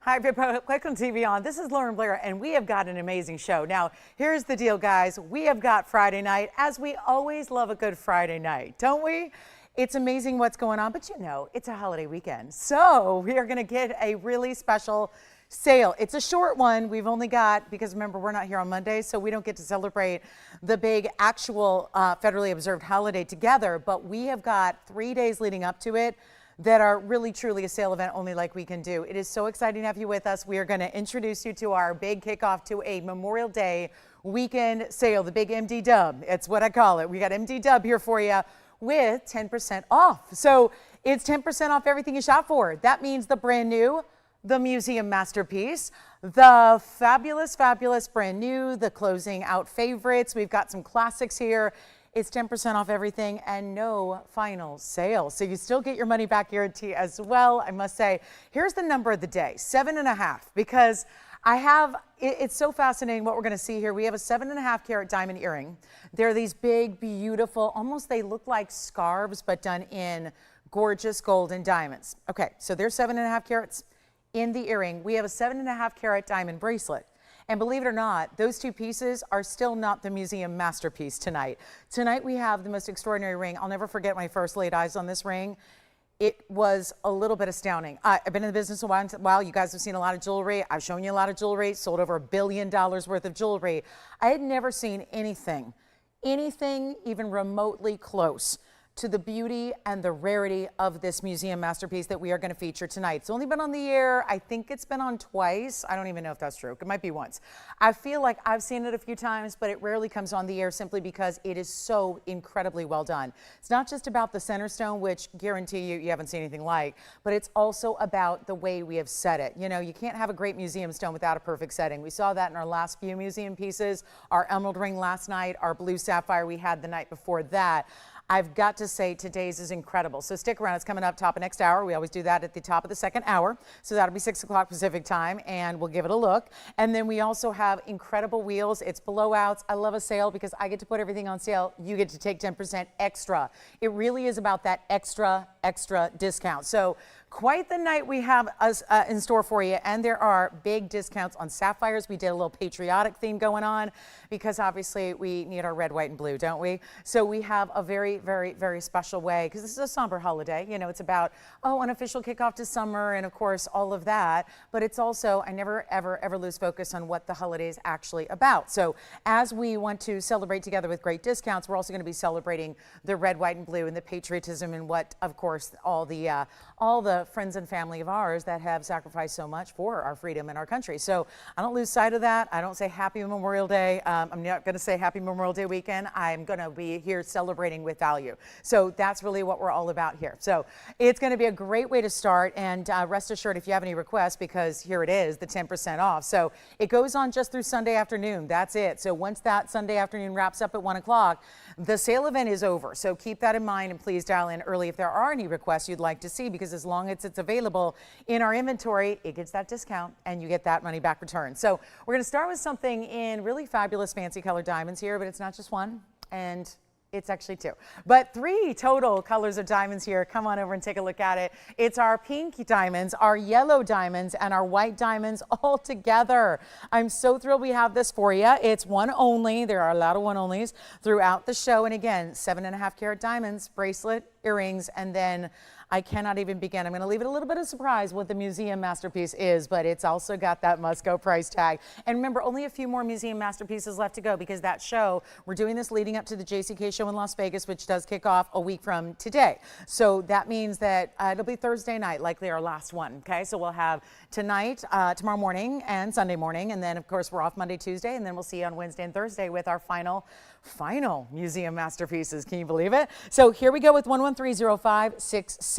Hi, welcome to TVON. This is Lauren Blair, and we have got an amazing show. Now, here's the deal, guys. We have got Friday night, as we always love a good Friday night, don't we? It's amazing what's going on, but you know, it's a holiday weekend. So we are going to get a really special sale. It's a short one. We've only got, because remember, we're not here on Monday, so we don't get to celebrate the big actual federally observed holiday together, but we have got 3 days leading up to it that are really truly a sale event only like we can do. It is so exciting to have you with us. We are going to introduce you to our big kickoff to a Memorial Day weekend sale, the big MD Dub. It's what I call it. We got MD Dub here for you with 10% off. So it's 10% off everything you shop for. That means the brand new, the museum masterpiece, the fabulous brand new, the closing out favorites. We've got some classics here. It's 10% off everything and no final sale. So you still get your money back guarantee as well. I must say, here's the number of the day, 7.5, because it's so fascinating what we're gonna see here. We have a 7.5 carat diamond earring. They're these big, beautiful, almost they look like scarves, but done in gorgeous golden diamonds. Okay, so they're 7.5 carats in the earring. We have a 7.5 carat diamond bracelet. And believe it or not, those two pieces are still not the museum masterpiece tonight. Tonight we have the most extraordinary ring. I'll never forget when I first laid eyes on this ring. It was a little bit astounding. I've been in the business a while. You guys have seen a lot of jewelry. I've shown you a lot of jewelry, sold over $1 billion worth of jewelry. I had never seen anything even remotely close to the beauty and the rarity of this museum masterpiece that we are going to feature tonight. It's only been on the air. I think it's been on twice. I don't even know if that's true. It might be once. I feel like I've seen it a few times, but it rarely comes on the air simply because it is so incredibly well done. It's not just about the center stone, which guarantee you haven't seen anything like, but it's also about the way we have set it. You know, you can't have a great museum stone without a perfect setting. We saw that in our last few museum pieces, our emerald ring last night, our blue sapphire we had the night before that. I've got to say today's is incredible. So stick around. It's coming up top of next hour. We always do that at the top of the second hour. So that'll be 6 o'clock Pacific time and we'll give it a look. And then we also have incredible wheels. It's blowouts. I love a sale because I get to put everything on sale. You get to take 10% extra. It really is about that extra discount. So quite the night we have in store for you, and there are big discounts on sapphires. We did a little patriotic theme going on because obviously we need our red, white, and blue, don't we? So we have a very special way, because this is a somber holiday. You know, it's about, an official kickoff to summer and of course all of that, but it's also, I never ever lose focus on what the holiday is actually about. So as we want to celebrate together with great discounts, we're also going to be celebrating the red, white, and blue and the patriotism and what, of course, all the friends and family of ours that have sacrificed so much for our freedom and our country. So I don't lose sight of that. I don't say happy Memorial Day. I'm not going to say happy Memorial Day weekend. I'm going to be here celebrating with value. So that's really what we're all about here. So it's going to be a great way to start, and rest assured if you have any requests, because here it is, the 10% off. So it goes on just through Sunday afternoon. That's it. So once that Sunday afternoon wraps up at 1 o'clock, the sale event is over. So keep that in mind and please dial in early if there are any requests you'd like to see, because as long as it's available in our inventory, it gets that discount and you get that money back returned. So we're going to start with something in really fabulous fancy colored diamonds here, but it's not just one, and it's actually two, but 3 total colors of diamonds here. Come on over and take a look at it. It's our pink diamonds, our yellow diamonds, and our white diamonds all together. I'm so thrilled we have this for you. It's one only. There are a lot of one onlys throughout the show. And again, 7.5 carat diamonds, bracelet, earrings, and then I cannot even begin. I'm going to leave it a little bit of surprise what the museum masterpiece is, but it's also got that must-go price tag. And remember, only a few more museum masterpieces left to go, because that show, we're doing this leading up to the JCK show in Las Vegas, which does kick off a week from today. So that means that it'll be Thursday night, likely our last one. Okay, so we'll have tonight, tomorrow morning, and Sunday morning, and then of course we're off Monday, Tuesday, and then we'll see you on Wednesday and Thursday with our final museum masterpieces. Can you believe it? So here we go with 1130567.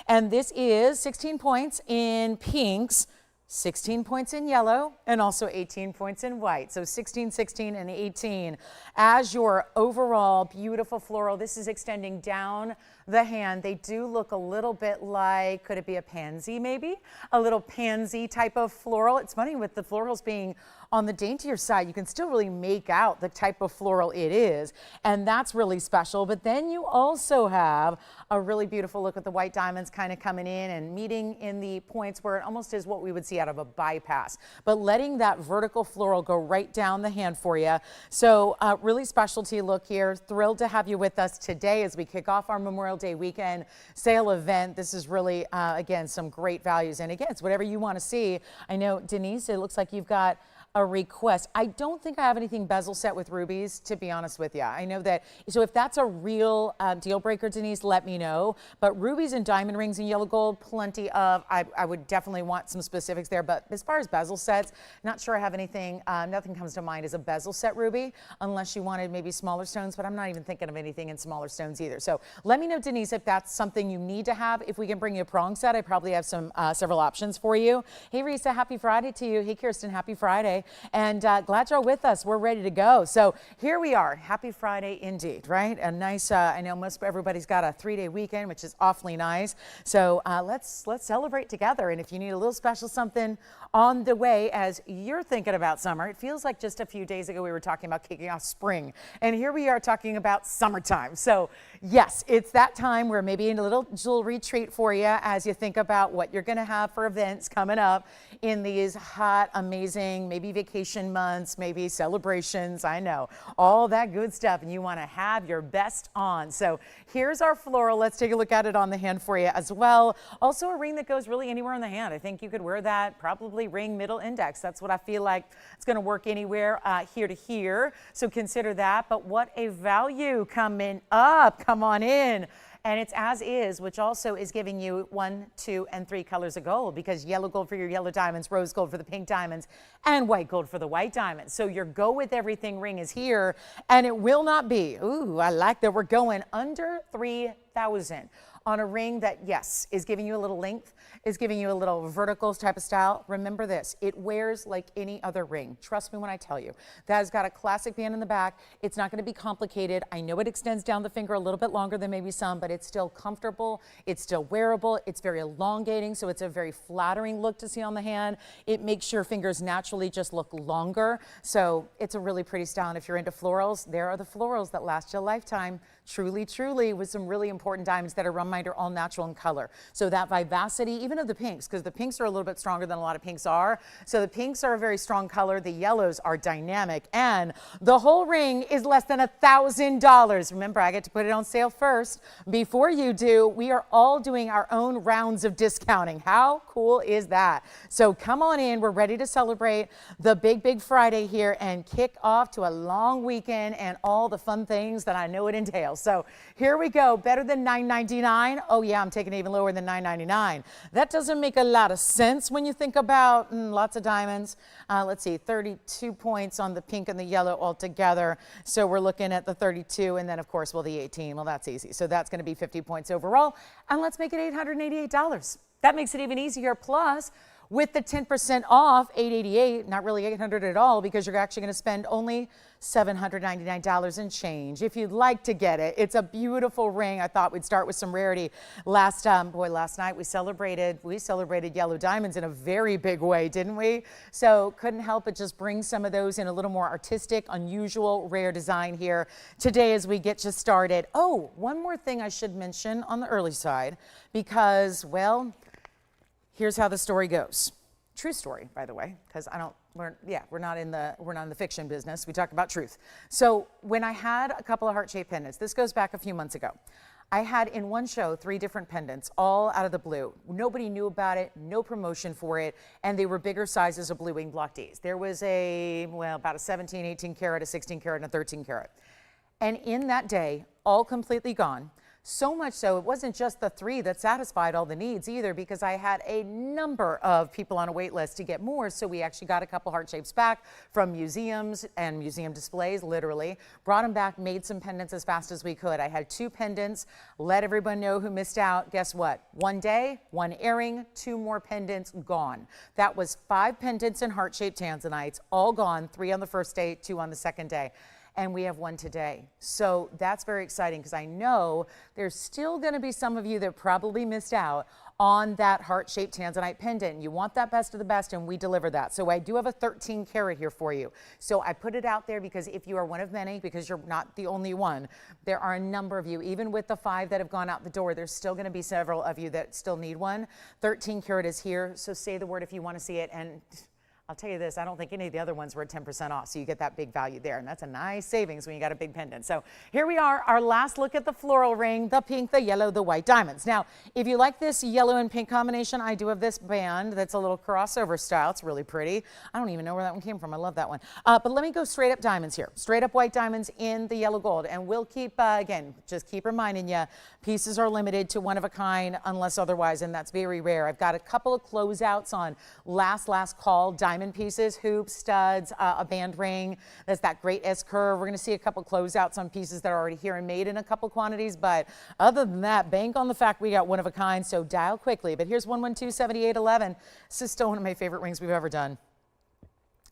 And this is 16 points in pinks, 16 points in yellow, and also 18 points in white. So 16, 16, and 18 as your overall beautiful floral. This is extending down the hand. They do look a little bit like, could it be a pansy maybe? A little pansy type of floral. It's funny with the florals being on the daintier side, you can still really make out the type of floral it is, and that's really special. But then you also have a really beautiful look with the white diamonds kind of coming in and meeting in the points where it almost is what we would see out of a bypass, but letting that vertical floral go right down the hand for you. So really specialty look here. Thrilled to have you with us today as we kick off our Memorial Day weekend sale event. This is really, again, some great values. And again, it's whatever you want to see. I know, Denise, it looks like you've got a request. I don't think I have anything bezel set with rubies, to be honest with you. I know that, so if that's a real deal breaker, Denise, let me know. But rubies and diamond rings and yellow gold, plenty of. I would definitely want some specifics there. But as far as bezel sets, not sure I have anything. Nothing comes to mind as a bezel set ruby, unless you wanted maybe smaller stones, but I'm not even thinking of anything in smaller stones either. So let me know, Denise, if that's something you need to have. If we can bring you a prong set, I probably have some several options for you. Hey, Risa, happy Friday to you. Hey, Kirsten, happy Friday. And glad you're with us. We're ready to go. So here we are. Happy Friday indeed, right? A nice, I know most everybody's got a 3-day weekend, which is awfully nice. So let's celebrate together. And if you need a little special something on the way as you're thinking about summer, it feels like just a few days ago we were talking about kicking off spring. And here we are talking about summertime. So yes, it's that time where maybe a little jewelry treat for you as you think about what you're going to have for events coming up in these hot, amazing, maybe vacation months, maybe celebrations. I know, all that good stuff, and you want to have your best on. So here's our floral. Let's take a look at it on the hand for you as well. Also a ring that goes really anywhere on the hand. I think you could wear that probably ring middle index. That's what I feel like. It's going to work anywhere here to here. So consider that. But what a value coming up. Come on in. And it's as is, which also is giving you 1, 2, and 3 colors of gold, because yellow gold for your yellow diamonds, rose gold for the pink diamonds, and white gold for the white diamonds. So your go with everything ring is here, and it will not be, ooh, I like that we're going under 3,000 on a ring that, yes, is giving you a little length, is giving you a little vertical type of style. Remember this, it wears like any other ring. Trust me when I tell you. That has got a classic band in the back. It's not going to be complicated. I know it extends down the finger a little bit longer than maybe some, but it's still comfortable. It's still wearable. It's very elongating, so it's a very flattering look to see on the hand. It makes your fingers naturally just look longer. So it's a really pretty style. And if you're into florals, there are the florals that last you a lifetime. Truly, truly, with some really important diamonds that are, reminder, all natural in color. So that vivacity, even of the pinks, because the pinks are a little bit stronger than a lot of pinks are. So the pinks are a very strong color. The yellows are dynamic. And the whole ring is less than $1,000. Remember, I get to put it on sale first. Before you do, we are all doing our own rounds of discounting. How cool is that? So come on in. We're ready to celebrate the big Friday here and kick off to a long weekend and all the fun things that I know it entails. So here we go. Better than $9.99. Oh yeah, I'm taking it even lower than $9.99. That doesn't make a lot of sense when you think about lots of diamonds. Let's see, 32 points on the pink and the yellow all together. So we're looking at the 32, and then of course, well, the 18. Well, that's easy. So that's going to be 50 points overall. And let's make it $888. That makes it even easier. Plus, with the 10% off, $888, not really $800 at all, because you're actually going to spend only $799 and change. If you'd like to get it, it's a beautiful ring. I thought we'd start with some rarity. Last night we celebrated yellow diamonds in a very big way, didn't we? So couldn't help but just bring some of those in a little more artistic, unusual, rare design here today as we get you started. Oh, one more thing I should mention on the early side, because, well, here's how the story goes. True story, by the way, because we're not in the fiction business. We talk about truth. So when I had a couple of heart-shaped pendants, this goes back a few months ago. I had in one show 3 different pendants, all out of the blue. Nobody knew about it, no promotion for it, and they were bigger sizes of blue wing block Ds. There was about a 17, 18 karat, a 16 karat, and a 13 karat. And in that day, all completely gone. So much so, it wasn't just the 3 that satisfied all the needs either, because I had a number of people on a wait list to get more. So we actually got a couple heart shapes back from museums and museum displays, literally. Brought them back, made some pendants as fast as we could. I had 2 pendants, let everyone know who missed out. Guess what? 1 day, 1 airing, 2 more pendants gone. That was 5 pendants in heart-shaped Tanzanites, all gone, 3 on the first day, 2 on the second day. and we have one today. So that's very exciting because I know there's still going to be some of you that probably missed out on that heart-shaped Tanzanite pendant. You want that best of the best, and we deliver that. So I do have a 13 karat here for you. So I put it out there because if you are one of many, because you're not the only one, there are a number of you, even with the 5 that have gone out the door, there's still going to be several of you that still need one. 13 karat is here. So say the word if you want to see it. And I'll tell you this, I don't think any of the other ones were at 10% off, so you get that big value there, and that's a nice savings when you got a big pendant. So here we are, our last look at the floral ring, the pink, the yellow, the white diamonds. Now, if you like this yellow and pink combination, I do have this band that's a little crossover style. It's really pretty. I don't even know where that one came from. I love that one. But let me go straight up diamonds here. Straight up white diamonds in the yellow gold, and we'll keep, again, just keep reminding you, pieces are limited to one of a kind unless otherwise, and that's very rare. I've got a couple of closeouts on last call diamond pieces, hoops, studs, a band ring. That's that great S curve. We're going to see a couple closeouts on pieces that are already here and made in a couple quantities, but other than that, bank on the fact we got one of a kind, so dial quickly. But here's 112-7811. This is still one of my favorite rings we've ever done.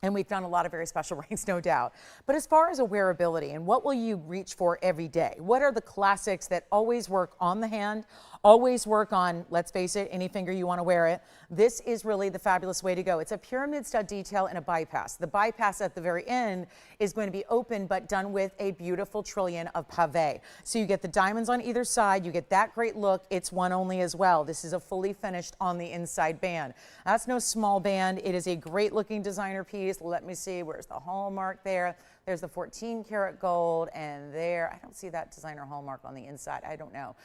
And we've done a lot of very special rings, no doubt. But as far as a wearability and what will you reach for every day? What are the classics that always work on the hand, always work on, let's face it, any finger you want to wear it? This is really the fabulous way to go. It's a pyramid stud detail and a bypass. The bypass at the very end is going to be open but done with a beautiful trillion of pave. So you get the diamonds on either side. You get that great look. It's one only as well. This is a fully finished on the inside band. That's no small band. It is a great looking designer piece. Let me see, where's the hallmark there? There's the 14 karat gold, and there, I don't see that designer hallmark on the inside. I don't know.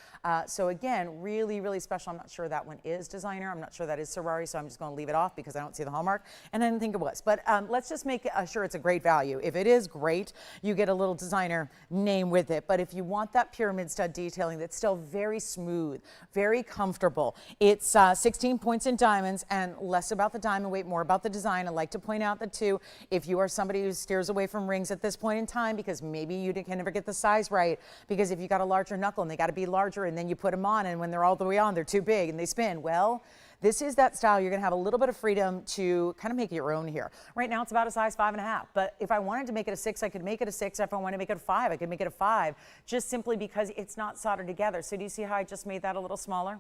So again, really, really special. I'm not sure that one is designer. I'm not sure that is Ferrari, so I'm just going to leave it off because I don't see the hallmark, and I didn't think it was. But let's just make sure it's a great value. If it is great, you get a little designer name with it. But if you want that pyramid stud detailing that's still very smooth, very comfortable, it's 16 points in diamonds and less about the diamond weight, more about the design. I like to point out that too, if you are somebody who steers away from rings at this point in time because maybe you can never get the size right, because if you got a larger knuckle and they got to be larger and then you put them on and when they're all the way on they're too big and they spin, well, this is that style. You're going to have a little bit of freedom to kind of make it your own here. Right now it's about a size 5.5, but if I wanted to make it a 6, I could make it a 6. If I wanted to make it a 5, I could make it a 5, just simply because it's not soldered together. So do you see how I just made that a little smaller?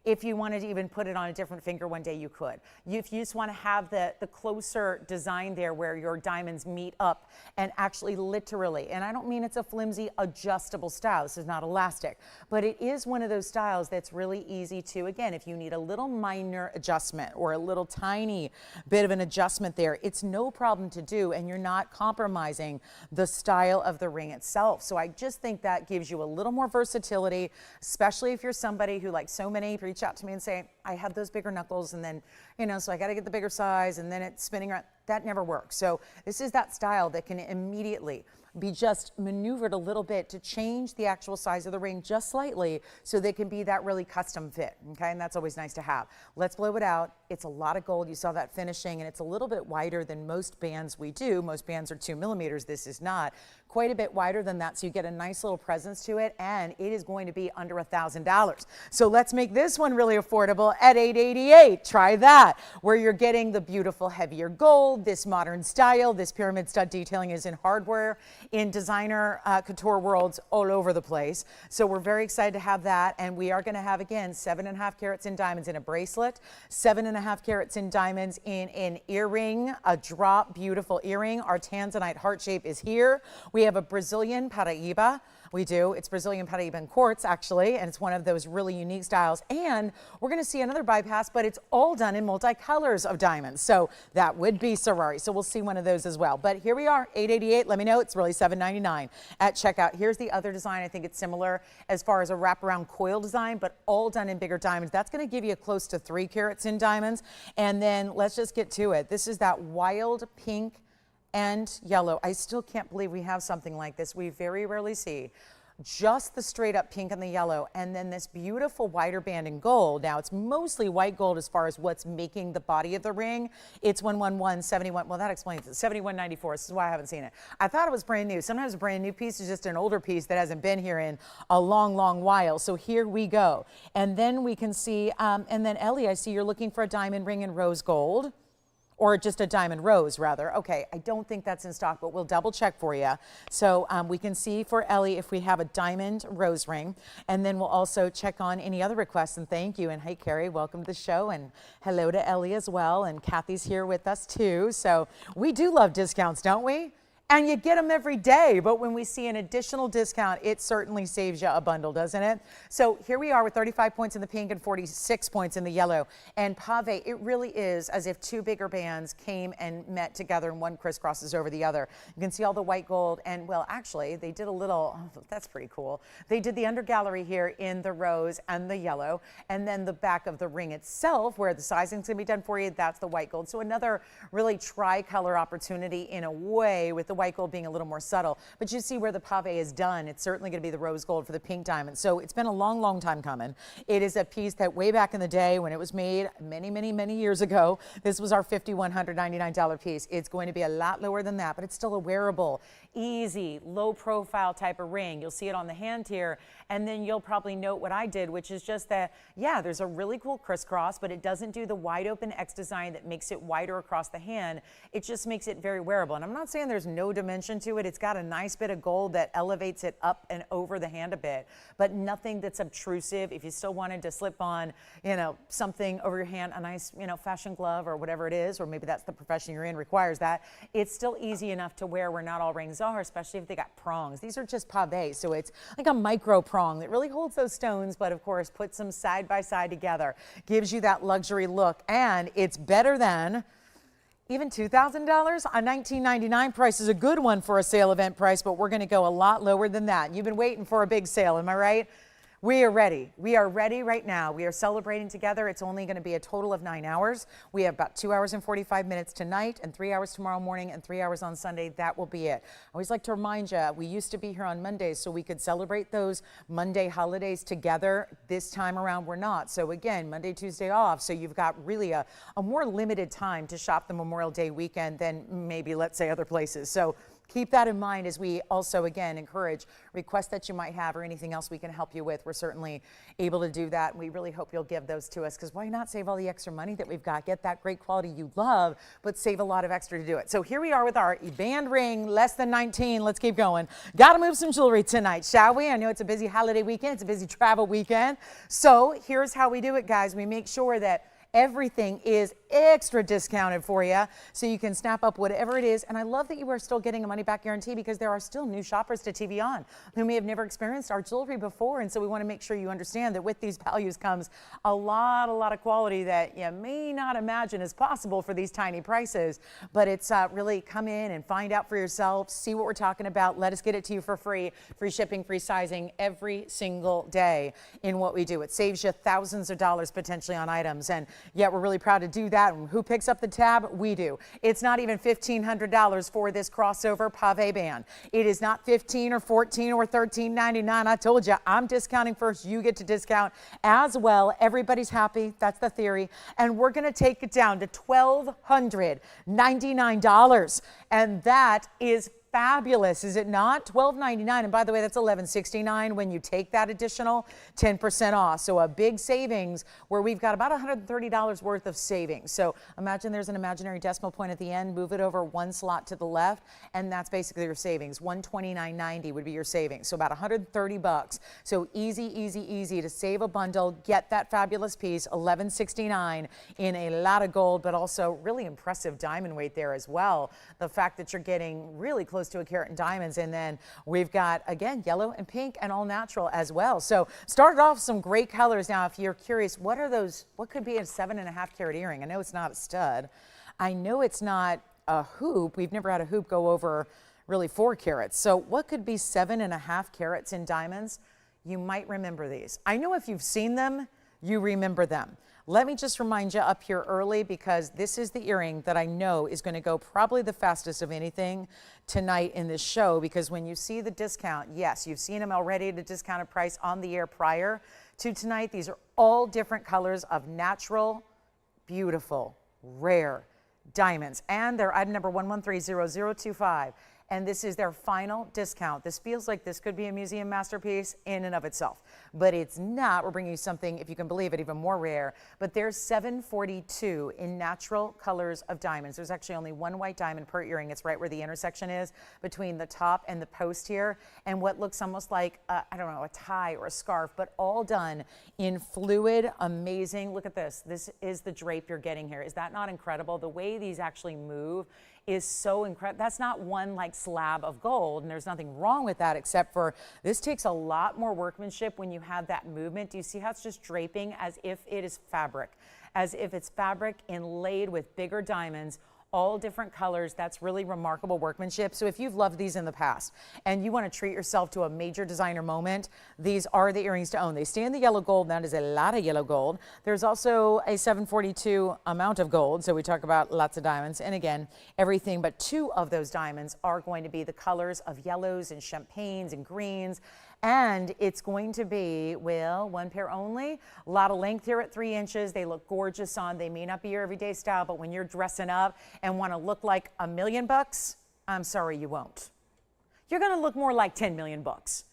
If you wanted to even put it on a different finger one day, you could. If you just want to have the closer design there where your diamonds meet up and actually literally, and I don't mean it's a flimsy adjustable style, this is not elastic, but it is one of those styles that's really easy to, again, if you need a little minor adjustment or a little tiny bit of an adjustment there, it's no problem to do, and you're not compromising the style of the ring itself. So I just think that gives you a little more versatility, especially if you're somebody who, like so many, reach out to me and say, I have those bigger knuckles and then, you know, so I got to get the bigger size and then it's spinning around. That never works. So this is that style that can immediately be just maneuvered a little bit to change the actual size of the ring just slightly so they can be that really custom fit, okay? And that's always nice to have. Let's blow it out. It's a lot of gold. You saw that finishing, and it's a little bit wider than most bands we do. Most bands are 2 millimeters. This is not. Quite a bit wider than that, so you get a nice little presence to it, and it is going to be under $1,000. So let's make this one really affordable at $888. Try that, where you're getting the beautiful heavier gold, this modern style. This pyramid stud detailing is in hardware, in designer couture worlds all over the place. So we're very excited to have that, and we are going to have, again, 7.5 carats in diamonds in a bracelet, 7.5 carats in diamonds in an earring, a drop beautiful earring. Our Tanzanite heart shape is here. We have a Brazilian Paraíba. We do. It's Brazilian Paraíba in quartz, actually, and it's one of those really unique styles. And we're going to see another bypass, but it's all done in multicolors of diamonds. So that would be Ferrari. So we'll see one of those as well. But here we are, $888. Let me know. It's really $799 at checkout. Here's the other design. I think it's similar as far as a wraparound coil design, but all done in bigger diamonds. That's going to give you close to 3 carats in diamonds. And then let's just get to it. This is that wild pink and yellow. I still can't believe we have something like this. We very rarely see just the straight up pink and the yellow, and then this beautiful wider band in gold. Now it's mostly white gold as far as what's making the body of the ring. It's 11171. Well, that explains it. 7194. This is why I haven't seen it. I thought it was brand new. Sometimes a brand new piece is just an older piece that hasn't been here in a long, long while. So here we go. And then we can see, and then Ellie, I see you're looking for a diamond ring in rose gold. Or just a diamond rose, rather. Okay, I don't think that's in stock, but we'll double check for you. So we can see for Ellie if we have a diamond rose ring, and then we'll also check on any other requests. And thank you. And hey, Carrie, welcome to the show, and hello to Ellie as well. And Kathy's here with us too. So we do love discounts, don't we? And you get them every day, but when we see an additional discount, it certainly saves you a bundle, doesn't it? So here we are with 35 points in the pink and 46 points in the yellow. And pave, it really is as if two bigger bands came and met together and one crisscrosses over the other. You can see all the white gold, and well, actually, they did a little, oh, that's pretty cool. They did the under gallery here in the rose and the yellow, and then the back of the ring itself, where the sizing's gonna be done for you, that's the white gold. So another really tri-color opportunity in a way, with the white gold being a little more subtle. But you see where the pave is done, it's certainly going to be the rose gold for the pink diamond. So it's been a long, long time coming. It is a piece that way back in the day when it was made many, many, many years ago, this was our $5,199 piece. It's going to be a lot lower than that, but it's still a wearable, easy, low profile type of ring. You'll see it on the hand here, and then you'll probably note what I did, which is just that, yeah, there's a really cool crisscross, but it doesn't do the wide open X design that makes it wider across the hand. It just makes it very wearable. And I'm not saying there's no dimension to it. It's got a nice bit of gold that elevates it up and over the hand a bit, but nothing that's obtrusive. If you still wanted to slip on, you know, something over your hand, a nice, you know, fashion glove or whatever it is, or maybe that's the profession you're in requires that, it's still easy enough to wear where not all rings are, especially if they got prongs. These are just pave, so it's like a micro prong that really holds those stones, but of course puts them side by side together, gives you that luxury look, and it's better than even $2,000. A $1,999 price is a good one for a sale event price, but we're going to go a lot lower than that. You've been waiting for a big sale, am I right? We are ready. We are ready right now. We are celebrating together. It's only going to be a total of 9 hours. We have about 2 hours and 45 minutes tonight, and 3 hours tomorrow morning, and 3 hours on Sunday. That will be it. I always like to remind you, we used to be here on Mondays so we could celebrate those Monday holidays together. This time around, we're not. So again, Monday, Tuesday off. So you've got really a more limited time to shop the Memorial Day weekend than maybe, let's say, other places. So keep that in mind as we also, again, encourage requests that you might have or anything else we can help you with. We're certainly able to do that. We really hope you'll give those to us, because why not save all the extra money that we've got? Get that great quality you love, but save a lot of extra to do it. So here we are with our band ring, less than 19. Let's keep going. Got to move some jewelry tonight, shall we? I know it's a busy holiday weekend. It's a busy travel weekend. So here's how we do it, guys. We make sure that everything is extra discounted for you, so you can snap up whatever it is. And I love that you are still getting a money back guarantee, because there are still new shoppers to TVON who may have never experienced our jewelry before. And so we want to make sure you understand that with these values comes a lot of quality that you may not imagine is possible for these tiny prices. But it's really come in and find out for yourself, see what we're talking about. Let us get it to you for free shipping, free sizing every single day in what we do. It saves you thousands of dollars potentially on items. And yet we're really proud to do that. And who picks up the tab? We do. It's not even $1,500 for this crossover pave band. It is not $15 or $14 or $13.99. I told you, I'm discounting first. You get to discount as well. Everybody's happy. That's the theory. And we're going to take it down to $1,299. And that is fabulous, is it not? $12.99, and by the way, that's $11.69 when you take that additional 10% off. So a big savings where we've got about $130 worth of savings. So imagine there's an imaginary decimal point at the end, move it over one slot to the left, and that's basically your savings. $129.90 would be your savings. So about $130. So easy to save a bundle, get that fabulous piece, $11.69 in a lot of gold, but also really impressive diamond weight there as well. The fact that you're getting really close to a carat in diamonds, and then we've got, again, yellow and pink and all natural as well. So started off some great colors. Now, if you're curious, what are those, what could be a 7.5 carat earring? I know it's not a stud. I know it's not a hoop. We've never had a hoop go over really 4 carats. So what could be 7.5 carats in diamonds? You might remember these. I know if you've seen them, you remember them. Let me just remind you up here early, because this is the earring that I know is going to go probably the fastest of anything tonight in this show, because when you see the discount, yes, you've seen them already at a discounted price on the air prior to tonight. These are all different colors of natural, beautiful, rare diamonds, and they're item number 11300025. And this is their final discount. This feels like this could be a museum masterpiece in and of itself, but it's not. We're bringing you something, if you can believe it, even more rare. But there's 742 in natural colors of diamonds. There's actually only one white diamond per earring. It's right where the intersection is between the top and the post here, and what looks almost like, I don't know, a tie or a scarf, but all done in fluid, amazing. Look at this. This is the drape you're getting here. Is that not incredible? The way these actually move is so incredible. That's not one like slab of gold, and there's nothing wrong with that, except for this takes a lot more workmanship when you have that movement. Do you see how it's just draping as if it is fabric, as if it's fabric inlaid with bigger diamonds, all different colors? That's really remarkable workmanship. So if you've loved these in the past and you want to treat yourself to a major designer moment, these are the earrings to own. They stay in the yellow gold. That is a lot of yellow gold. There's also a 742 amount of gold. So we talk about lots of diamonds. And again, everything but two of those diamonds are going to be the colors of yellows and champagnes and greens. And it's going to be, well, one pair only. A lot of length here at 3 inches. They look gorgeous on. They may not be your everyday style, but when you're dressing up and want to look like $1 million, I'm sorry, you won't. You're going to look more like 10 million bucks.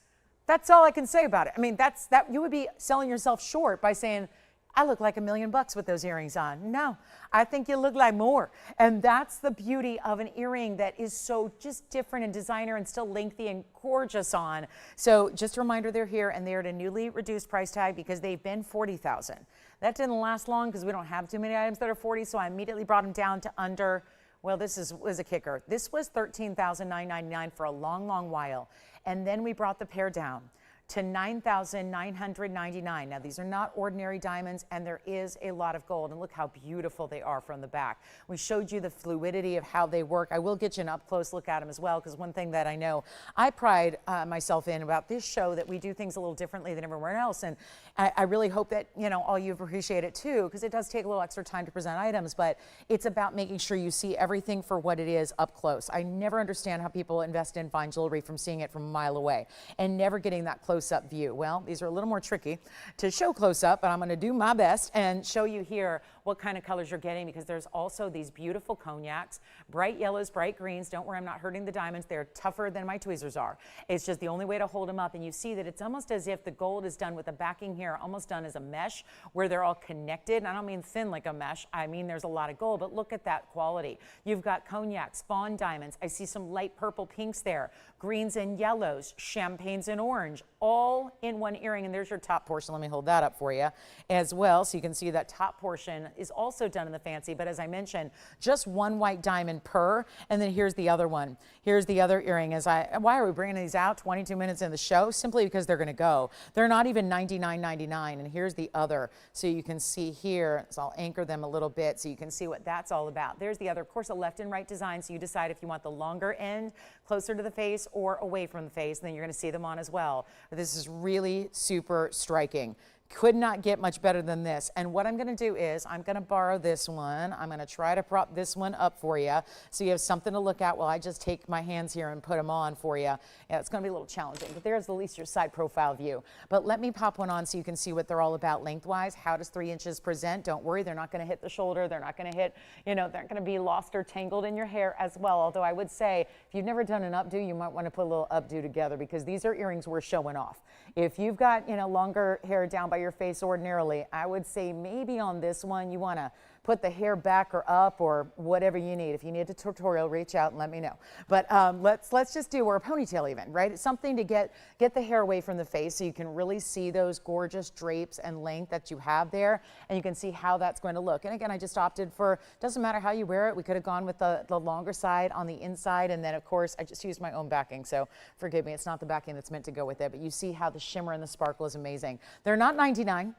That's all I can say about it. I mean, that you would be selling yourself short by saying, I look like $1 million with those earrings on. No, I think you look like more. And that's the beauty of an earring that is so just different and designer and still lengthy and gorgeous on. So just a reminder, they're here and they're at a newly reduced price tag because they've been $40,000. That didn't last long because we don't have too many items that are 40, so I immediately brought them down to under, well, was a kicker. This was $13,999 for a long, long while. And then we brought the pair down to $9,999. Now, these are not ordinary diamonds, and there is a lot of gold. And look how beautiful they are from the back. We showed you the fluidity of how they work. I will get you an up-close look at them as well, because one thing that I know I pride myself in about this show, that we do things a little differently than everywhere else. And I really hope that, you know, all you appreciate it too, because it does take a little extra time to present items, but it's about making sure you see everything for what it is up close. I never understand how people invest in fine jewelry from seeing it from a mile away and never getting that close-up view. Well, these are a little more tricky to show close-up, but I'm going to do my best and show you here what kind of colors you're getting, because there's also these beautiful cognacs, bright yellows, bright greens. Don't worry, I'm not hurting the diamonds. They're tougher than my tweezers are. It's just the only way to hold them up, and you see that it's almost as if the gold is done with the backing here, almost done as a mesh where they're all connected. And I don't mean thin like a mesh. I mean there's a lot of gold, but look at that quality. You've got cognacs, fawn diamonds. I see some light purple pinks there, greens and yellows, champagnes and orange, all in one earring. And there's your top portion. Let me hold that up for you as well, so you can see that top portion is also done in the fancy, but as I mentioned, just one white diamond per. And then here's the other one. Here's the other earring. Why are we bringing these out 22 minutes in the show? Simply because they're going to go. They're not even $99.99. And here's the other, so you can see here. So I'll anchor them a little bit so you can see what that's all about. There's the other, of course, a left and right design, so you decide if you want the longer end closer to the face or away from the face, and then you're going to see them on as well. But this is really super striking. Could not get much better than this. And what I'm going to do is I'm going to borrow this one. I'm going to try to prop this one up for you so you have something to look at while I just take my hands here and put them on for you. Yeah, it's going to be a little challenging, but there's at least your side profile view. But let me pop one on so you can see what they're all about lengthwise. How does 3 inches present? Don't worry, they're not going to hit the shoulder. They're not going to hit, you know, they're not going to be lost or tangled in your hair as well. Although I would say if you've never done an updo, you might want to put a little updo together, because these are earrings we're showing off. If you've got, you know, longer hair down by your face ordinarily, I would say maybe on this one you want to put the hair back or up or whatever you need. If you need a tutorial, reach out and let me know. But let's just do, or a ponytail even, right? It's something to get the hair away from the face so you can really see those gorgeous drapes and length that you have there, and you can see how that's going to look. And again, I just opted for, doesn't matter how you wear it. We could have gone with the longer side on the inside, and then of course I just used my own backing, so forgive me, it's not the backing that's meant to go with it, but you see how the shimmer and the sparkle is amazing. They're not $99.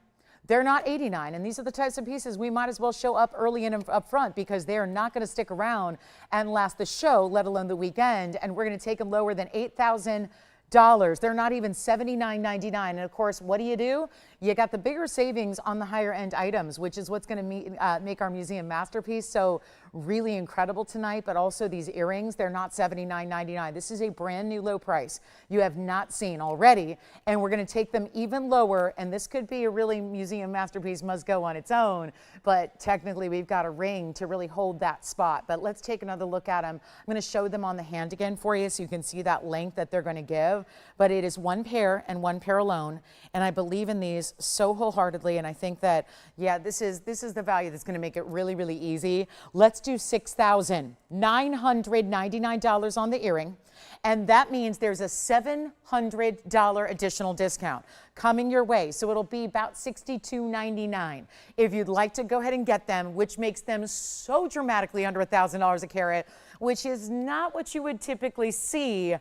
They're not $89, and these are the types of pieces we might as well show up early and up front, because they're not going to stick around and last the show, let alone the weekend, and we're going to take them lower than $8,000. They're not even $79.99. And of course, what do? You got the bigger savings on the higher end items, which is what's going to make our museum masterpiece so really incredible tonight. But also these earrings, they're not $79.99. This is a brand new low price you have not seen already, and we're going to take them even lower. And this could be a really museum masterpiece, must go on its own, but technically we've got a ring to really hold that spot. But let's take another look at them. I'm going to show them on the hand again for you so you can see that length that they're going to give. But it is one pair and one pair alone, and I believe in these so wholeheartedly, and I think that, yeah, this is the value that's going to make it really, really easy. Let's do $6,999 on the earring, and that means there's a $700 additional discount coming your way, so it'll be about $62.99 if you'd like to go ahead and get them, which makes them so dramatically under $1,000 a carat, which is not what you would typically see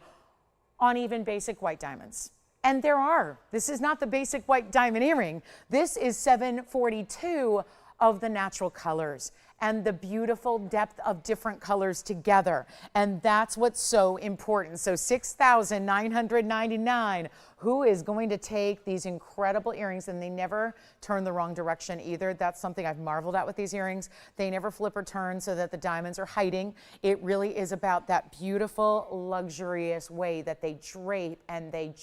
on even basic white diamonds. And there are. This is not the basic white diamond earring. This is 742 of the natural colors and the beautiful depth of different colors together. And that's what's so important. So $6,999. Who is going to take these incredible earrings, and they never turn the wrong direction either. That's something I've marveled at with these earrings. They never flip or turn so that the diamonds are hiding. It really is about that beautiful, luxurious way that they drape, and they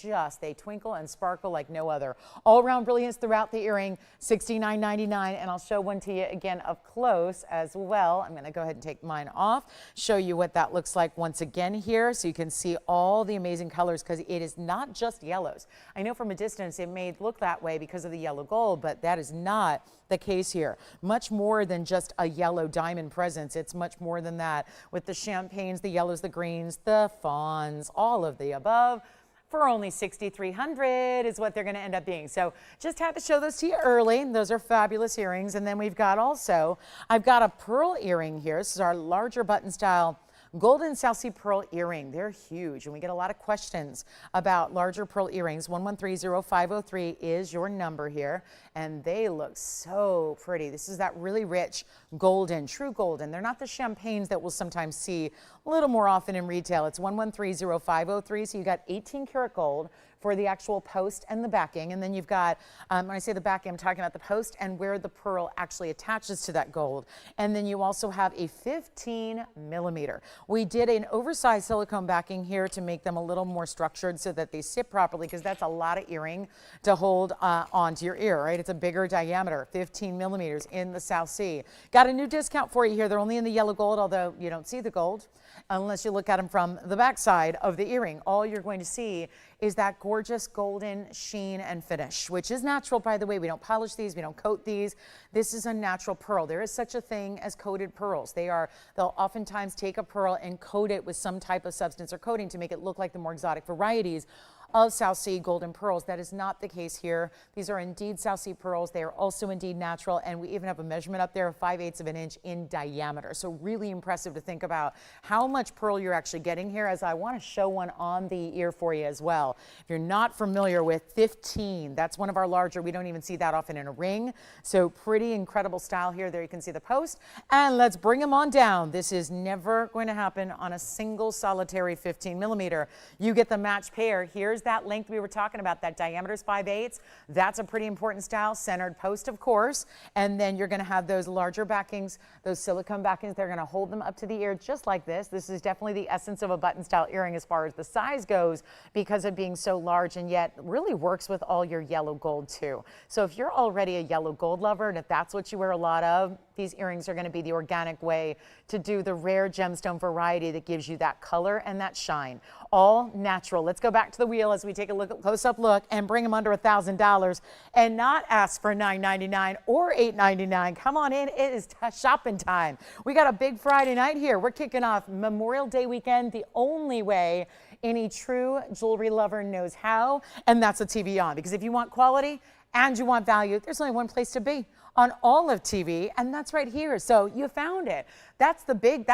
twinkle and sparkle like no other. All around brilliance throughout the earring, $69.99, and I'll show one to you again up close as well. I'm gonna go ahead and take mine off, show you what that looks like once again here so you can see all the amazing colors, because it is not just yellow. I know from a distance it may look that way because of the yellow gold, but that is not the case here. Much more than just a yellow diamond presence. It's much more than that, with the champagnes, the yellows, the greens, the fawns, all of the above. For only $6,300 is what they're going to end up being. So just had to show those to you early. Those are fabulous earrings. And then we've got also, I've got a pearl earring here. This is our larger button style golden South Sea pearl earring. They're huge, and we get a lot of questions about larger pearl earrings. 1130503 is your number here, and they look so pretty. This is that really rich golden, true golden. They're not the champagnes that we'll sometimes see a little more often in retail. It's 1130503, so you got 18 karat gold for the actual post and the backing. And then you've got, when I say the backing, I'm talking about the post and where the pearl actually attaches to that gold. And then you also have a 15 millimeter. We did an oversized silicone backing here to make them a little more structured so that they sit properly, because that's a lot of earring to hold onto your ear, right? It's a bigger diameter, 15 millimeters in the South Sea. Got a new discount for you here. They're only in the yellow gold, although you don't see the gold unless you look at them from the back side of the earring. All you're going to see is that gorgeous golden sheen and finish, which is natural, by the way. We don't polish these, we don't coat these. This is a natural pearl. There is such a thing as coated pearls. They'll oftentimes take a pearl and coat it with some type of substance or coating to make it look like the more exotic varieties of South Sea golden pearls. That is not the case here. These are indeed South Sea pearls. They are also indeed natural, and we even have a measurement up there of 5/8 of an inch in diameter. So really impressive to think about how much pearl you're actually getting here, as I want to show one on the ear for you as well. If you're not familiar with 15, that's one of our larger. We don't even see that often in a ring. So pretty incredible style here. There you can see the post, and let's bring them on down. This is never going to happen on a single solitary 15 millimeter. You get the match pair. Here's that length we were talking about, that diameter is 5/8. That's a pretty important style. Centered post, of course, and then you're going to have those larger backings, those silicone backings. They're going to hold them up to the ear just like this. This is definitely the essence of a button style earring as far as the size goes, because of being so large, and yet really works with all your yellow gold too. So if you're already a yellow gold lover, and if that's what you wear a lot of, these earrings are going to be the organic way to do the rare gemstone variety that gives you that color and that shine. All natural. Let's go back to the wheel as we take a close-up look and bring them under $1,000 and not ask for $999 or $899. Come on in. It is shopping time. We got a big Friday night here. We're kicking off Memorial Day weekend the only way any true jewelry lover knows how, and that's a TVON. Because if you want quality and you want value, there's only one place to be on all of TV, and that's right here. So you found it. That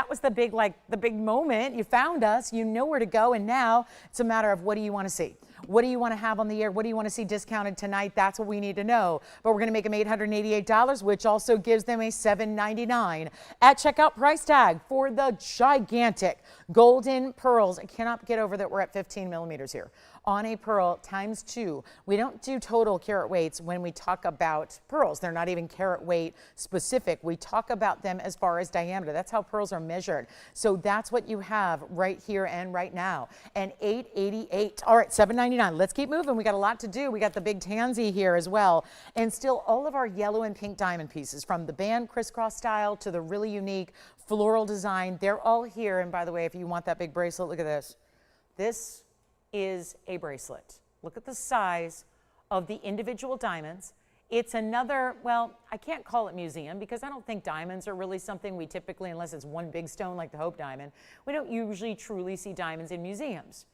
was the big moment. You found us, you know where to go, and now it's a matter of what do you want to see? What do you want to have on the air? What do you want to see discounted tonight? That's what we need to know. But we're going to make them $888, which also gives them a $799 at checkout price tag for the gigantic golden pearls. I cannot get over that we're at 15 millimeters here on a pearl times 2. We don't do total carat weights when we talk about pearls. They're not even carat weight specific. We talk about them as far as diameter. That's how pearls are measured. So that's what you have right here and right now. And $888. All right, $799. Let's keep moving. We got a lot to do. We got the big tansy here as well. And still all of our yellow and pink diamond pieces, from the band crisscross style to the really unique floral design. They're all here. And by the way, if you want that big bracelet, look at this. This is a bracelet. Look at the size of the individual diamonds. It's another, well, I can't call it museum because I don't think diamonds are really something we typically, unless it's one big stone like the Hope Diamond, we don't usually truly see diamonds in museums.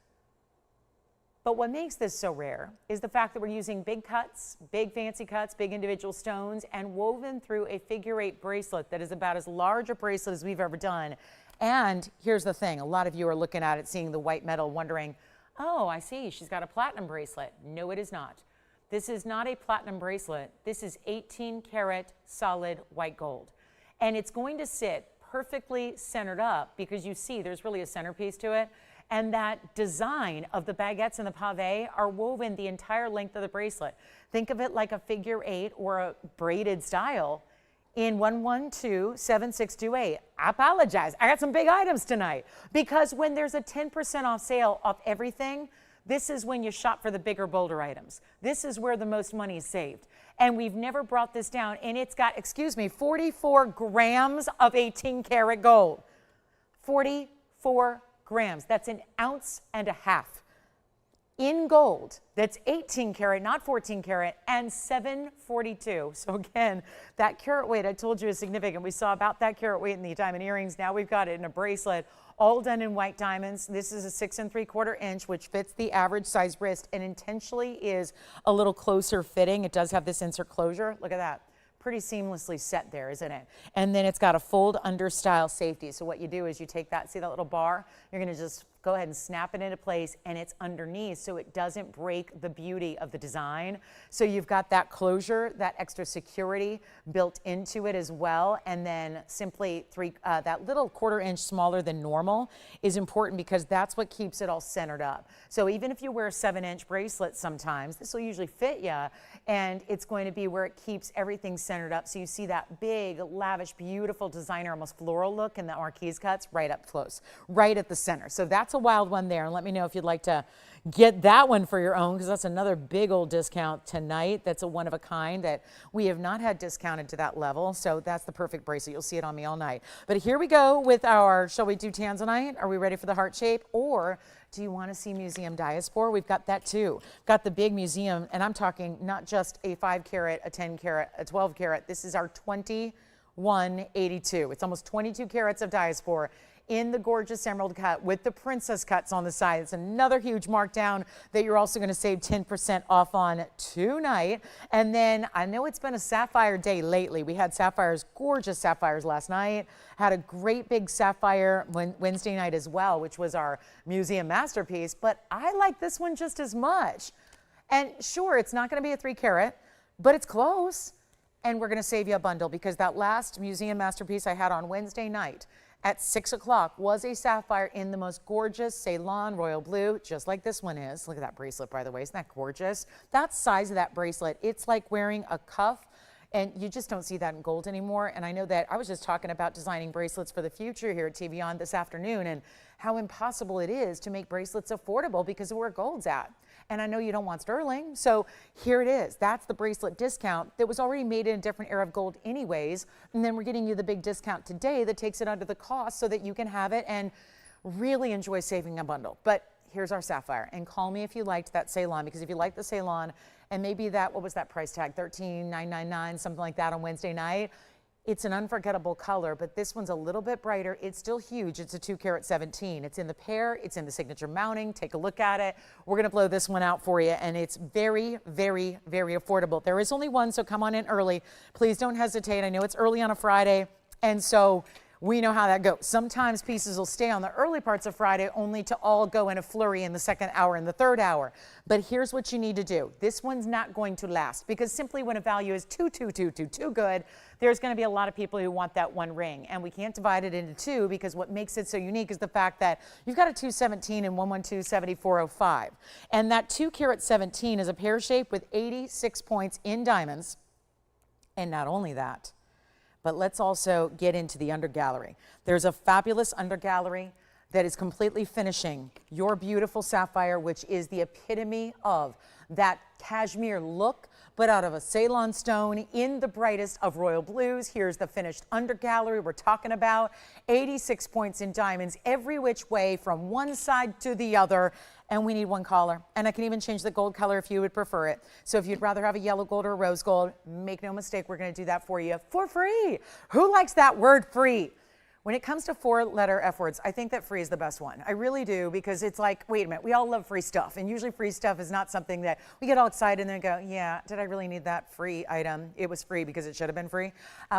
But what makes this so rare is the fact that we're using big cuts, big fancy cuts, big individual stones, and woven through a figure-8 bracelet that is about as large a bracelet as we've ever done. And here's the thing, a lot of you are looking at it, seeing the white metal, wondering, oh, I see, she's got a platinum bracelet. No, it is not. This is not a platinum bracelet. This is 18 karat solid white gold. And it's going to sit perfectly centered up because you see there's really a centerpiece to it. And that design of the baguettes and the pave are woven the entire length of the bracelet. Think of it like a figure-8 or a braided style in 1127628. I apologize. I got some big items tonight because when there's a 10% off sale off everything, this is when you shop for the bigger, bolder items. This is where the most money is saved. And we've never brought this down. And it's got, 44 grams of 18 karat gold. 44 grams. That's an ounce and a half. In gold, that's 18 karat, not 14 karat, and 742. So again, that carat weight I told you is significant. We saw about that carat weight in the diamond earrings. Now we've got it in a bracelet, all done in white diamonds. This is a 6 3/4 inch, which fits the average size wrist and intentionally is a little closer fitting. It does have this insert closure. Look at that. Pretty seamlessly set there, isn't it? And then it's got a fold under style safety. So what you do is you take that, see that little bar? You're gonna just go ahead and snap it into place, and it's underneath so it doesn't break the beauty of the design. So you've got that closure, that extra security built into it as well. And then simply that little 1/4 inch smaller than normal is important because that's what keeps it all centered up. So even if you wear a 7-inch bracelet sometimes, this will usually fit you, and it's going to be where it keeps everything centered up. So you see that big, lavish, beautiful designer, almost floral look in the marquise cuts right up close, right at the center. So that's a wild one there, and let me know if you'd like to get that one for your own because that's another big old discount tonight. That's a one of a kind that we have not had discounted to that level. So that's the perfect bracelet. You'll see it on me all night. But here we go with our, shall we do Tanzanite? Are we ready for the heart shape? Or do you want to see museum diaspore? We've got that too. Got the big museum, and I'm talking not just a 5 karat, a 10 karat, a 12 karat. This is our 2182. It's almost 22 carats of diaspore in the gorgeous emerald cut with the princess cuts on the side. It's another huge markdown that you're also going to save 10% off on tonight. And then I know it's been a sapphire day lately. We had sapphires, gorgeous sapphires last night. Had a great big sapphire Wednesday night as well, which was our museum masterpiece. But I like this one just as much. And sure, it's not going to be a 3 carat, but it's close. And we're going to save you a bundle because that last museum masterpiece I had on Wednesday night at 6 o'clock was a sapphire in the most gorgeous Ceylon royal blue, just like this one is. Look at that bracelet, by the way. Isn't that gorgeous? That size of that bracelet, it's like wearing a cuff, and you just don't see that in gold anymore. And I know that I was just talking about designing bracelets for the future here at TVON this afternoon and how impossible it is to make bracelets affordable because of where gold's at. And I know you don't want sterling, so here it is. That's the bracelet discount that was already made in a different era of gold anyways, and then we're getting you the big discount today that takes it under the cost so that you can have it and really enjoy saving a bundle. But here's our sapphire, and call me if you liked that Ceylon, because if you like the Ceylon, and maybe that, what was that price tag, $13,999, something like that on Wednesday night, it's an unforgettable color, but this one's a little bit brighter. It's still huge. It's a 2 carat 17. It's in the pear. It's in the signature mounting. Take a look at it. We're going to blow this one out for you, and it's very, very, very affordable. There is only one, so come on in early. Please don't hesitate. I know it's early on a Friday, and so We know how that goes. Sometimes pieces will stay on the early parts of Friday only to all go in a flurry in the second hour and the third hour. But here's what you need to do. This one's not going to last because simply when a value is too good, there's going to be a lot of people who want that one ring. And we can't divide it into two because what makes it so unique is the fact that you've got a 217 and 112-7405. And that 2-carat 17 is a pear shape with 86 points in diamonds. And not only that, but let's also get into the undergallery. There's a fabulous undergallery that is completely finishing your beautiful sapphire, which is the epitome of that cashmere look, but out of a Ceylon stone in the brightest of royal blues. Here's the finished undergallery we're talking about. 86 points in diamonds every which way from one side to the other. And we need one collar. And I can even change the gold color if you would prefer it. So if you'd rather have a yellow gold or a rose gold, make no mistake, we're going to do that for you for free. Who likes that word free? When it comes to 4-letter F words, I think that free is the best one. I really do, because it's like, wait a minute, we all love free stuff. And usually free stuff is not something that we get all excited and then go, yeah, did I really need that free item? It was free because it should have been free.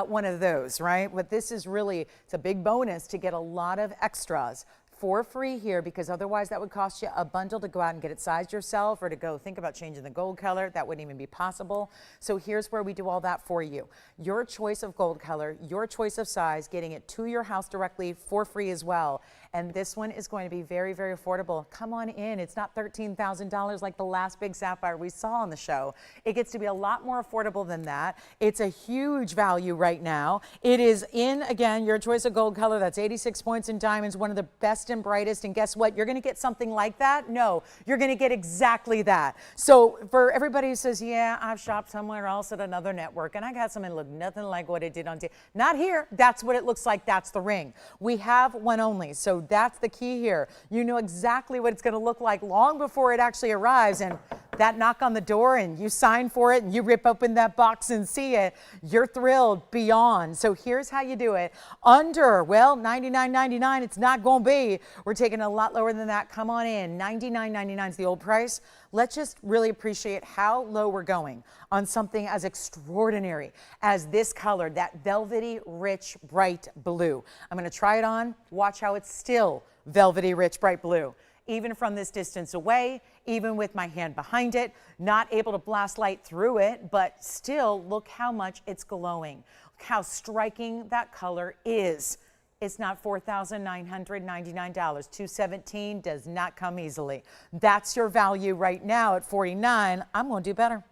One of those, right? But this is really, it's a big bonus to get a lot of extras for free here, because otherwise that would cost you a bundle to go out and get it sized yourself, or to go think about changing the gold color. That wouldn't even be possible. So here's where we do all that for you. Your choice of gold color, your choice of size, getting it to your house directly for free as well. And this one is going to be very, very affordable. Come on in. It's not $13,000 like the last big sapphire we saw on the show. It gets to be a lot more affordable than that. It's a huge value right now. It is in, again, your choice of gold color. That's 86 points in diamonds, one of the best and brightest. And guess what? You're going to get something like that? No, you're going to get exactly that. So for everybody who says, yeah, I've shopped somewhere else at another network and I got something that looked nothing like what it did on TV. Not here. That's what it looks like. That's the ring. We have one only. So that's the key here. You know exactly what it's going to look like long before it actually arrives. And that knock on the door and you sign for it and you rip open that box and see it, you're thrilled beyond. So here's how you do it. Under, well, $99.99, it's not going to be. We're taking a lot lower than that. Come on in. $99.99 is the old price. Let's just really appreciate how low we're going on something as extraordinary as this color, that velvety, rich, bright blue. I'm going to try it on. Watch how it's still velvety, rich, bright blue. Even from this distance away, even with my hand behind it, not able to blast light through it, but still look how much it's glowing. Look how striking that color is. It's not $4,999. $217 does not come easily. That's your value right now at $49. I'm going to do better.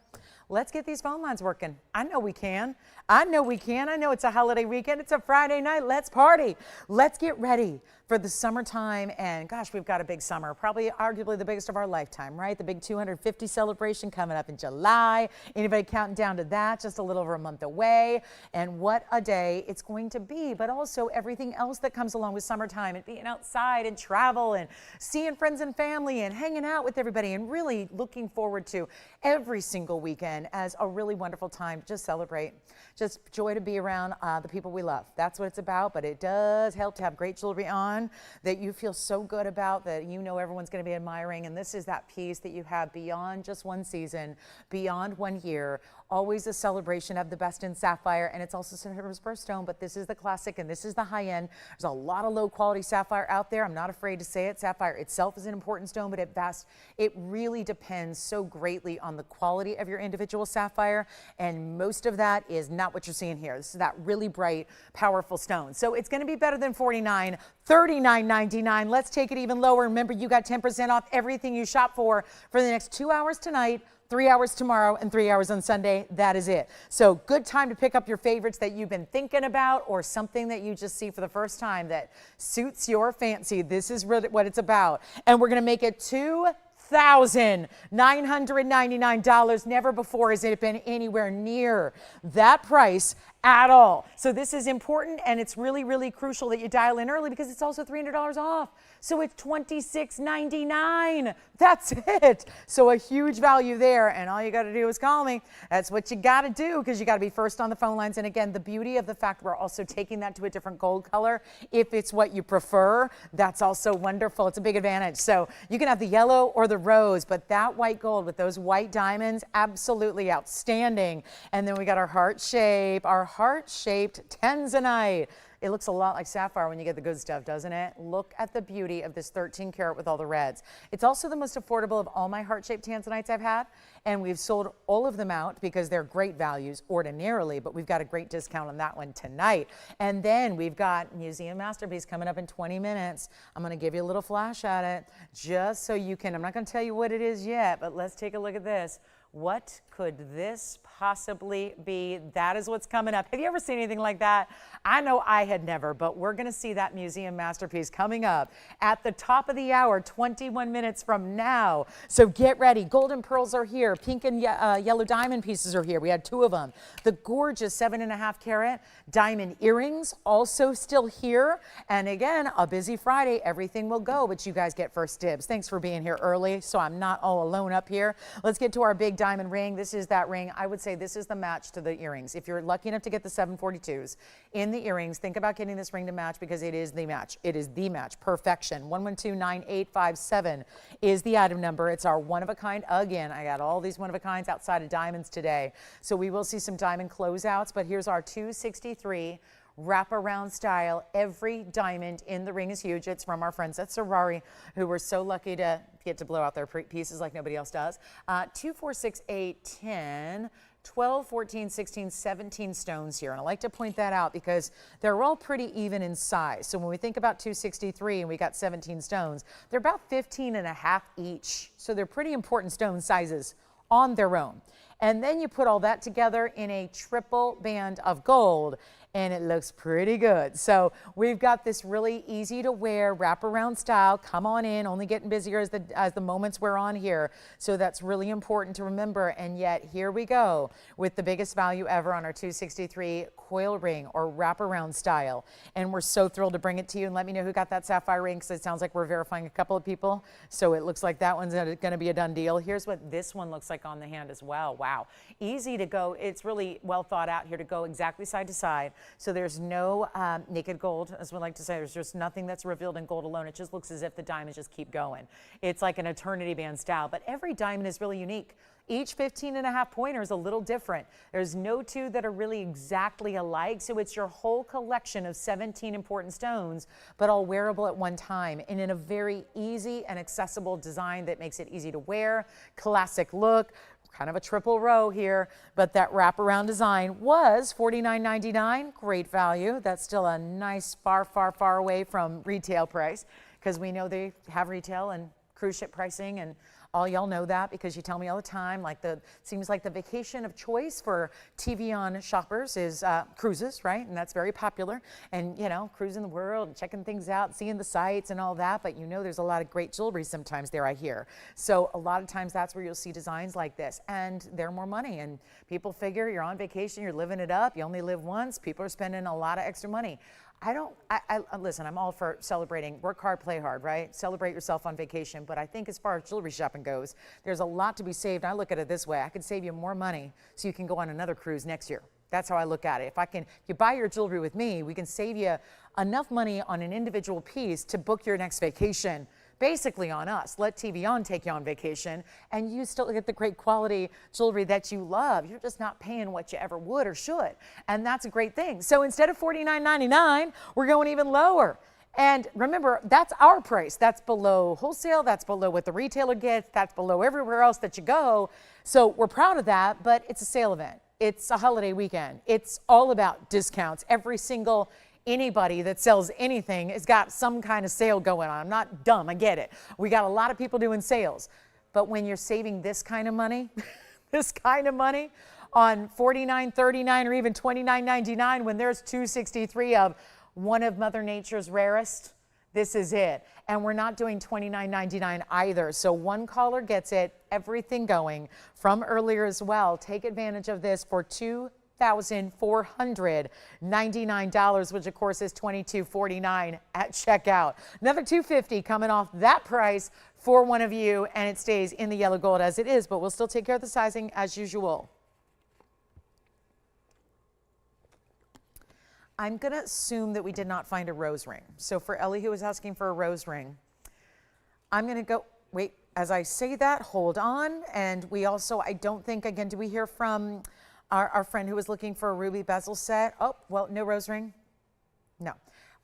Let's get these phone lines working. I know we can. I know we can. I know it's a holiday weekend. It's a Friday night. Let's party. Let's get ready for the summertime. And gosh, we've got a big summer, probably arguably the biggest of our lifetime, right? The big 250 celebration coming up in July. Anybody counting down to that? Just a little over a month away. And what a day it's going to be, but also everything else that comes along with summertime and being outside and travel and seeing friends and family and hanging out with everybody and really looking forward to every single weekend as a really wonderful time to just celebrate. Just joy to be around the people we love. That's what it's about, but it does help to have great jewelry on that you feel so good about, that you know everyone's going to be admiring. And this is that piece that you have beyond just one season, beyond 1 year, always a celebration of the best in sapphire. And it's also September's birthstone, but this is the classic and this is the high end. There's a lot of low quality sapphire out there. I'm not afraid to say it. Sapphire itself is an important stone, but at best, it really depends so greatly on the quality of your individual sapphire. And most of that is not what you're seeing here. This is that really bright, powerful stone. So it's going to be better than $49, $39.99. Let's take it even lower. Remember, you got 10% off everything you shop for the next 2 hours tonight, 3 hours tomorrow, and 3 hours on Sunday. That is it. So good time to pick up your favorites that you've been thinking about, or something that you just see for the first time that suits your fancy. This is really what it's about. And we're going to make it $2,999. Never before has it been anywhere near that price at all. So this is important, and it's really, really crucial that you dial in early, because it's also $300 off. So it's $26.99. That's it. So a huge value there, and all you got to do is call me. That's what you got to do, because you got to be first on the phone lines. And again, the beauty of the fact we're also taking that to a different gold color, if it's what you prefer, that's also wonderful. It's a big advantage. So you can have the yellow or the rose, but that white gold with those white diamonds, absolutely outstanding. And then we got our heart-shaped Tanzanite. It looks a lot like sapphire when you get the good stuff, doesn't it? Look at the beauty of this 13 karat with all the reds. It's also the most affordable of all my heart-shaped tanzanites I've had, and we've sold all of them out because they're great values ordinarily, but we've got a great discount on that one tonight. And then we've got Museum Masterpiece coming up in 20 minutes. I'm going to give you a little flash at it just so you can, I'm not going to tell you what it is yet, but let's take a look at this. What could this possibly be? That is what's coming up. Have you ever seen anything like that? I know I had never, but we're going to see that Museum Masterpiece coming up at the top of the hour, 21 minutes from now. So get ready. Golden pearls are here. Pink and yellow diamond pieces are here. We had 2 of them. The gorgeous 7.5 carat diamond earrings also still here. And again, a busy Friday. Everything will go, but you guys get first dibs. Thanks for being here early, so I'm not all alone up here. Let's get to our big diamond ring. This is that ring. I would say this is the match to the earrings. If you're lucky enough to get the 742s in the earrings, think about getting this ring to match because it is the match. It is the match. Perfection. 1129857 is the item number. It's our one-of-a-kind. Again, I got all these one-of-a-kinds outside of diamonds today. So we will see some diamond closeouts, but here's our 263 wraparound style. Every diamond in the ring is huge. It's from our friends at Ferrari, who were so lucky to get to blow out their pieces like nobody else does. 2, 4, 6, 8, 10, 12, 14, 16, 17 stones here. And I like to point that out because they're all pretty even in size. So when we think about 263 and we got 17 stones, they're about 15 and a half each. So they're pretty important stone sizes on their own. And then you put all that together in a triple band of gold, and it looks pretty good. So we've got this really easy to wear wraparound style. Come on in, only getting busier as the moments wear on here. So that's really important to remember. And yet here we go with the biggest value ever on our 263 coil ring or wraparound style. And we're so thrilled to bring it to you. And let me know who got that sapphire ring, because it sounds like we're verifying a couple of people. So it looks like that one's going to be a done deal. Here's what this one looks like on the hand as well. Wow. Easy to go. It's really well thought out here to go exactly side to side. So there's no naked gold, as we like to say. There's just nothing that's revealed in gold alone. It just looks as if the diamonds just keep going. It's like an eternity band style, but every diamond is really unique. Each 15 and a half pointer is a little different. There's no 2 that are really exactly alike. So it's your whole collection of 17 important stones, but all wearable at one time and in a very easy and accessible design that makes it easy to wear, classic look. Kind of a triple row here, but that wraparound design was $49.99. Great value. That's still a nice far, far, far away from retail price, because we know they have retail and cruise ship pricing, and all y'all know that because you tell me all the time, like seems like the vacation of choice for TVON shoppers is cruises, right? And that's very popular. And, you know, cruising the world and checking things out, seeing the sights and all that. But you know, there's a lot of great jewelry sometimes there, I hear. So a lot of times that's where you'll see designs like this, and they're more money. And people figure you're on vacation, you're living it up, you only live once. People are spending a lot of extra money. Listen, I'm all for celebrating. Work hard, play hard, right? Celebrate yourself on vacation. But I think as far as jewelry shopping goes, there's a lot to be saved. I look at it this way. I could save you more money so you can go on another cruise next year. That's how I look at it. If you buy your jewelry with me, we can save you enough money on an individual piece to book your next vacation. Basically on us. Let TVON take you on vacation, and you still get the great quality jewelry that you love. You're just not paying what you ever would or should, and that's a great thing. So instead of $49.99, we're going even lower. And remember, that's our price. That's below wholesale. That's below what the retailer gets. That's below everywhere else that you go. So we're proud of that, but it's a sale event. It's a holiday weekend. It's all about discounts. Anybody that sells anything has got some kind of sale going on. I'm not dumb, I get it. We got a lot of people doing sales. But when you're saving this kind of money, this kind of money on $49.39 or even $29.99 when there's 263 of one of Mother Nature's rarest, this is it. And we're not doing $29.99 either. So one caller gets it, everything going from earlier as well. Take advantage of this for $2,499, which of course is $22.49 at checkout. Another $250 coming off that price for one of you, and it stays in the yellow gold as it is, but we'll still take care of the sizing as usual. I'm going to assume that we did not find a rose ring. So for Ellie, who was asking for a rose ring, I'm going to go, wait, as I say that, hold on. And we also, I don't think, again, do we hear from our friend who was looking for a ruby bezel set? Oh, well, no rose ring? No.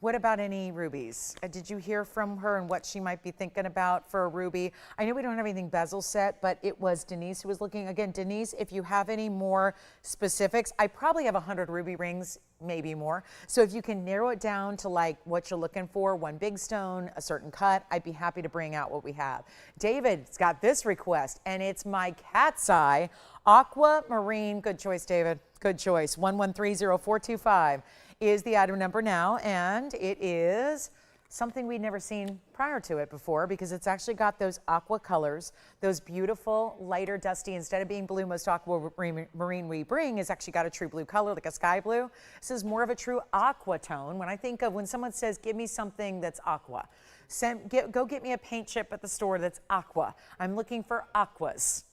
What about any rubies? Did you hear from her and what she might be thinking about for a ruby? I know we don't have anything bezel set, but it was Denise who was looking. Again, Denise, if you have any more specifics, I probably have 100 ruby rings, maybe more. So if you can narrow it down to like what you're looking for, one big stone, a certain cut, I'd be happy to bring out what we have. David's got this request, and it's my cat's eye aquamarine. Good choice, David. Good choice. 1130-425 is the item number now, and it is something we'd never seen prior to it before because it's actually got those aqua colors, those beautiful, lighter, dusty, instead of being blue, most aquamarine we bring is actually got a true blue color, like a sky blue. This is more of a true aqua tone. When I think of when someone says, give me something that's aqua, go get me a paint chip at the store that's aqua. I'm looking for aquas.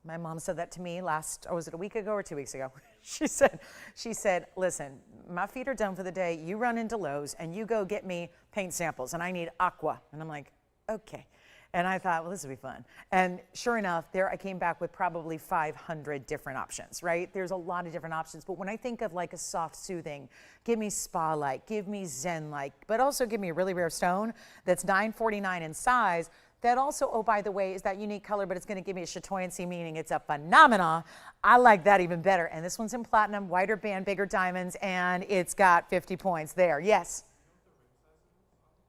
My mom said that to me was it a week ago or 2 weeks ago? She said, listen, my feet are done for the day. You run into Lowe's and you go get me paint samples and I need aqua. And I'm like, okay. And I thought, well, this will be fun. And sure enough, there I came back with probably 500 different options, right? There's a lot of different options. But when I think of like a soft soothing, give me spa-like, give me zen-like, but also give me a really rare stone that's $9.49 in size. That also, oh, by the way, is that unique color, but it's going to give me a chatoyancy, meaning it's a phenomena. I like that even better. And this one's in platinum, wider band, bigger diamonds, and it's got 50 points there. Yes?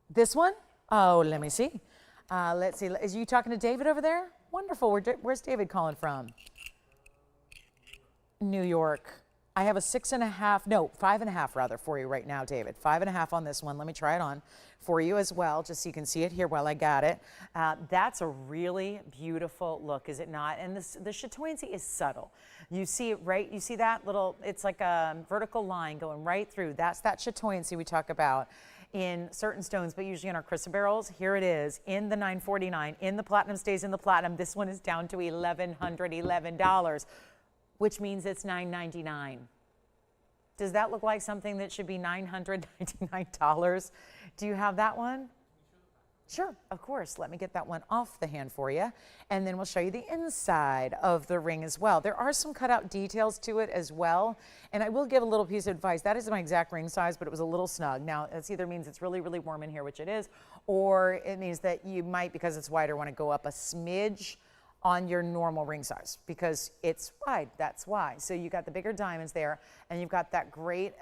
This one? Oh, let me see. Let's see. Is you talking to David over there? Wonderful. Where's David calling from? New York. I have a 5.5 rather for you right now, David. 5.5 on this one. Let me try it on for you as well, just so you can see it here while I got it. That's a really beautiful look, is it not? And the chatoyancy is subtle. You see it right, you see that little, it's like a vertical line going right through. That's that chatoyancy we talk about in certain stones, but usually in our chrysoberyls. Here it is in the $9.49, in the platinum, stays in the platinum. This one is down to $1,111. Which means it's $9.99. Does that look like something that should be $999? Do you have that one? Sure, of course. Let me get that one off the hand for you. And then we'll show you the inside of the ring as well. There are some cutout details to it as well. And I will give a little piece of advice. That is my exact ring size, but it was a little snug. Now, it either means it's really, really warm in here, which it is, or it means that you might, because it's wider, want to go up a smidge on your normal ring size because it's wide. That's why. So you got the bigger diamonds there, and you've got that great,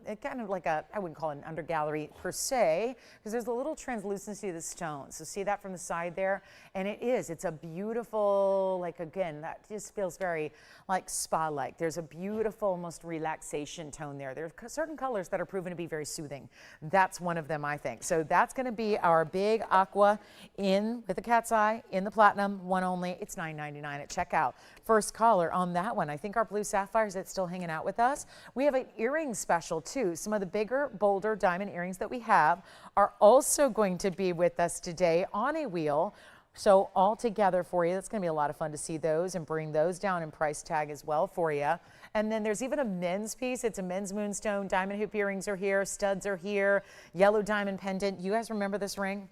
it kind of like I wouldn't call it an under gallery per se, because there's a little translucency to the stone. So see that from the side there, and it's a beautiful, like again, that just feels very like spa-like. There's a beautiful, almost relaxation tone there. There are certain colors that are proven to be very soothing. That's one of them, I think. So that's going to be our big aqua with the cat's eye in the platinum, one only. It's $9.99 at checkout. First caller on that one. I think our blue sapphires that's still hanging out with us. We have an earring special too. Some of the bigger, bolder diamond earrings that we have are also going to be with us today on a wheel. So all together for you, that's going to be a lot of fun to see those and bring those down in price tag as well for you. And then there's even a men's piece. It's a men's moonstone. Diamond hoop earrings are here. Studs are here. Yellow diamond pendant. You guys remember this ring?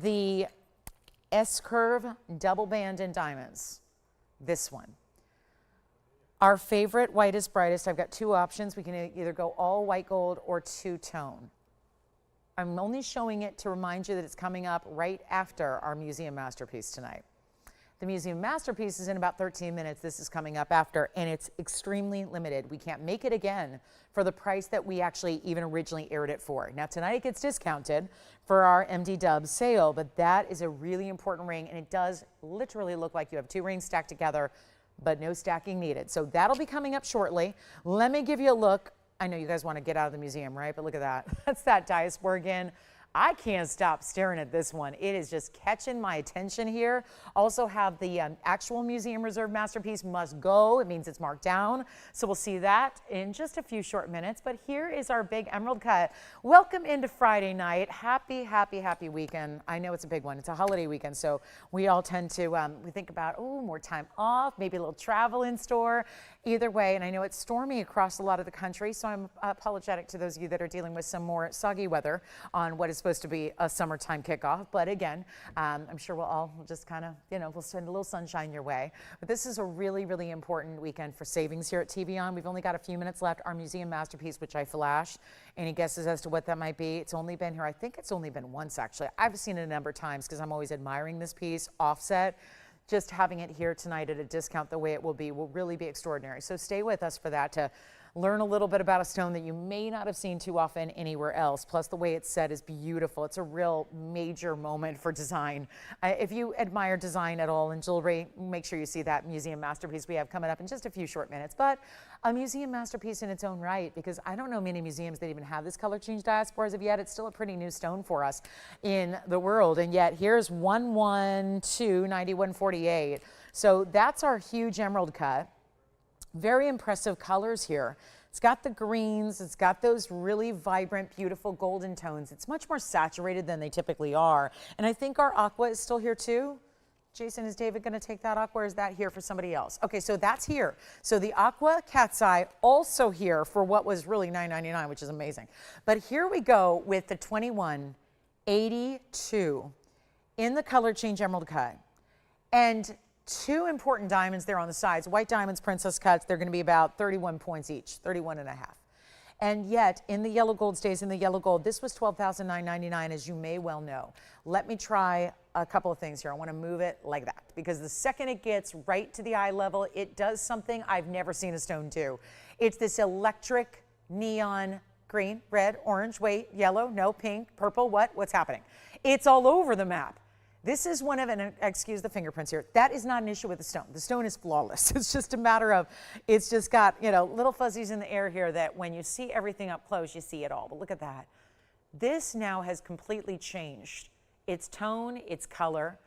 The S-curve double band in diamonds. This one. Our favorite whitest brightest. I've got two options. We can either go all white gold or two-tone. I'm only showing it to remind you that it's coming up right after our museum masterpiece tonight. The museum masterpiece is in about 13 minutes. This is coming up after, and it's extremely limited. We can't make it again for the price that we actually even originally aired it for. Now tonight it gets discounted for our MD Dub sale, but that is a really important ring, and it does literally look like you have two rings stacked together, but no stacking needed. So that'll be coming up shortly. Let me give you a look. I know you guys want to get out of the museum, right? But look at that. That's that diaspore again. I can't stop staring at this one. It is just catching my attention here. Also have the actual museum reserve masterpiece must go. It means it's marked down. So we'll see that in just a few short minutes. But here is our big emerald cut. Welcome into Friday night. Happy, happy, happy weekend. I know it's a big one. It's a holiday weekend. So we all tend to, we think about, oh, more time off, maybe a little travel in store. Either way, and I know it's stormy across a lot of the country, so I'm apologetic to those of you that are dealing with some more soggy weather on what is supposed to be a summertime kickoff, but again, I'm sure we'll all just kind of, we'll send a little sunshine your way. But this is a really, really important weekend for savings here at TVON. We've only got a few minutes left. Our museum masterpiece, which I flashed. Any guesses as to what that might be? It's only been here, I think it's only been once actually. I've seen it a number of times because I'm always admiring this piece, offset. Just having it here tonight at a discount the way it will really be extraordinary. So stay with us for that to learn a little bit about a stone that you may not have seen too often anywhere else. Plus the way it's set is beautiful. It's a real major moment for design. If you admire design at all in jewelry, make sure you see that museum masterpiece we have coming up in just a few short minutes. But a museum masterpiece in its own right, because I don't know many museums that even have this color change diaspore as of yet. It's still a pretty new stone for us in the world. And yet here's 1129148. So that's our huge emerald cut. Very impressive colors here. It's got the greens, it's got those really vibrant, beautiful golden tones. It's much more saturated than they typically are. And I think our aqua is still here too. Jason, is David going to take that aqua or is that here for somebody else? Okay, so that's here. So the aqua cat's eye also here for what was really $9.99, which is amazing. But here we go with the 2182 in the color change emerald cut. And two important diamonds there on the sides, white diamonds, princess cuts. They're going to be about 31 points each, 31 and a half. And yet in the yellow gold stays in the yellow gold. This was $12,999, as you may well know. Let me try a couple of things here. I want to move it like that because the second it gets right to the eye level, it does something I've never seen a stone do. It's this electric neon green, red, orange, wait, yellow, no, pink, purple, what's happening? It's all over the map. This is one of, and excuse the fingerprints here, that is not an issue with the stone. The stone is flawless. It's just a matter of, it's just got, little fuzzies in the air here that when you see everything up close, you see it all. But look at that. This now has completely changed its tone, its color,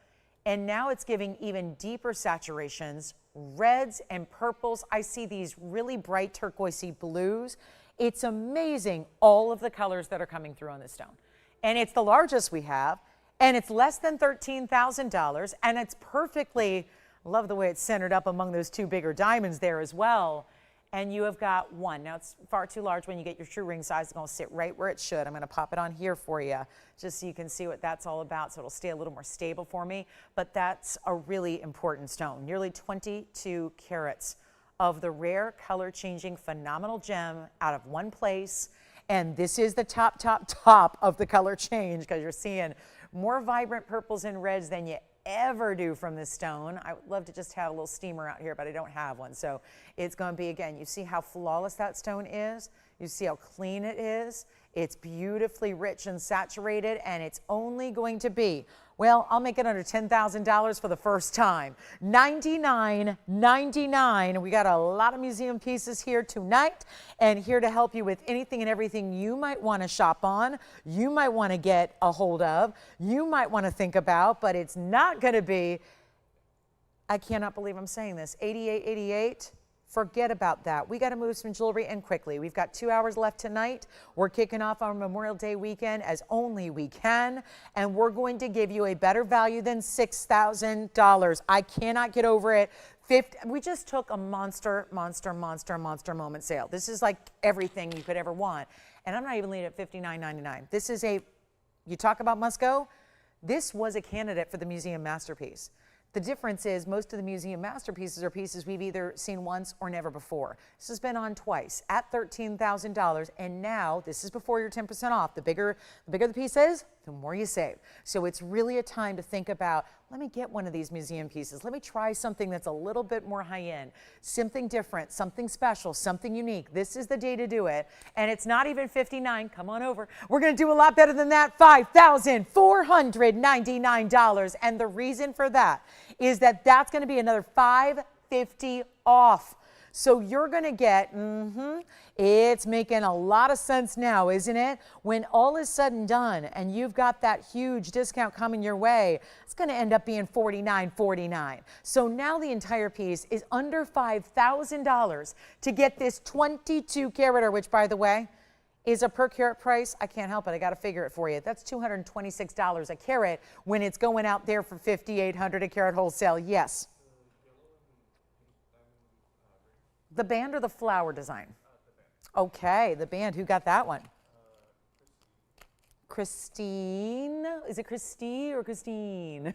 and now it's giving even deeper saturations, reds and purples. I see these really bright turquoisey blues. It's amazing all of the colors that are coming through on this stone. And it's the largest we have. And it's less than $13,000, and it's perfectly, love the way it's centered up among those two bigger diamonds there as well. And you have got one. Now it's far too large when you get your true ring size. It's going to sit right where it should. I'm going to pop it on here for you just so you can see what that's all about, so it'll stay a little more stable for me. But that's a really important stone. Nearly 22 carats of the rare color changing phenomenal gem out of one place. And this is the top of the color change because you're seeing more vibrant purples and reds than you ever do from this stone. I would love to just have a little steamer out here, but I don't have one. So it's going to be, again, you see how flawless that stone is. You see how clean it is. It's beautifully rich and saturated, and it's only going to be, well, I'll make it under $10,000 for the first time. $99.99. We got a lot of museum pieces here tonight, and here to help you with anything and everything you might want to shop on, you might want to get a hold of, you might want to think about, but it's not going to be, I cannot believe I'm saying this, $88.88. Forget about that. We got to move some jewelry and quickly. We've got 2 hours left tonight. We're kicking off our Memorial Day weekend as only we can, and we're going to give you a better value than $6,000. I cannot get over it. We just took a monster moment sale. This is like everything you could ever want, and I'm not even leaving it at $59.99. This is you talk about must go. This was a candidate for the museum masterpiece. The difference is most of the museum masterpieces are pieces we've either seen once or never before. This has been on twice at $13,000, and now this is before your 10% off. The bigger the piece is, the more you save. So it's really a time to think about, let me get one of these museum pieces. Let me try something that's a little bit more high-end, something different, something special, something unique. This is the day to do it. And it's not even $59. Come on over. We're going to do a lot better than that, $5,499. And the reason for that is that that's going to be another $550 off. So you're going to get, it's making a lot of sense now, isn't it? When all is said and done and you've got that huge discount coming your way, it's going to end up being $49.49. So now the entire piece is under $5,000 to get this 22 carater, which by the way, is a per carat price. I can't help it. I got to figure it for you. That's $226 a carat when it's going out there for $5,800 a carat wholesale. Yes. The band or the flower design? Okay, the band. Who got that one? Christine. Is it Christy or Christine?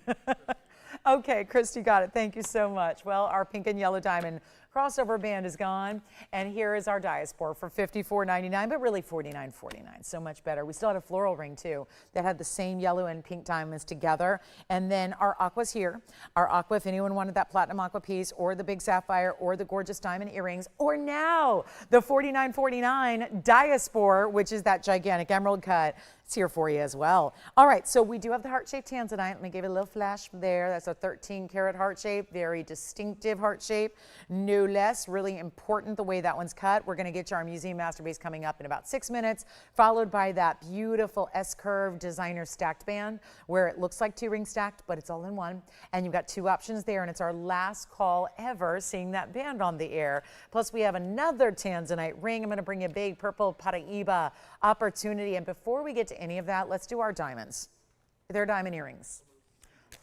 Okay, Christy got it. Thank you so much. Well, our pink and yellow diamond crossover band is gone, and here is our diaspore for $54.99, but really $49.49. So much better. We still had a floral ring too that had the same yellow and pink diamonds together. And then our aqua's here. Our aqua, if anyone wanted that platinum aqua piece, or the big sapphire, or the gorgeous diamond earrings, or now the $49.49 diaspore, which is that gigantic emerald cut. It's here for you as well. All right, so we do have the heart-shaped Tanzanite. Let me give you a little flash there. That's a 13-karat heart shape, very distinctive heart shape, no less. Really important the way that one's cut. We're going to get you our museum masterpiece coming up in about 6 minutes, followed by that beautiful S-curve designer stacked band where it looks like 2 rings stacked, but it's all in one. And you've got 2 options there, and it's our last call ever seeing that band on the air. Plus, we have another Tanzanite ring. I'm going to bring you a big purple Paraíba opportunity. And before we get to any of that, let's do our diamonds. They're diamond earrings.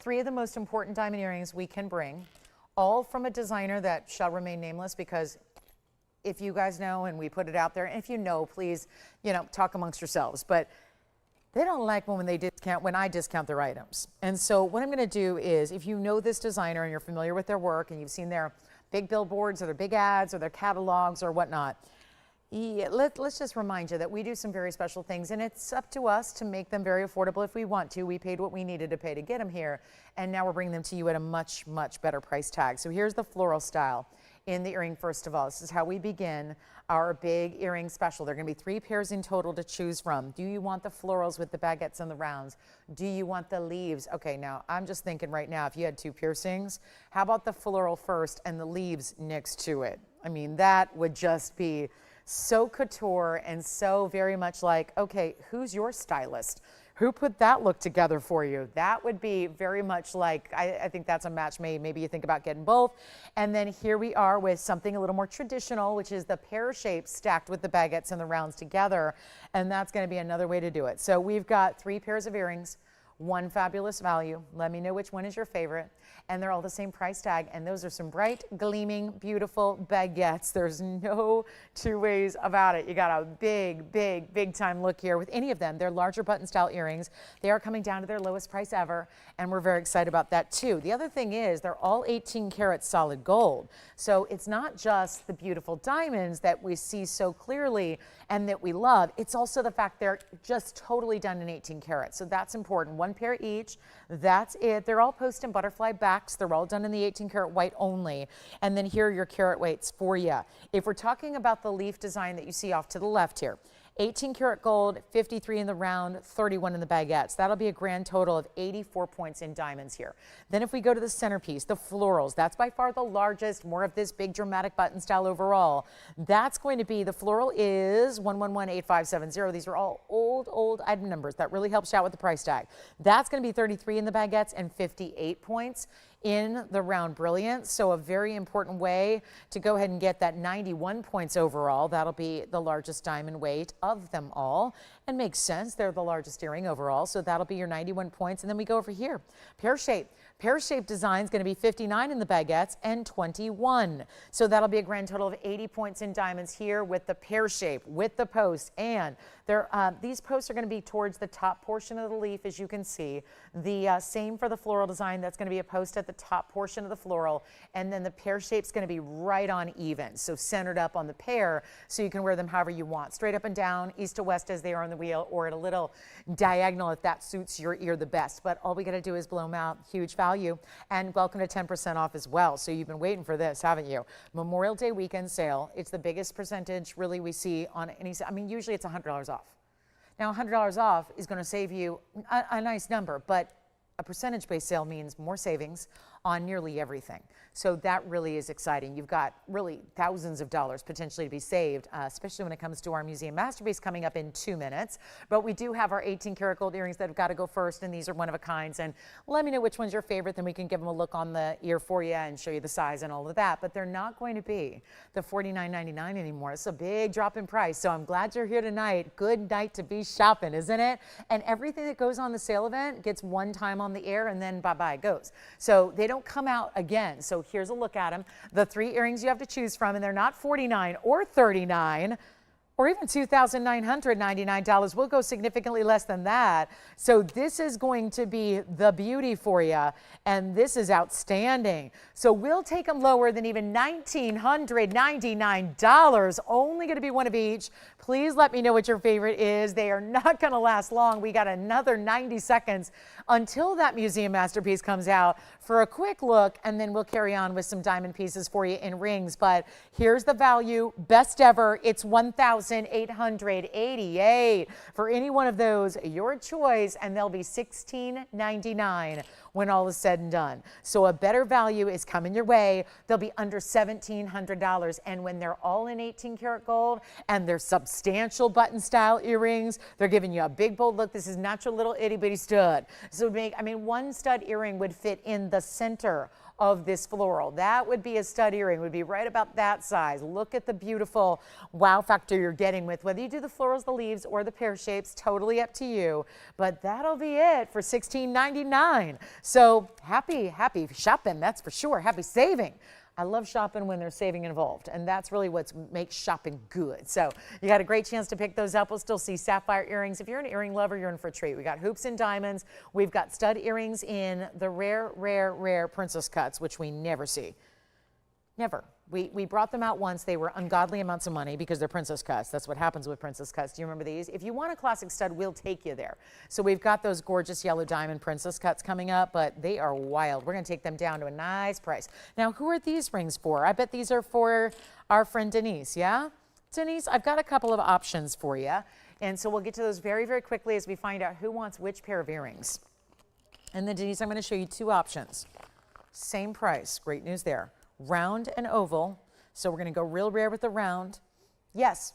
3 of the most important diamond earrings we can bring, all from a designer that shall remain nameless, because if you guys know and we put it out there, and if you know, please, talk amongst yourselves. But they don't like when I discount their items. And so what I'm going to do is, if you know this designer and you're familiar with their work and you've seen their big billboards or their big ads or their catalogs or whatnot, let's just remind you that we do some very special things, and it's up to us to make them very affordable if we want to. We paid what we needed to pay to get them here, and now we're bringing them to you at a much, much better price tag. So here's the floral style in the earring. First of all, this is how we begin our big earring special. There are going to be 3 pairs in total to choose from. Do you want the florals with the baguettes and the rounds? Do you want the leaves? Okay, now I'm just thinking right now, if you had 2 piercings, how about the floral first and the leaves next to it? I mean, that would just be so couture and so very much like, okay, who's your stylist? Who put that look together for you? That would be very much like, I think that's a match made. Maybe you think about getting both. And then here we are with something a little more traditional, which is the pear-shaped stacked with the baguettes and the rounds together. And that's going to be another way to do it. So we've got 3 pairs of earrings, 1 fabulous value. Let me know which one is your favorite. And they're all the same price tag. And those are some bright, gleaming, beautiful baguettes. There's no 2 ways about it. You got a big, big, big time look here with any of them. They're larger button style earrings. They are coming down to their lowest price ever. And we're very excited about that too. The other thing is they're all 18 karat solid gold. So it's not just the beautiful diamonds that we see so clearly and that we love. It's also the fact they're just totally done in 18 karat. So that's important. 1 pair each. That's it. They're all post and butterfly backs. They're all done in the 18 karat white only. And then here are your carat weights for you. If we're talking about the leaf design that you see off to the left here, 18 karat gold, 53 in the round, 31 in the baguettes. That'll be a grand total of 84 points in diamonds here. Then if we go to the centerpiece, the florals, that's by far the largest, more of this big dramatic button style overall. That's going to be, the floral is 1118570. These are all old item numbers. That really helps you out with the price tag. That's going to be 33 in the baguettes and 58 points in the round brilliant. So a very important way to go ahead and get that 91 points overall. That'll be the largest diamond weight of them all, and makes sense. They're the largest earring overall. So that'll be your 91 points. And then we go over here, pear-shaped. Pear-shaped design is going to be 59 in the baguettes and 21. So that'll be a grand total of 80 points in diamonds here with the pear shape, with the post. And these posts are going to be towards the top portion of the leaf, as you can see. The same for the floral design. That's going to be a post at the top portion of the floral. And then the pear shape is going to be right on even, so centered up on the pear, so you can wear them however you want, straight up and down, east to west as they are on the wheel, or at a little diagonal if that suits your ear the best. But all we got to do is blow them out. Huge value, and welcome to 10% off as well. So you've been waiting for this, haven't you? Memorial Day weekend sale. It's the biggest percentage really we see on any, I mean, usually it's $100 off. Now $100 off is going to save you a nice number, but a percentage-based sale means more savings on nearly everything. So that really is exciting. You've got really thousands of dollars potentially to be saved, especially when it comes to our museum masterpiece coming up in 2 minutes. But we do have our 18 karat gold earrings that have got to go first, and these are one of a kinds. And let me know which one's your favorite, then we can give them a look on the ear for you and show you the size and all of that. But they're not going to be the $49.99 anymore. It's a big drop in price. So I'm glad you're here tonight. Good night to be shopping, isn't it? And everything that goes on the sale event gets one time on the air, and then bye-bye it goes. So they don't come out again. So here's a look at them. The 3 earrings you have to choose from, and they're not $49 or $39. or even $2,999. We'll go significantly less than that. So this is going to be the beauty for you, and this is outstanding. So we'll take them lower than even $1,999. Only going to be one of each. Please let me know what your favorite is. They are not going to last long. We got another 90 seconds until that museum masterpiece comes out for a quick look, and then we'll carry on with some diamond pieces for you in rings. But here's the value, best ever. It's $1,888 for any one of those, your choice, and they'll be $1,699 when all is said and done. So a better value is coming your way. They'll be under $1,700, and when they're all in 18 karat gold and they're substantial button style earrings, they're giving you a big bold look. This is not your little itty bitty stud. So one stud earring would fit in the center of this floral. That would be a stud earring, would be right about that size. Look at the beautiful wow factor you're getting with whether you do the florals, the leaves, or the pear shapes, totally up to you. But that'll be it for $16.99. So happy shopping, that's for sure. Happy saving. I love shopping when there's saving involved, and that's really what makes shopping good. So you got a great chance to pick those up. We'll still see sapphire earrings. If you're an earring lover, you're in for a treat. We got hoops and diamonds. We've got stud earrings in the rare princess cuts, which we never see. Never. We brought them out once. They were ungodly amounts of money because they're princess cuts. That's what happens with princess cuts. Do you remember these? If you want a classic stud, we'll take you there. So we've got those gorgeous yellow diamond princess cuts coming up, but they are wild. We're going to take them down to a nice price. Now, who are these rings for? I bet these are for our friend Denise, yeah? Denise, I've got a couple of options for you. And so we'll get to those very quickly as we find out who wants which pair of earrings. And then, Denise, I'm going to show you two options. Same price. Great news there. Round and oval. So we're going to go real rare with the round. Yes.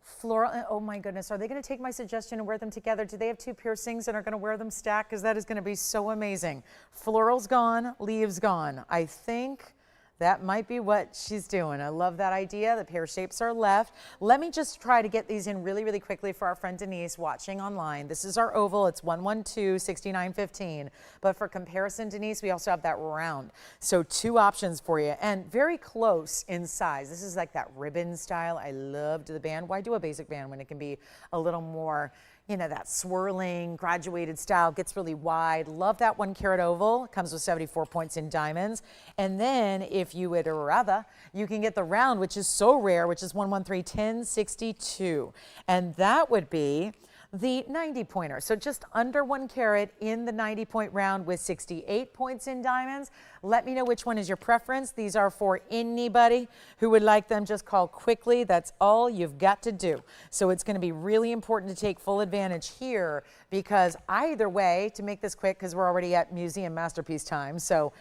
Floral. Oh my goodness. Are they going to take my suggestion and wear them together? Do they have two piercings and are going to wear them stacked? Because that is going to be so amazing. Floral's gone, leaves gone. I think that might be what she's doing. I love that idea. The pear shapes are left. Let me just try to get these in really quickly for our friend Denise watching online. This is our oval. It's 112-6915. But for comparison, Denise, we also have that round. So two options for you and very close in size. This is like that ribbon style. I loved the band. Why do a basic band when it can be a little more, you know, that swirling, graduated style, gets really wide. Love that 1 carat oval. It comes with 74 points in diamonds. And then if you would rather, you can get the round, which is so rare, which is 113-1062. And that would be the 90 pointer. So just under 1 carat in the 90 point round with 68 points in diamonds. Let me know which one is your preference. These are for anybody who would like them. Just call quickly. That's all you've got to do. So it's going to be really important to take full advantage here because either way, to make this quick, because we're already at museum masterpiece time. So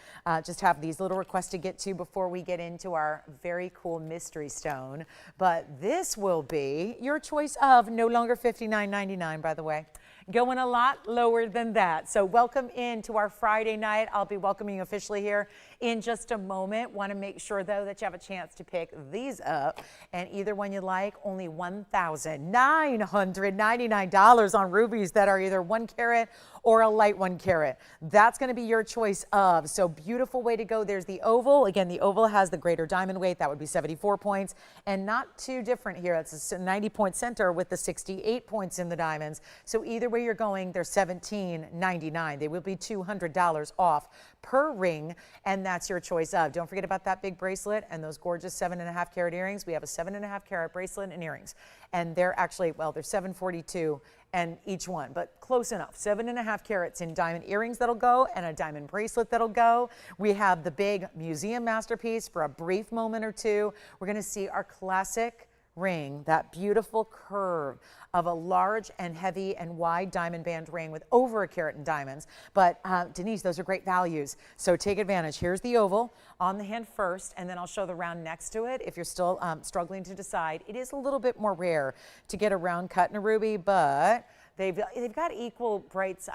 just have these little requests to get to before we get into our very cool mystery stone. But this will be your choice of no longer $59.99, by the way. Going a lot lower than that. So welcome into our Friday night. I'll be welcoming you officially here in just a moment. Want to make sure though that you have a chance to pick these up, and either one you like. Only $1,999 on rubies that are either 1 carat or a light 1 carat. That's going to be your choice of. So beautiful way to go. There's the oval. Again, the oval has the greater diamond weight. That would be 74 points, and not too different here. It's a 90 point center with the 68 points in the diamonds. So either way you're going, they're $17.99. They will be $200 off per ring, and that's your choice of. Don't forget about that big bracelet and those gorgeous 7.5 carat earrings. We have a 7.5 carat bracelet and earrings, and they're actually, well, they're $742 and each one, but close enough. 7.5 carats in diamond earrings that'll go and a diamond bracelet that'll go. We have the big museum masterpiece for a brief moment or two. We're going to see our classic ring, that beautiful curve of a large and heavy and wide diamond band ring with over 1 carat in diamonds. But Denise, those are great values. So take advantage. Here's the oval on the hand first, and then I'll show the round next to it. If you're still struggling to decide, it is a little bit more rare to get a round cut in a ruby, but they've got equal bright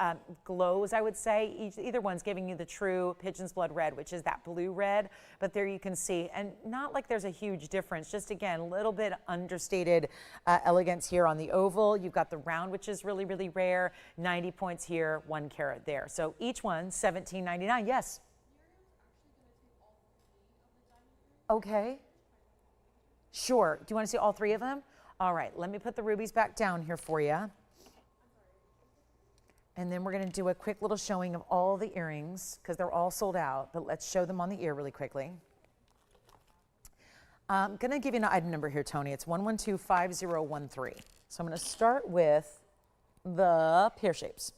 glows, I would say. Either one's giving you the true pigeon's blood red, which is that blue red. But there you can see, and not like there's a huge difference. Just again, a little bit understated elegance here on the oval. You've got the round, which is really rare. 90 points here, 1 carat there. So each one $17.99. Yes. Okay. Sure. Do you want to see all three of them? All right, let me put the rubies back down here for you. And then we're going to do a quick little showing of all the earrings because they're all sold out, but let's show them on the ear really quickly. I'm going to give you an item number here, Tony. It's 1125013. So I'm going to start with the pear shapes.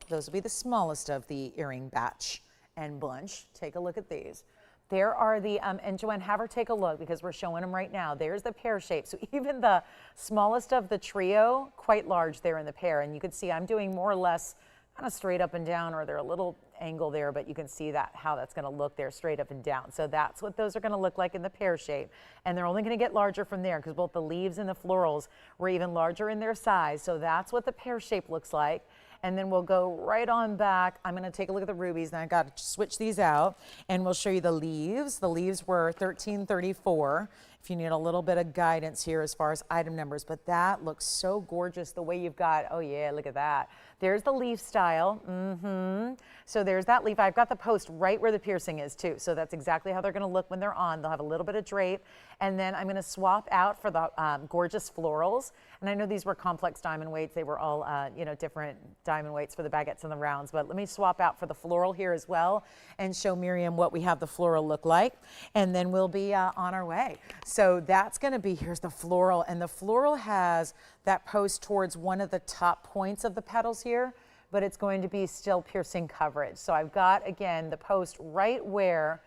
Those will be the smallest of the earring batch and bunch. Take a look at these. There are the, and Joanne, have her take a look because we're showing them right now. There's the pear shape. So even the smallest of the trio, quite large there in the pear. And you can see I'm doing more or less kind of straight up and down, or they're a little angle there, but you can see that how that's going to look there straight up and down. So that's what those are going to look like in the pear shape. And they're only going to get larger from there because both the leaves and the florals were even larger in their size. So that's what the pear shape looks like. And then we'll go right on back. I'm going to take a look at the rubies. Now I've got to switch these out and we'll show you the leaves. The leaves were 1334. If you need a little bit of guidance here as far as item numbers, but that looks so gorgeous the way you've got, oh yeah, look at that. There's the leaf style. So there's that leaf. I've got the post right where the piercing is too. So that's exactly how they're going to look when they're on. They'll have a little bit of drape. And then I'm going to swap out for the gorgeous florals. And I know these were complex diamond weights. They were all, you know, different diamond weights for the baguettes and the rounds. But let me swap out for the floral here as well and show Miriam what we have the floral look like. And then we'll be on our way. So that's going to be, here's the floral. And the floral has that post towards one of the top points of the petals here, but it's going to be still piercing coverage. So I've got, again, the post right where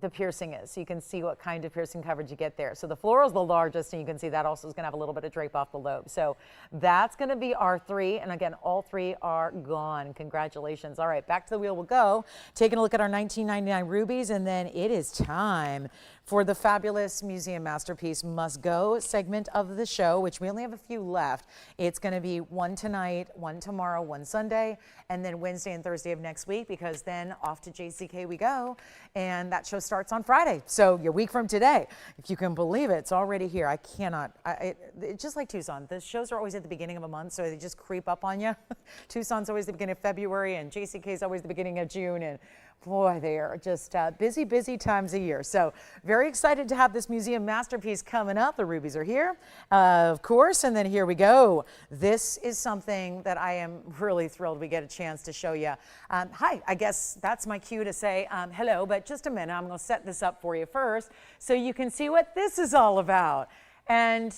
the piercing is. So you can see what kind of piercing coverage you get there. So the floral is the largest, and you can see that also is going to have a little bit of drape off the lobe. So that's going to be our three. And again, all three are gone. Congratulations. All right, back to the wheel we'll go. Taking a look at our 1999 rubies, and then it is time for the fabulous Museum Masterpiece Must Go segment of the show, which we only have a few left. It's going to be one tonight, one tomorrow, one Sunday, and then Wednesday and Thursday of next week, because then off to JCK we go, and that show starts on Friday. So a week from today, if you can believe it, it's already here. I cannot, it's just like Tucson. The shows are always at the beginning of a month, so they just creep up on you. Tucson's always the beginning of February, and JCK is always the beginning of June, and boy, they are just busy, busy times of year. So very excited to have this Museum Masterpiece coming up. The rubies are here, of course, and then here we go. This is something that I am really thrilled we get a chance to show you. Hi, I guess that's my cue to say hello, but just a minute, I'm going to set this up for you first so you can see what this is all about. And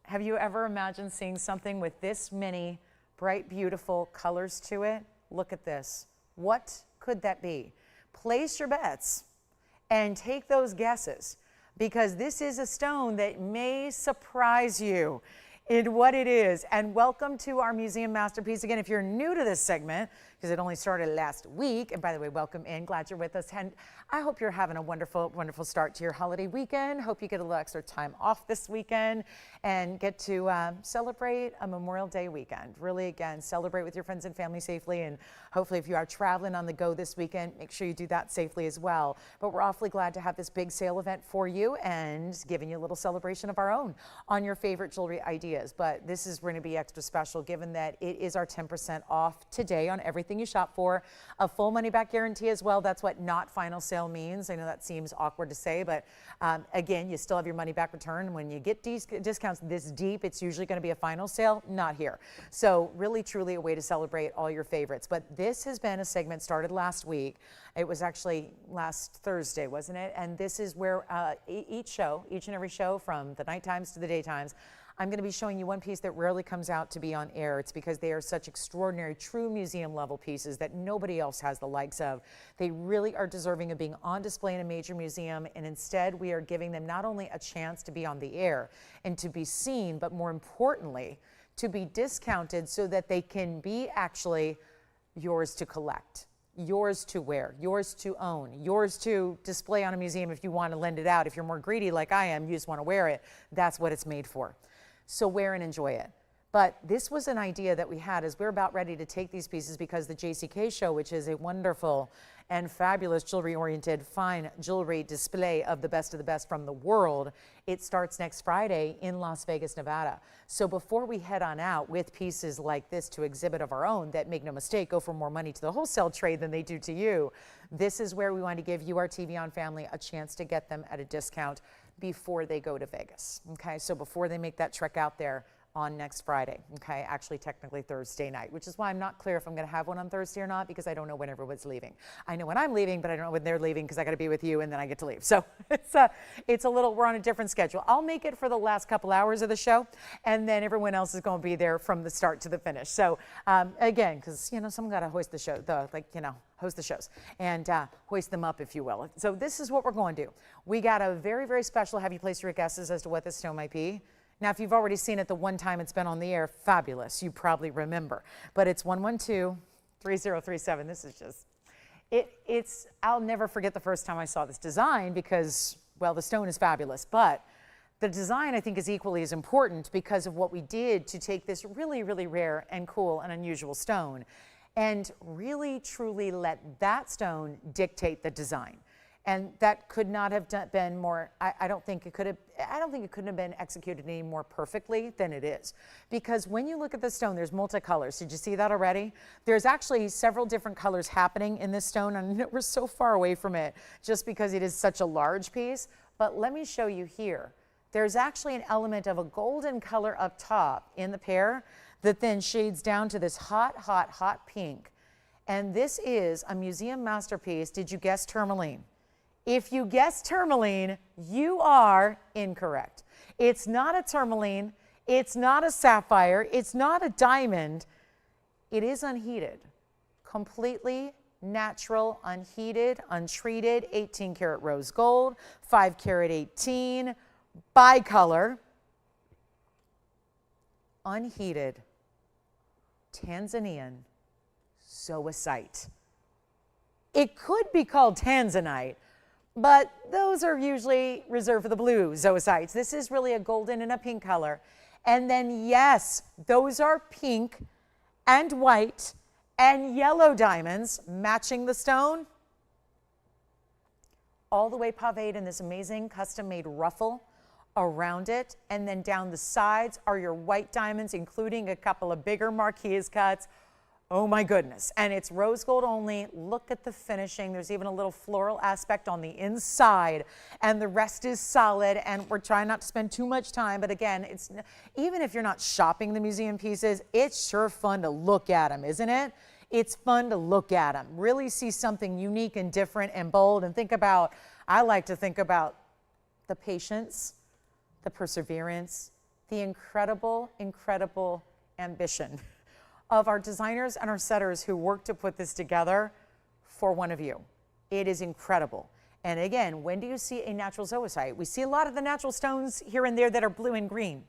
have you ever imagined seeing something with this many bright, beautiful colors to it? Look at this. What could that be? Place your bets and take those guesses, because this is a stone that may surprise you in what it is. And welcome to our Museum Masterpiece. Again, if you're new to this segment, because it only started last week, and by the way, welcome in, glad you're with us. And I hope you're having a wonderful, wonderful start to your holiday weekend. Hope you get a little extra time off this weekend and get to celebrate a Memorial Day weekend. Really, again, celebrate with your friends and family safely. And hopefully if you are traveling on the go this weekend, make sure you do that safely as well. But we're awfully glad to have this big sale event for you and giving you a little celebration of our own on your favorite jewelry ideas. But this is going to be extra special given that it is our 10% off today on everything you shop for. A full money back guarantee as well. That's what not final sale means. I know that seems awkward to say, but again, you still have your money back return. When you get discounts this deep, it's usually going to be a final sale, not here. So really, truly a way to celebrate all your favorites. But this has been a segment started last week. It was actually last Thursday, wasn't it? And this is where each and every show from the night times to the day times, I'm going to be showing you one piece that rarely comes out to be on air. It's because they are such extraordinary, true museum level pieces that nobody else has the likes of. They really are deserving of being on display in a major museum, and instead we are giving them not only a chance to be on the air and to be seen, but more importantly, to be discounted so that they can be actually yours to collect, yours to wear, yours to own, yours to display on a museum if you want to lend it out. If you're more greedy like I am, you just want to wear it, that's what it's made for. So wear and enjoy it. But this was an idea that we had as we're about ready to take these pieces, because the JCK show, which is a wonderful and fabulous jewelry-oriented, fine jewelry display of the best from the world, it starts next Friday in Las Vegas, Nevada. So before we head on out with pieces like this to exhibit of our own that, make no mistake, go for more money to the wholesale trade than they do to you, this is where we want to give you, our TVON family, a chance to get them at a discount. before they go to Vegas, okay? So before they make that trek out there on next Friday, okay? Actually, technically Thursday night, which is why I'm not clear if I'm gonna have one on Thursday or not, because I don't know when everyone's leaving. I know when I'm leaving, but I don't know when they're leaving because I gotta be with you and then I get to leave. So it's a little, we're on a different schedule. I'll make it for the last couple hours of the show, and then everyone else is gonna be there from the start to the finish. So again, because, you know, someone gotta host the show, host the shows and hoist them up, if you will. So this is what we're going to do. We got a very, very special, have you placed your guesses as to what this stone might be? Now, if you've already seen it the one time it's been on the air, fabulous. You probably remember. But it's 112-3037. This is just, I'll never forget the first time I saw this design because, well, the stone is fabulous. But the design, I think, is equally as important because of what we did to take this really, really rare and cool and unusual stone and really, truly let that stone dictate the design. And that could not have been more, I don't think it couldn't have been executed any more perfectly than it is. Because when you look at the stone, there's multicolors. Did you see that already? There's actually several different colors happening in this stone, and we're so far away from it just because it is such a large piece. But let me show you here. There's actually an element of a golden color up top in the pear that then shades down to this hot, hot, hot pink. And this is a museum masterpiece. Did you guess tourmaline? If you guess tourmaline, you are incorrect. It's not a tourmaline, it's not a sapphire, it's not a diamond. It is unheated, completely natural, unheated, untreated, 18 karat rose gold, 5 karat 18, bicolor, unheated, Tanzanian zoisite. It could be called Tanzanite, but those are usually reserved for the blue zoisites. This is really a golden and a pink color. And then, yes, those are pink and white and yellow diamonds matching the stone. All the way paved in this amazing custom-made ruffle around it. And then down the sides are your white diamonds, including a couple of bigger marquise cuts. Oh my goodness. And it's rose gold only. Look at the finishing. There's even a little floral aspect on the inside, and the rest is solid. And we're trying not to spend too much time, but again, it's even if you're not shopping the museum pieces, it's sure fun to look at them, isn't it? It's fun to look at them. Really see something unique and different and bold, and think about, I like to think about the patience, the perseverance, the incredible, incredible ambition of our designers and our setters who work to put this together for one of you. It is incredible. And again, when do you see a natural zoisite? We see a lot of the natural stones here and there that are blue and green.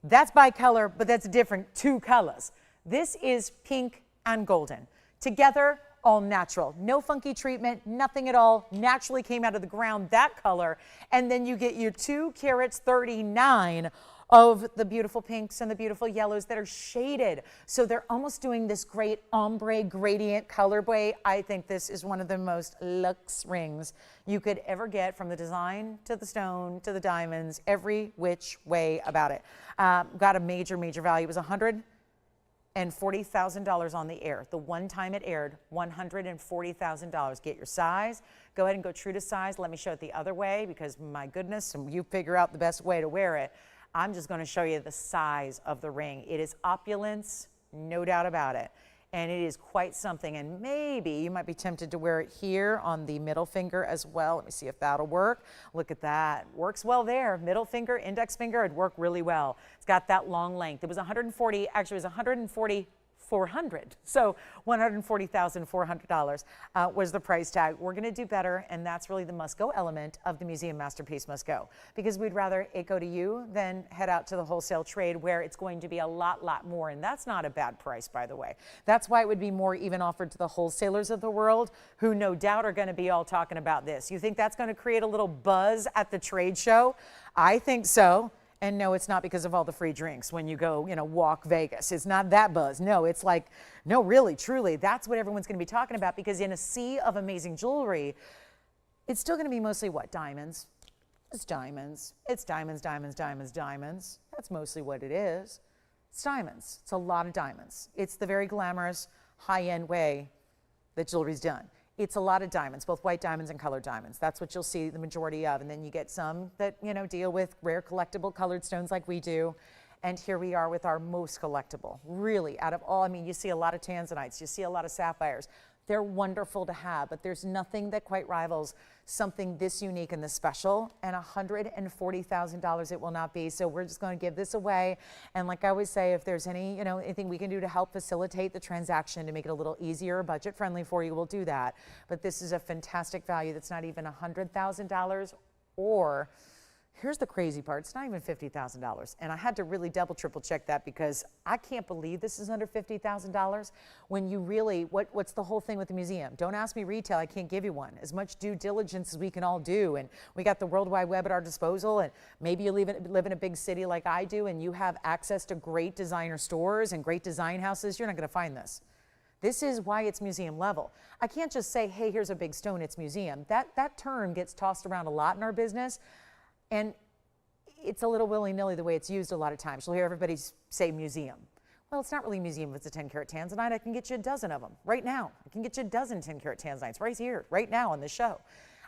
That's bicolor, but that's different, two colors. This is pink and golden. Together, all natural. No funky treatment, nothing at all. Naturally came out of the ground, that color. And then you get your 2 carats 39 of the beautiful pinks and the beautiful yellows that are shaded. So they're almost doing this great ombre gradient colorway. I think this is one of the most luxe rings you could ever get, from the design to the stone to the diamonds, every which way about it. Got a major, major value. It was $140,000 on the air. The one time it aired, $140,000. Get your size. Go ahead and go true to size. Let me show it the other way, because my goodness, you figure out the best way to wear it. I'm just going to show you the size of the ring. It is opulence, no doubt about it. And it is quite something. And maybe you might be tempted to wear it here on the middle finger as well. Let me see if that'll work. Look at that. Works well there. Middle finger, index finger, it'd work really well. It's got that long length. It was 140, actually it was 140,400. So $140,400 was the price tag. We're going to do better, and that's really the must-go element of the museum masterpiece must go, because we'd rather it go to you than head out to the wholesale trade, where it's going to be a lot more, and that's not a bad price, by the way. That's why it would be more even offered to the wholesalers of the world, who no doubt are going to be all talking about this. You think that's going to create a little buzz at the trade show? I think so. And no, it's not because of all the free drinks when you go, walk Vegas. It's not that buzz. No, it's like, no, really, truly, that's what everyone's going to be talking about, because in a sea of amazing jewelry, it's still going to be mostly what? Diamonds. It's diamonds. It's diamonds, diamonds, diamonds, diamonds. That's mostly what it is. It's diamonds. It's a lot of diamonds. It's the very glamorous, high-end way that jewelry's done. It's a lot of diamonds, both white diamonds and colored diamonds. That's what you'll see the majority of. And then you get some that, you know, deal with rare collectible colored stones like we do. And here we are with our most collectible. Really, out of all, I mean, you see a lot of Tanzanites, you see a lot of sapphires. They're wonderful to have, but there's nothing that quite rivals something this unique and this special, and $140,000 it will not be. So we're just going to give this away. And like I always say, if there's any, you know, anything we can do to help facilitate the transaction to make it a little easier, budget friendly for you, we'll do that. But this is a fantastic value that's not even $100,000, or here's the crazy part, it's not even $50,000. And I had to really double, triple check that because I can't believe this is under $50,000 when you really, what's the whole thing with the museum? Don't ask me retail, I can't give you one. As much due diligence as we can all do, and we got the World Wide Web at our disposal, and maybe you live in a big city like I do and you have access to great designer stores and great design houses, you're not gonna find this. This is why it's museum level. I can't just say, hey, here's a big stone, it's museum. That term gets tossed around a lot in our business. And it's a little willy-nilly the way it's used a lot of times. You'll hear everybody say museum. Well, it's not really a museum if it's a 10-carat Tanzanite. I can get you a dozen of them right now. I can get you a dozen 10-carat Tanzanites right here, right now on the show.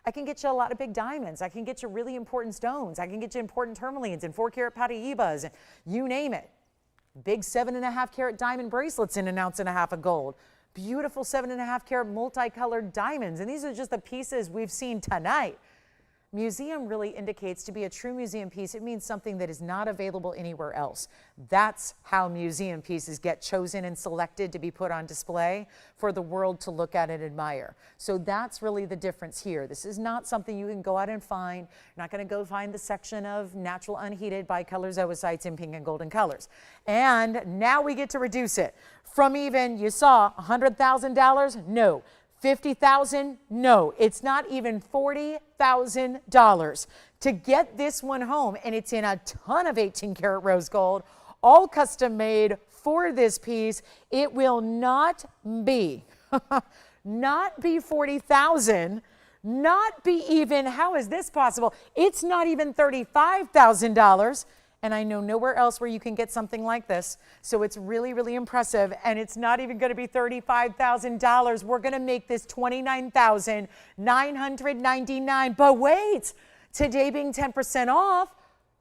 I can get you a lot of big diamonds. I can get you really important stones. I can get you important tourmalines and 4-carat Paraibas, and you name it. Big 7.5-carat diamond bracelets in 1.5 ounces of gold. Beautiful 7.5-carat multicolored diamonds. And these are just the pieces we've seen tonight. Museum really indicates to be a true museum piece, it means something that is not available anywhere else. That's how museum pieces get chosen and selected to be put on display for the world to look at and admire. So that's really the difference here. This is not something you can go out and find. You're not going to go find the section of natural unheated bicolor zoisites in pink and golden colors. And now we get to reduce it from even, you saw, $100,000? No. $50,000? No, it's not even $40,000 to get this one home, and it's in a ton of 18-karat rose gold, all custom made for this piece. It will not be, not be $40,000, not be even, how is this possible? It's not even $35,000. And I know nowhere else where you can get something like this. So it's really, really impressive. And it's not even going to be $35,000. We're going to make this $29,999. But wait, today being 10% off,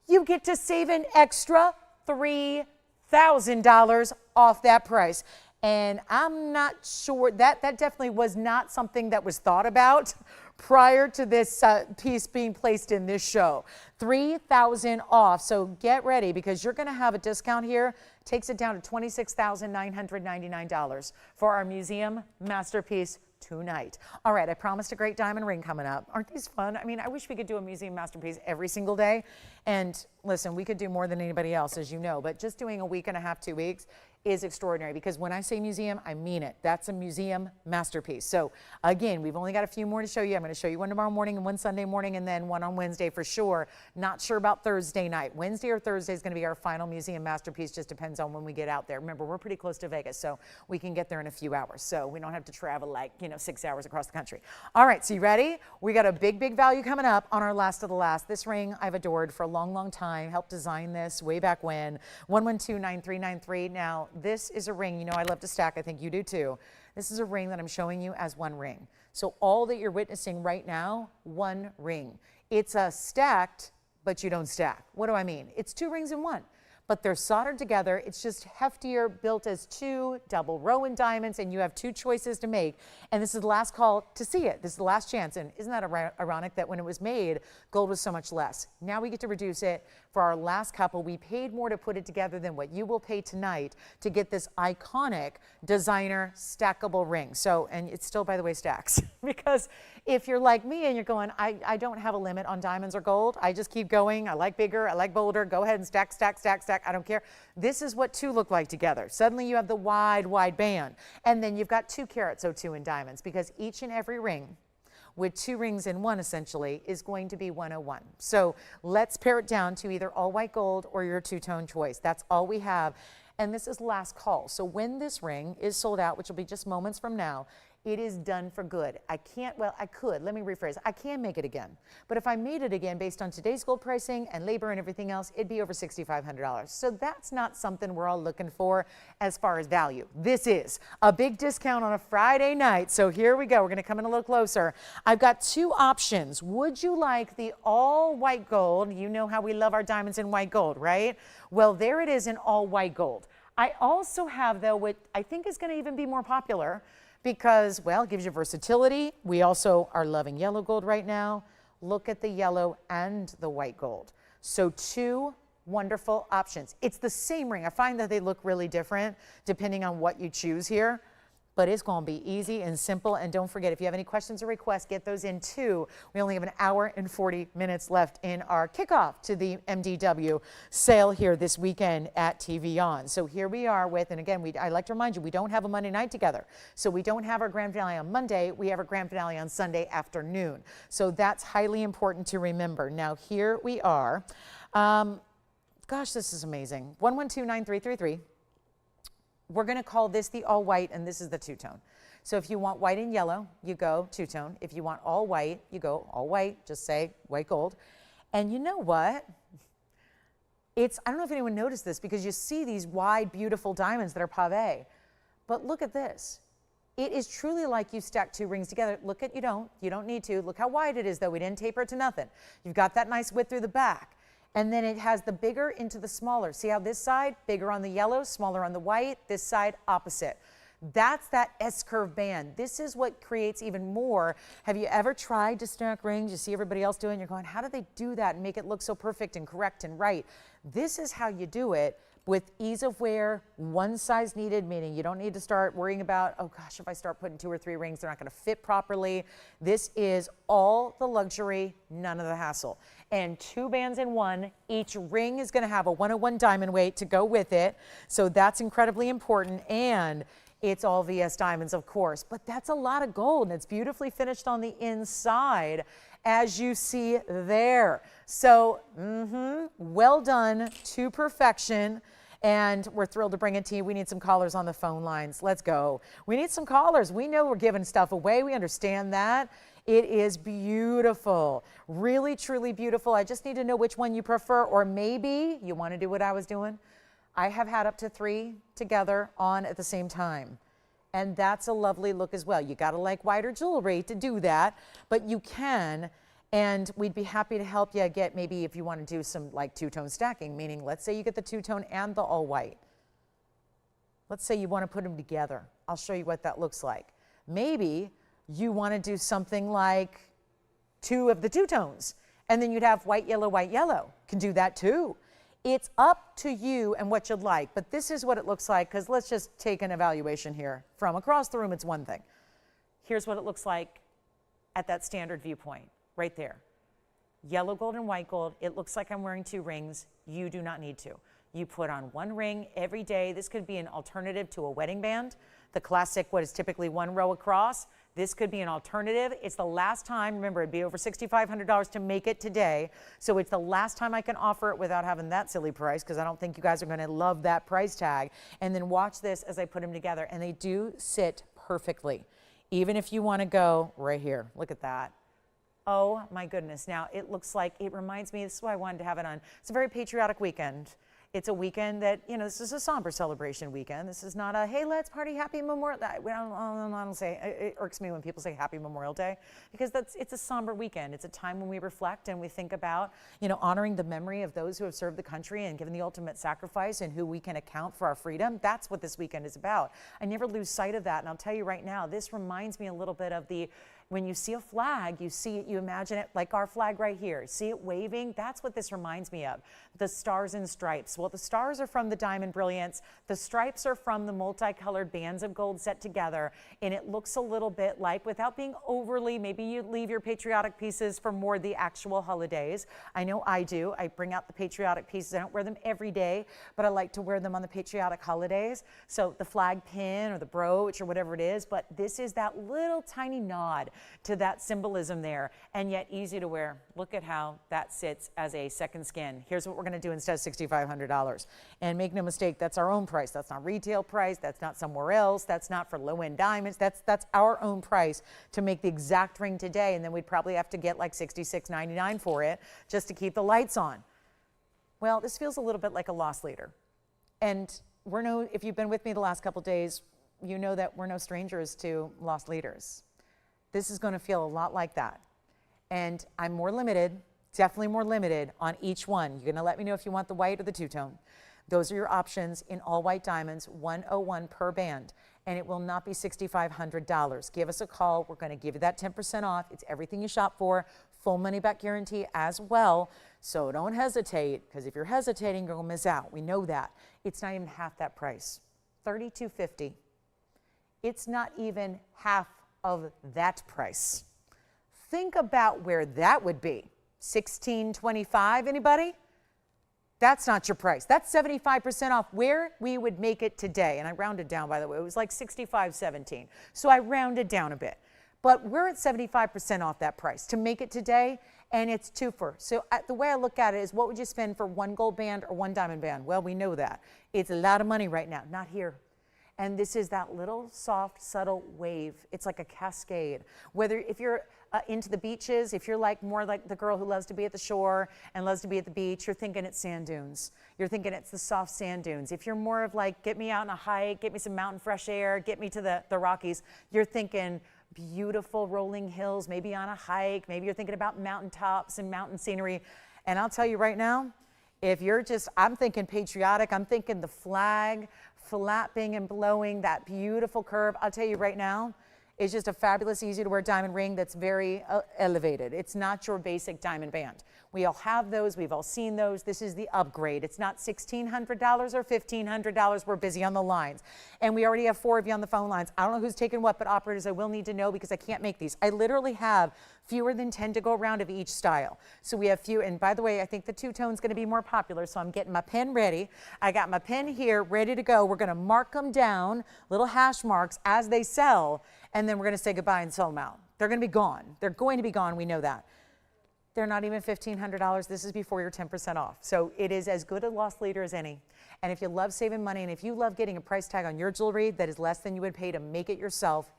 you get to save an extra $3,000 off that price. And I'm not sure, that definitely was not something that was thought about prior to this piece being placed in this show. $3,000 off, so get ready because you're going to have a discount here. Takes it down to $26,999 for our museum masterpiece tonight. All right, I promised a great diamond ring coming up. Aren't these fun? I mean, I wish we could do a museum masterpiece every single day. And listen, we could do more than anybody else, as you know, but just doing a week and a half, 2 weeks is extraordinary because when I say museum, I mean it. That's a museum masterpiece. So again, we've only got a few more to show you. I'm going to show you one tomorrow morning and one Sunday morning and then one on Wednesday for sure. Not sure about Thursday night. Wednesday or Thursday is going to be our final museum masterpiece. Just depends on when we get out there. Remember, we're pretty close to Vegas, so we can get there in a few hours. So we don't have to travel like, 6 hours across the country. All right, so you ready? We got a big, big value coming up on our last of the last. This ring I've adored for a long, long time. Helped design this way back when. 112-9393. Now, this is a ring, I love to stack, I think you do too. This is a ring that I'm showing you as one ring. So all that you're witnessing right now, one ring. It's a stacked, but you don't stack. What do I mean? It's two rings in one, but they're soldered together. It's just heftier, built as two double Rowan diamonds, and you have two choices to make. And this is the last call to see it. This is the last chance. And isn't that ironic that when it was made, gold was so much less? Now we get to reduce it. For our last couple, we paid more to put it together than what you will pay tonight to get this iconic designer stackable ring. So, and it still, by the way, stacks. Because if you're like me and you're going, I don't have a limit on diamonds or gold. I just keep going. I like bigger. I like bolder. Go ahead and stack, stack, stack, stack. I don't care. This is what two look like together. Suddenly you have the wide, wide band. And then you've got 2 carats O2 in diamonds because each and every ring with 2 rings in one essentially is going to be 101. So let's pare it down to either all white gold or your two-tone choice. That's all we have. And this is last call. So when this ring is sold out, which will be just moments from now, it is done for good. I can't, well, I could, let me rephrase, I can make it again. But if I made it again based on today's gold pricing and labor and everything else, it'd be over $6,500. So that's not something we're all looking for as far as value. This is a big discount on a Friday night. So here we go, we're gonna come in a little closer. I've got two options. Would you like the all white gold? You know how we love our diamonds in white gold, right? Well, there it is in all white gold. I also have, though, what I think is gonna even be more popular, because, well, it gives you versatility. We also are loving yellow gold right now. Look at the yellow and the white gold. So two wonderful options. It's the same ring. I find that they look really different depending on what you choose here, but it's gonna be easy and simple. And don't forget, if you have any questions or requests, get those in too. We only have an hour and 40 minutes left in our kickoff to the MDW sale here this weekend at TVON. So here we are with, and again, I like to remind you, we don't have a Monday night together. So we don't have our grand finale on Monday, we have our grand finale on Sunday afternoon. So that's highly important to remember. Now here we are. Gosh, this is amazing. 1129333. We're going to call this the all white, and this is the two-tone. So if you want white and yellow, you go two-tone. If you want all white, you go all white, just say white gold. And you know what? I don't know if anyone noticed this, because you see these wide, beautiful diamonds that are pave, but look at this. It is truly like you stack two rings together. Look at, you don't need to. Look how wide it is, though. We didn't taper it to nothing. You've got that nice width through the back. And then it has the bigger into the smaller. See how this side, bigger on the yellow, smaller on the white, this side opposite. That's that S-curve band. This is what creates even more. Have you ever tried to stack rings? You see everybody else doing it, you're going, how do they do that and make it look so perfect and correct and right? This is how you do it with ease of wear, one size needed, meaning you don't need to start worrying about, oh gosh, if I start putting 2 or 3 rings, they're not gonna fit properly. This is all the luxury, none of the hassle. And 2 bands in one, each ring is gonna have a 101 diamond weight to go with it. So that's incredibly important. And it's all VS diamonds, of course, but that's a lot of gold, and it's beautifully finished on the inside, as you see there. So, well done to perfection. And we're thrilled to bring it to you. We need some callers on the phone lines. Let's go. We need some callers. We know we're giving stuff away. We understand that. It is beautiful. Really, truly beautiful. I just need to know which one you prefer, or maybe you want to do what I was doing. I have had up to 3 together on at the same time. And that's a lovely look as well. You got to like wider jewelry to do that, but you can. And we'd be happy to help you get, maybe if you want to do some like two-tone stacking, meaning let's say you get the two-tone and the all white. Let's say you want to put them together. I'll show you what that looks like. Maybe you want to do something like 2 of the two-tones, and then you'd have white, yellow. Can do that too. It's up to you and what you'd like, but this is what it looks like, because let's just take an evaluation here. From across the room, it's one thing. Here's what it looks like at that standard viewpoint. Right there. Yellow gold and white gold. It looks like I'm wearing 2 rings. You do not need to. You put on 1 ring every day. This could be an alternative to a wedding band. The classic, what is typically 1 row across. This could be an alternative. It's the last time, remember, it'd be over $6,500 to make it today. So it's the last time I can offer it without having that silly price, because I don't think you guys are going to love that price tag. And then watch this as I put them together. And they do sit perfectly. Even if you want to go right here. Look at that. Oh my goodness. Now it looks like, it reminds me, this is why I wanted to have it on. It's a very patriotic weekend. It's a weekend that, this is a somber celebration weekend. This is not a, hey, let's party, happy Memorial Day. I don't say, it irks me when people say happy Memorial Day, because it's a somber weekend. It's a time when we reflect and we think about, honoring the memory of those who have served the country and given the ultimate sacrifice, and who we can account for our freedom. That's what this weekend is about. I never lose sight of that. And I'll tell you right now, this reminds me a little bit of when you see a flag, you imagine it like our flag right here. See it waving? That's what this reminds me of. The stars and stripes. Well, the stars are from the diamond brilliance. The stripes are from the multicolored bands of gold set together. And it looks a little bit like, without being overly, maybe you leave your patriotic pieces for more the actual holidays. I know I do. I bring out the patriotic pieces. I don't wear them every day, but I like to wear them on the patriotic holidays. So the flag pin or the brooch or whatever it is, but this is that little tiny nod to that symbolism there, and yet easy to wear. Look at how that sits as a second skin. Here's what we're going to do instead of $6,500. And make no mistake, that's our own price. That's not retail price. That's not somewhere else. That's not for low-end diamonds. That's our own price to make the exact ring today, and then we'd probably have to get like $66.99 for it just to keep the lights on. Well, this feels a little bit like a loss leader. And if you've been with me the last couple days, you know that we're no strangers to lost leaders. This is going to feel a lot like that. And I'm more limited, definitely more limited on each one. You're going to let me know if you want the white or the two-tone. Those are your options in all white diamonds, $101 per band. And it will not be $6,500. Give us a call. We're going to give you that 10% off. It's everything you shop for. Full money back guarantee as well. So don't hesitate, because if you're hesitating, you're going to miss out. We know that. It's not even half that price. $3,250. It's not even half of that price. Think about where that would be. $1,625, anybody? That's not your price. That's 75% off where we would make it today. And I rounded down, by the way. It was like $65.17. So I rounded down a bit. But we're at 75% off that price to make it today, and it's twofer. So the way I look at it is, what would you spend for one gold band or one diamond band? Well, we know that. It's a lot of money right now. Not here. And this is that little soft, subtle wave. It's like a cascade. If you're into the beaches, if you're more like the girl who loves to be at the shore and loves to be at the beach, you're thinking it's sand dunes. You're thinking it's the soft sand dunes. If you're more of like, get me out on a hike, get me some mountain fresh air, get me to the Rockies, you're thinking beautiful rolling hills, maybe on a hike, maybe you're thinking about mountaintops and mountain scenery. And I'll tell you right now, if you're I'm thinking patriotic, I'm thinking the flag flapping and blowing, that beautiful curve. I'll tell you right now, it's just a fabulous, easy to wear diamond ring that's very elevated. It's not your basic diamond band. We all have those. We've all seen those. This is the upgrade. It's not $1,600 or $1,500. We're busy on the lines. And we already have 4 of you on the phone lines. I don't know who's taking what, but operators, I will need to know because I can't make these. I literally have fewer than 10 to go around of each style. So we have few, and by the way, I think the two-tone's gonna be more popular, so I'm getting my pen ready. I got my pen here ready to go. We're gonna mark them down, little hash marks as they sell, and then we're gonna say goodbye and sell them out. They're gonna be gone. They're going to be gone, we know that. They're not even $1,500. This is before your 10% off. So it is as good a loss leader as any. And if you love saving money, and if you love getting a price tag on your jewelry that is less than you would pay to make it yourself,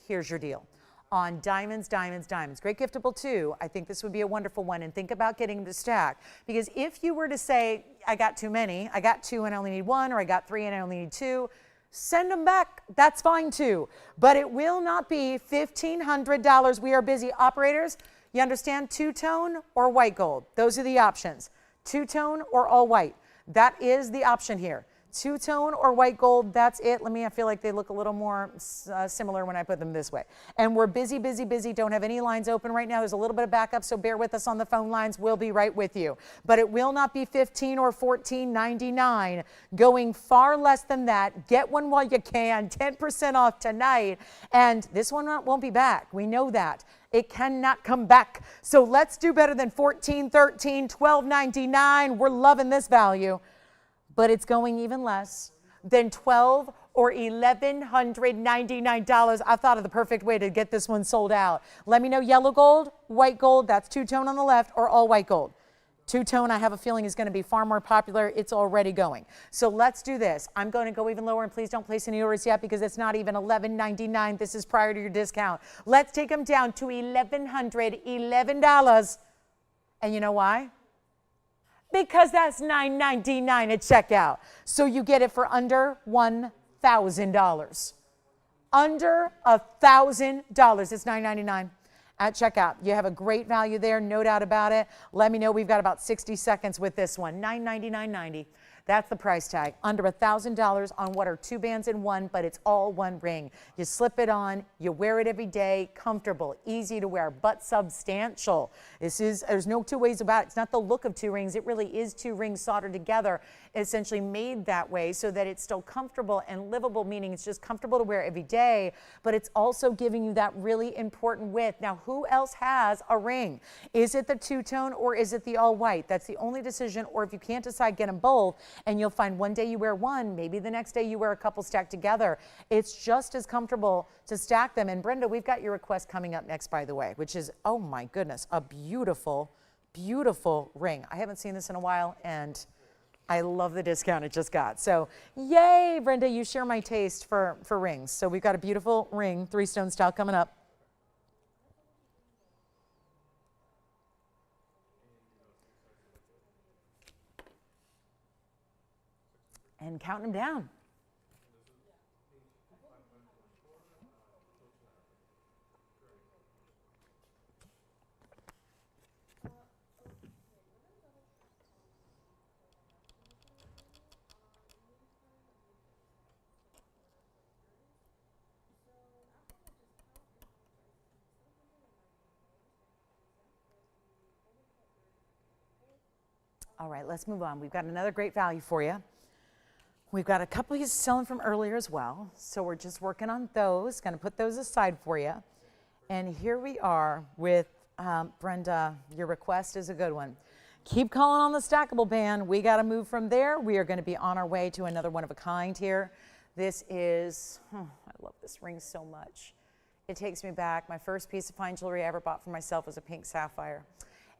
here's your deal. On diamonds, diamonds, diamonds. Great giftable too. I think this would be a wonderful one, and think about getting them to stack. Because if you were to say, I got too many, I got 2 and I only need 1, or I got 3 and I only need 2, send them back. That's fine too. But it will not be $1,500. We are busy. Operators, you understand? Two-tone or white gold. Those are the options. Two-tone or all white. That is the option here. Two-tone or white gold, that's it. I feel like they look a little more similar when I put them this way. And we're busy, busy, busy. Don't have any lines open right now. There's a little bit of backup, so bear with us on the phone lines. We'll be right with you. But it will not be $15 or $14.99. Going far less than that. Get one while you can. 10% off tonight. And this one won't be back. We know that. It cannot come back. So let's do better than $14, $13, $12.99. We're loving this value. But it's going even less than $1,200 or $1,199. I thought of the perfect way to get this one sold out. Let me know yellow gold, white gold, that's two-tone on the left, or all white gold. Two-tone, I have a feeling, is going to be far more popular. It's already going. So let's do this. I'm going to go even lower, and please don't place any orders yet because it's not even $1,199. This is prior to your discount. Let's take them down to $1,111. And you know why? Because that's $9.99 at checkout. So you get it for under $1,000. Under $1,000. It's $9.99 at checkout. You have a great value there, no doubt about it. Let me know. We've got about 60 seconds with this one. $999.90. That's the price tag. Under $1,000 on what are 2 bands in one, but it's all one ring. You slip it on, you wear it every day, comfortable, easy to wear, but substantial. There's no 2 ways about it. It's not the look of 2 rings. It really is 2 rings soldered together, essentially made that way so that it's still comfortable and livable, meaning it's just comfortable to wear every day, but it's also giving you that really important width. Now, who else has a ring? Is it the two-tone or is it the all white? That's the only decision, or if you can't decide, get them both. And you'll find one day you wear one, maybe the next day you wear a couple stacked together. It's just as comfortable to stack them. And Brenda, we've got your request coming up next, by the way, which is, oh my goodness, a beautiful, beautiful ring. I haven't seen this in a while, and I love the discount it just got. So yay, Brenda, you share my taste for rings. So we've got a beautiful ring, 3-stone style, coming up. And counting them down. All right, let's move on. We've got another great value for you. We've got a couple pieces selling from earlier as well, so we're just working on those. Going to put those aside for you. And here we are with Brenda. Your request is a good one. Keep calling on the stackable band. We got to move from there. We are going to be on our way to another one of a kind here. This is, I love this ring so much. It takes me back. My first piece of fine jewelry I ever bought for myself was a pink sapphire.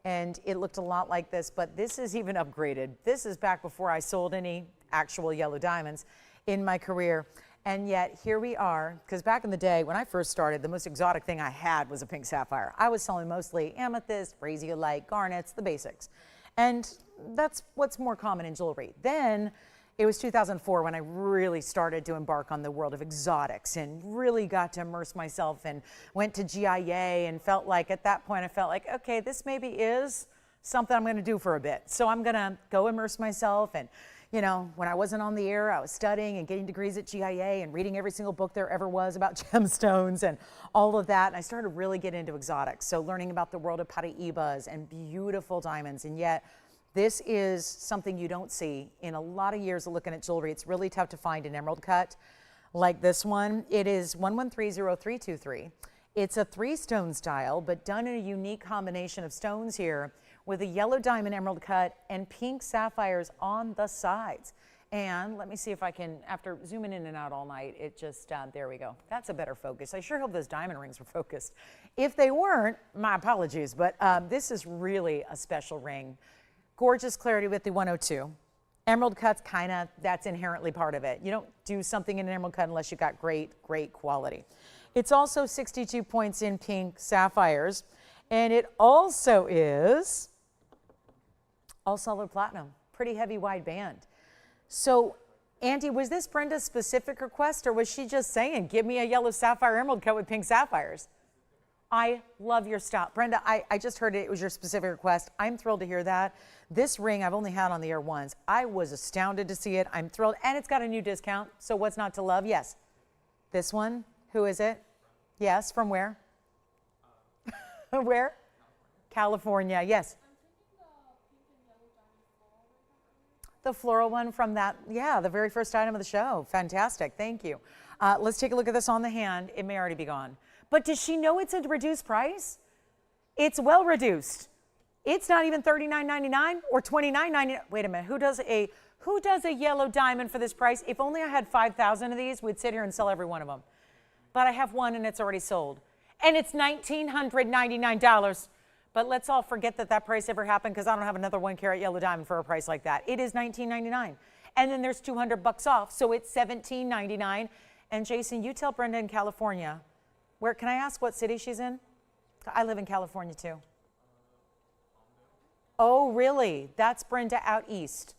And it looked a lot like this, but this is even upgraded. This is back before I sold any actual yellow diamonds in my career. And yet here we are, because back in the day when I first started, the most exotic thing I had was a pink sapphire. I was selling mostly amethyst, braziolite, garnets, the basics. And that's what's more common in jewelry. Then it was 2004 when I really started to embark on the world of exotics and really got to immerse myself and went to GIA and felt like at that point I felt like, okay, this maybe is something I'm going to do for a bit. So I'm going to go immerse myself. And you know, when I wasn't on the air, I was studying and getting degrees at GIA and reading every single book there ever was about gemstones and all of that. And I started really getting into exotics. So learning about the world of Paraibas and beautiful diamonds. And yet this is something you don't see in a lot of years of looking at jewelry. It's really tough to find an emerald cut like this one. It is 1130-323. It's a 3-stone style, but done in a unique combination of stones here with a yellow diamond emerald cut and pink sapphires on the sides. And let me see if I can, after zooming in and out all night, it just, there we go. That's a better focus. I sure hope those diamond rings were focused. If they weren't, my apologies, but this is really a special ring. Gorgeous clarity with the 102. Emerald cuts, kind of, that's inherently part of it. You don't do something in an emerald cut unless you've got great, great quality. It's also 62 points in pink sapphires, and it also is all solid platinum, pretty heavy wide band. So, Auntie, was this Brenda's specific request, or was she just saying, give me a yellow sapphire emerald cut with pink sapphires? I love your style. Brenda, I just heard it was your specific request. I'm thrilled to hear that. This ring I've only had on the air once. I was astounded to see it. I'm thrilled, and it's got a new discount, so what's not to love? Yes. This one, who is it? Yes, from where? Where? California, yes. The floral one from that, yeah, the very first item of the show. Fantastic, thank you. Let's take a look at this on the hand. It may already be gone. But does she know it's a reduced price? It's well reduced. It's not even $39.99 or $29.99. Wait a minute, who does a yellow diamond for this price? If only I had 5,000 of these, we'd sit here and sell every one of them. But I have one and it's already sold. And it's $1,999. But let's all forget that that price ever happened, because I don't have another 1-carat yellow diamond for a price like that. It is $19.99. And then there's $200 off, so it's $17.99. And Jason, you tell Brenda in California, where, can I ask what city she's in? I live in California too. Oh, really? That's Brenda out east.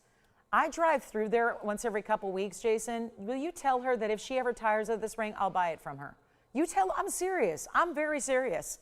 I drive through there once every couple weeks, Jason. Will you tell her that if she ever tires of this ring, I'll buy it from her? You tell, I'm serious. I'm very serious.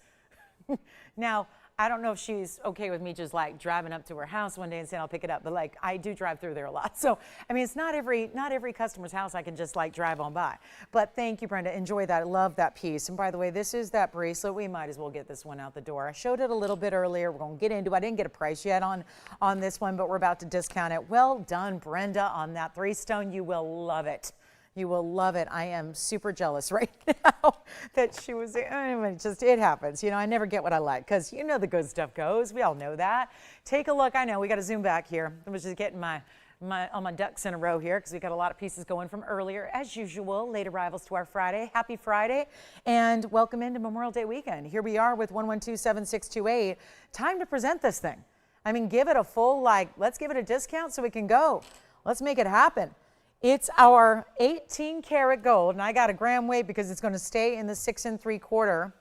Now, I don't know if she's okay with me just like driving up to her house one day and saying I'll pick it up, but like I do drive through there a lot. So, I mean, it's not every customer's house I can just like drive on by. But thank you, Brenda. Enjoy that. I love that piece. And by the way, this is that bracelet. We might as well get this one out the door. I showed it a little bit earlier. We're going to get into it. I didn't get a price yet on this one, but we're about to discount it. Well done, Brenda, on that 3-stone. You will love it. You will love it. I am super jealous right now that she was, it happens. You know, I never get what I like, because you know the good stuff goes. We all know that. Take a look. I know we got to zoom back here. I was just getting my all my ducks in a row here because we got a lot of pieces going from earlier. As usual, late arrivals to our Friday. Happy Friday and welcome into Memorial Day weekend. Here we are with 1127628. Time to present this thing. I mean, give it a full, let's give it a discount so we can go. Let's make it happen. It's our 18 karat gold, and I got a gram weight because it's going to stay in the 6 3/4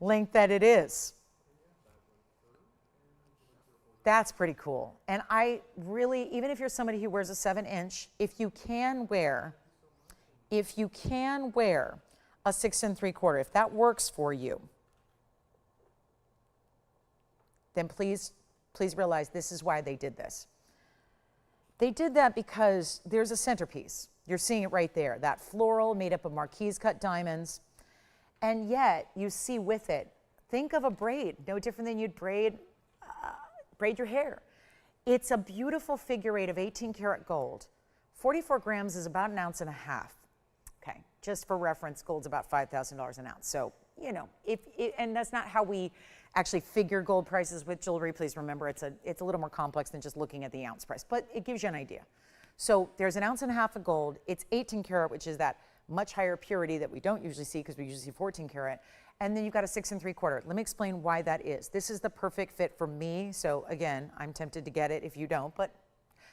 length that it is. That's pretty cool. And I really, even if you're somebody who wears a 7-inch, if you can wear a 6 3/4, if that works for you, then please realize this is why they did this. They did that because there's a centerpiece. You're seeing it right there, that floral made up of marquise cut diamonds. And yet you see with it, think of a braid, no different than you'd braid your hair. It's a beautiful figure eight of 18 karat gold. 44 grams is about 1.5 ounces. Okay, just for reference, gold's about $5,000 an ounce. So, you know, and that's not how we actually figure gold prices with jewelry. Please remember, it's a little more complex than just looking at the ounce price, but it gives you an idea. So there's 1.5 ounces of gold. It's 18 karat, which is that much higher purity that we don't usually see because we usually see 14 karat. And then you've got a 6 3/4. Let me explain why that is. This is the perfect fit for me. So again, I'm tempted to get it if you don't, but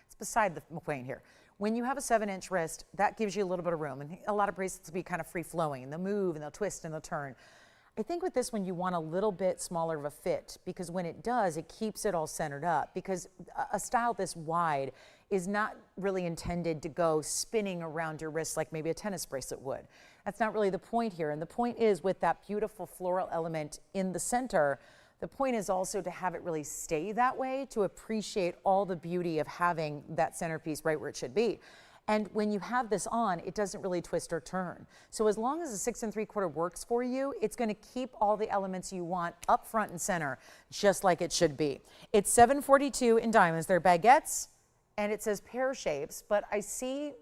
it's beside the point here. When you have a 7-inch wrist, that gives you a little bit of room. And a lot of bracelets will be kind of free flowing and they'll move and they'll twist and they'll turn. I think with this one, you want a little bit smaller of a fit because when it does, it keeps it all centered up because a style this wide is not really intended to go spinning around your wrist like maybe a tennis bracelet would. That's not really the point here. And the point is with that beautiful floral element in the center, the point is also to have it really stay that way, to appreciate all the beauty of having that centerpiece right where it should be. And when you have this on, it doesn't really twist or turn. So as long as a 6 3/4 works for you, it's going to keep all the elements you want up front and center, just like it should be. It's $742 in diamonds. They're baguettes, and it says pear shapes, but I see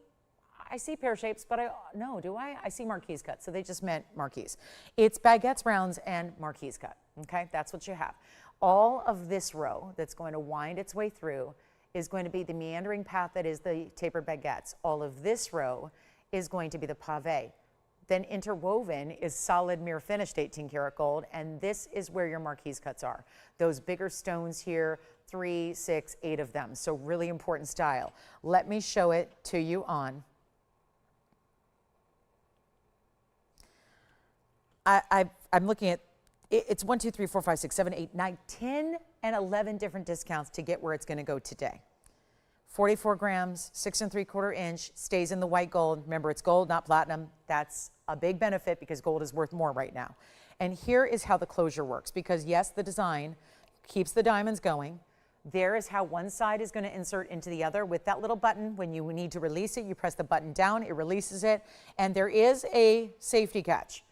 pear shapes, but no, do I? I see marquise cut, so they just meant marquise. It's baguettes, rounds, and marquise cut, okay? That's what you have. All of this row that's going to wind its way through is going to be the meandering path that is the tapered baguettes. All of this row is going to be the pave. Then interwoven is solid mirror finished 18 karat gold, and this is where your marquise cuts are. Those bigger stones here, 3, 6, 8 of them. So really important style. Let me show it to you on. I'm looking at, it's 1, 2, 3, 4, 5, 6, 7, 8, 9, 10, and 11 different discounts to get where it's going to go today. 44 grams, 6 3/4 inch, stays in the white gold. Remember, it's gold, not platinum. That's a big benefit because gold is worth more right now. And here is how the closure works because yes, the design keeps the diamonds going. There is how one side is going to insert into the other with that little button. When you need to release it, you press the button down, it releases it. And there is a safety catch.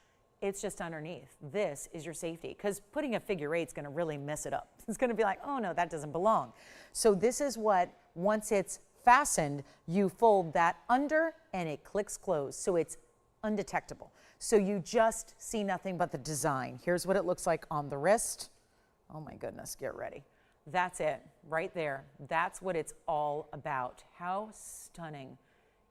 It's just underneath. This is your safety because putting a figure eight is going to really mess it up. It's going to be like, oh no, that doesn't belong. So this is what, once it's fastened, you fold that under and it clicks closed. So it's undetectable. So you just see nothing but the design. Here's what it looks like on the wrist. Oh my goodness, get ready. That's it right there. That's what it's all about. How stunning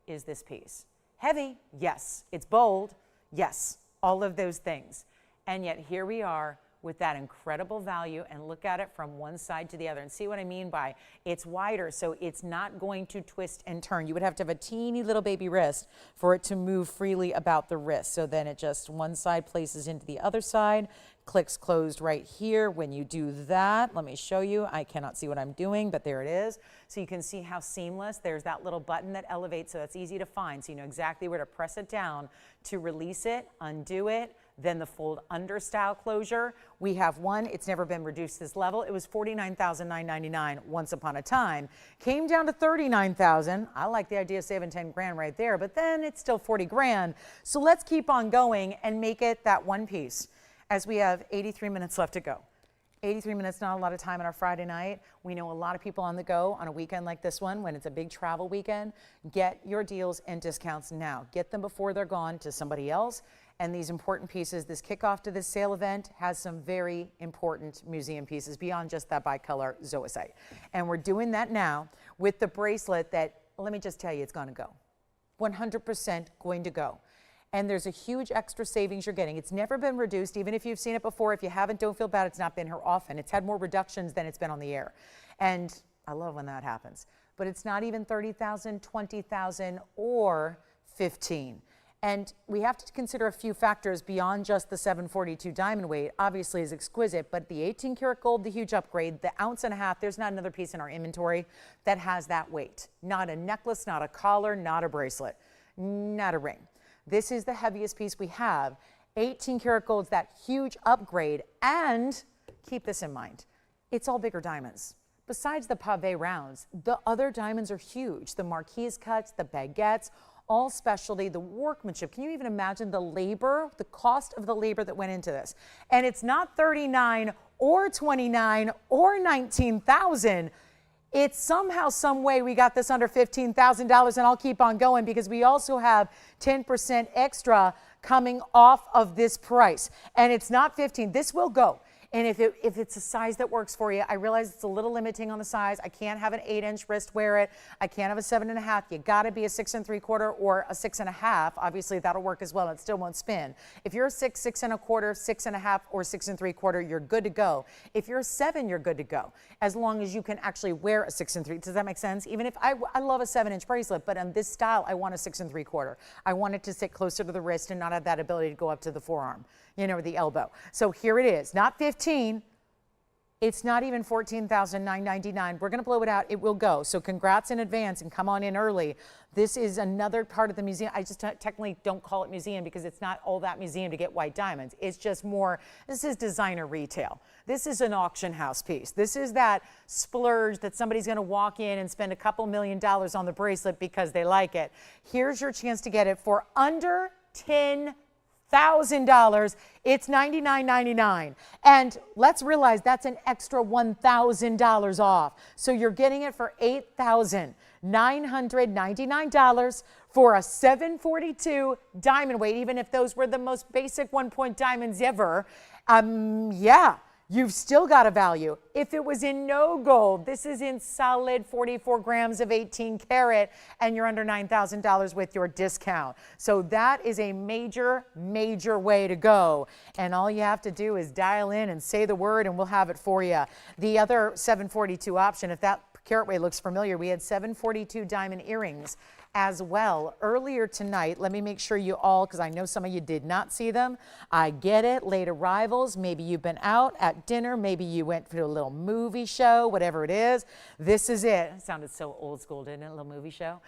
is this piece? Heavy, yes. It's bold, yes. All of those things. And yet here we are with that incredible value, and look at it from one side to the other and see what I mean by it's wider, so it's not going to twist and turn. You would have to have a teeny little baby wrist for it to move freely about the wrist. So then it just one side places into the other side, clicks closed right here. When you do that, let me show you. I cannot see what I'm doing, but there it is. So you can see how seamless. There's that little button that elevates, so that's easy to find. So you know exactly where to press it down to release it, undo it. Then the fold under style closure. We have one, it's never been reduced this level. It was $49,999 once upon a time. Came down to $39,000. I like the idea of saving 10 grand right there, but then it's still 40 grand. So let's keep on going and make it that one piece as we have 83 minutes left to go. 83 minutes, not a lot of time on our Friday night. We know a lot of people on the go on a weekend like this one when it's a big travel weekend. Get your deals and discounts now. Get them before they're gone to somebody else. And these important pieces, this kickoff to this sale event has some very important museum pieces beyond just that bicolor zoisite. And we're doing that now with the bracelet that let me just tell you, it's going to go. 100% going to go. And there's a huge extra savings you're getting. It's never been reduced, even if you've seen it before. If you haven't, don't feel bad. It's not been here often. It's had more reductions than it's been on the air. And I love when that happens. But it's not even 30,000, 20,000, or 15. And we have to consider a few factors beyond just the 742 diamond weight. Obviously is exquisite, but the 18 karat gold, the huge upgrade, the ounce and a half, there's not another piece in our inventory that has that weight. Not a necklace, not a collar, not a bracelet, not a ring. This is the heaviest piece we have. 18 karat gold's that huge upgrade, and keep this in mind, it's all bigger diamonds. Besides the pave rounds, the other diamonds are huge. The marquise cuts, the baguettes, all specialty, the workmanship. Can you even imagine the labor, the cost of the labor that went into this? And it's not 39 or 29 or 19,000. It's somehow, some way we got this under $15,000, and I'll keep on going because we also have 10% extra coming off of this price. And it's not 15. This will go. And if it's a size that works for you, I realize it's a little limiting on the size. I can't have an 8-inch wrist wear it. I can't have a 7.5. You got to be a 6 3/4 or a 6.5. Obviously, that'll work as well. It still won't spin. If you're a 6, 6 1/4, 6.5, or 6 3/4, you're good to go. If you're a 7, you're good to go, as long as you can actually wear a 6 3. Does that make sense? Even if I love a 7-inch bracelet, but on this style, I want a 6 3/4. I want it to sit closer to the wrist and not have that ability to go up to the forearm, you know, or the elbow. So here it is, not 15. It's not even $14,999. We're going to blow it out. It will go. So congrats in advance and come on in early. This is another part of the museum. I just technically don't call it museum because it's not all that museum to get white diamonds. It's just more, this is designer retail. This is an auction house piece. This is that splurge that somebody's going to walk in and spend a couple $1 million on the bracelet because they like it. Here's your chance to get it for under $10,000. It's $99.99. And let's realize that's an extra $1,000 off. So you're getting it for $8,999 for a 742 diamond weight, even if those were the most basic 1-point diamonds ever. Yeah. You've still got a value. If it was in no gold, this is in solid 44 grams of 18 karat, and you're under $9,000 with your discount. So that is a major, major way to go. And all you have to do is dial in and say the word, and we'll have it for you. The other 742 option, if that carat weight looks familiar, we had 742 diamond earrings as well earlier tonight. Let me make sure you all, because I know some of you did not see them. I get it, late arrivals. Maybe you've been out at dinner. Maybe you went to a little movie show, whatever it is. This is it. It sounded so old school, didn't it? A little movie show.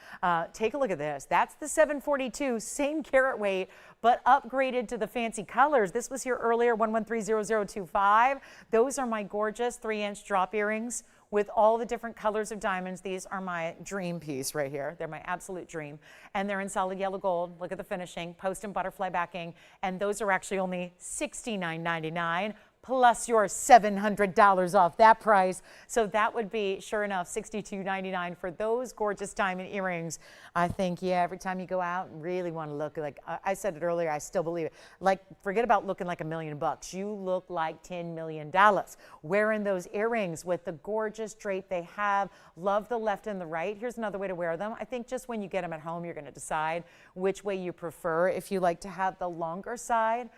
Take a look at this. That's the 742, same carat weight, but upgraded to the fancy colors. This was here earlier, 11300025. Those are my gorgeous 3-inch drop earrings with all the different colors of diamonds. These are my dream piece right here. They're my absolute dream. And they're in solid yellow gold. Look at the finishing, post and butterfly backing. And those are actually only $69.99 plus your $700 off that price. So that would be, sure enough, $62.99 for those gorgeous diamond earrings. I think, yeah, every time you go out and really want to look like, I said it earlier, I still believe it. Like, forget about looking like $1 million. You look like $10 million. Wearing those earrings with the gorgeous drape they have. Love the left and the right. Here's another way to wear them. I think just when you get them at home, you're going to decide which way you prefer. If you like to have the longer side,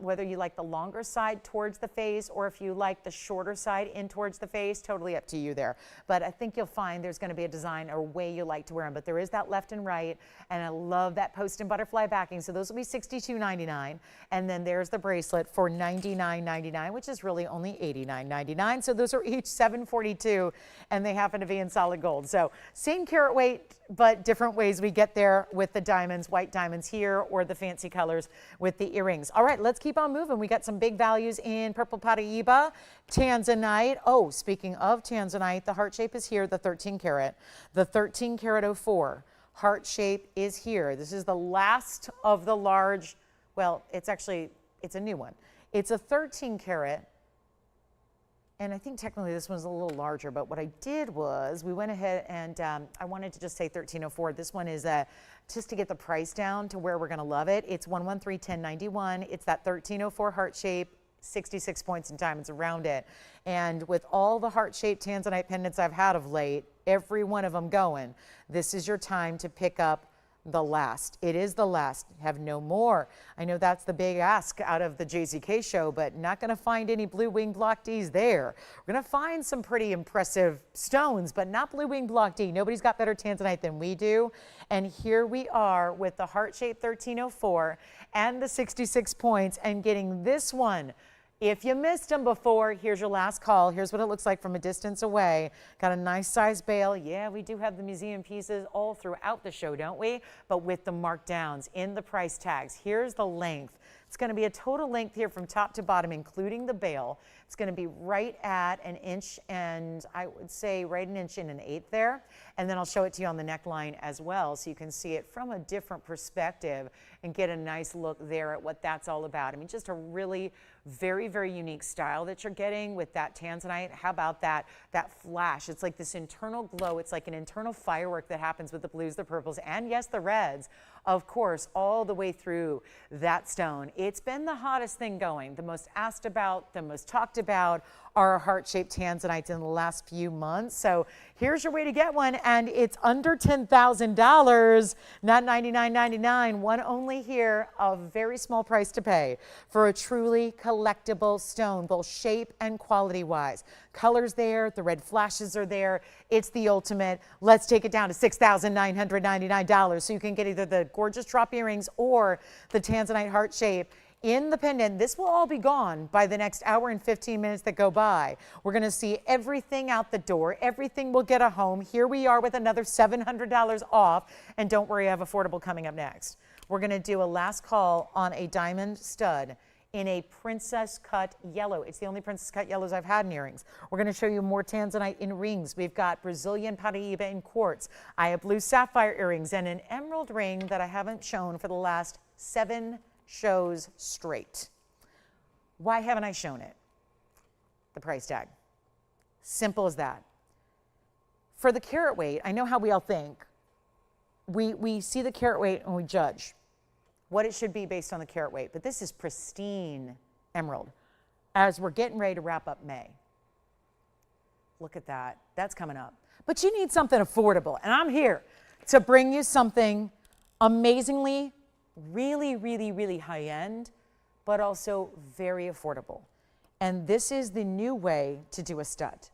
whether you like the longer side towards the face or if you like the shorter side in towards the face, totally up to you there. But I think you'll find there's going to be a design or way you like to wear them. But there is that left and right, and I love that post and butterfly backing. So those will be $62.99. And then there's the bracelet for $99.99, which is really only $89.99. So those are each $742, and they happen to be in solid gold. So same carat weight, but different ways we get there with the diamonds, white diamonds here, or the fancy colors with the earrings. All right, let's keep on moving. We got some big values in purple Paraiba, Tanzanite. Oh, speaking of Tanzanite, the heart shape is here, the 13 karat. The 13 karat 04 heart shape is here. This is the last of the large, well, it's a new one. It's a 13 karat. And I think technically this one's a little larger, but what I did was we went ahead and I wanted to just say 1304. This one is just to get the price down to where we're going to love it. It's 113,1091. It's that 1304 heart shape, 66 points in diamonds around it. And with all the heart-shaped Tanzanite pendants I've had of late, every one of them going. This is your time to pick up the last. It is the last. Have no more. I know that's the big ask out of the JZK show, but not going to find any blue wing block Ds there. We're going to find some pretty impressive stones, but not blue wing block D. Nobody's got better Tanzanite than we do. And here we are with the heart-shaped 1304 and the 66 points and getting this one. If you missed them before, here's your last call. Here's what it looks like from a distance away. Got a nice size bale. Yeah, we do have the museum pieces all throughout the show, don't we? But with the markdowns in the price tags. Here's the length. It's going to be a total length here from top to bottom, including the bale. It's going to be right at an inch and I would say right an inch and an eighth there. And then I'll show it to you on the neckline as well so you can see it from a different perspective and get a nice look there at what that's all about. I mean, just a really very, very unique style that you're getting with that Tanzanite. How about that flash? It's like this internal glow. It's like an internal firework that happens with the blues, the purples, and yes, the reds, of course, all the way through that stone. It's been the hottest thing going, the most asked about, the most talked about are heart-shaped Tanzanites in the last few months. So here's your way to get one, and it's under $10,000, not $99.99. One only here, a very small price to pay for a truly collectible stone, both shape and quality-wise. Colors there, the red flashes are there. It's the ultimate. Let's take it down to $6,999 so you can get either the gorgeous drop earrings or the Tanzanite heart shape in the pendant. This will all be gone by the next hour and 15 minutes that go by. We're going to see everything out the door. Everything will get a home. Here we are with another $700 off. And don't worry, I have affordable coming up next. We're going to do a last call on a diamond stud in a princess cut yellow. It's the only princess cut yellows I've had in earrings. We're going to show you more Tanzanite in rings. We've got Brazilian Paraíba in quartz. I have blue sapphire earrings and an emerald ring that I haven't shown for the last 7 shows straight. Why haven't I shown it? The price tag. Simple as that. For the carat weight, I know how we all think. We see the carat weight and we judge what it should be based on the carat weight, but this is pristine emerald as we're getting ready to wrap up May. Look at that. That's coming up. But you need something affordable, and I'm here to bring you something amazingly really, really, really high end, but also very affordable. And this is the new way to do a stud.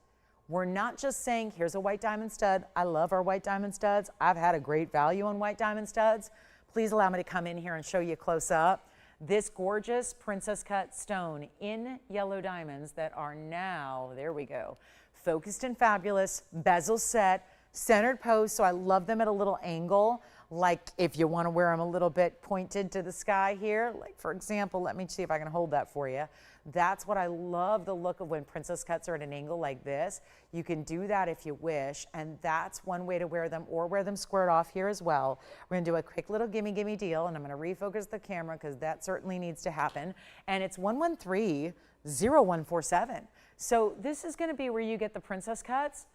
We're not just saying, here's a white diamond stud. I love our white diamond studs. I've had a great value on white diamond studs. Please allow me to come in here and show you close up this gorgeous princess cut stone in yellow diamonds that are now, there we go, focused and fabulous, bezel set, centered post. So I love them at a little angle. Like if you want to wear them a little bit pointed to the sky here, like for example, let me see if I can hold that for you. That's what I love, the look of when princess cuts are at an angle like this. You can do that if you wish, and that's one way to wear them, or wear them squared off here as well. We're gonna do a quick little gimme deal, and I'm gonna refocus the camera because that certainly needs to happen. And it's 113-0147. So this is gonna be where you get the princess cuts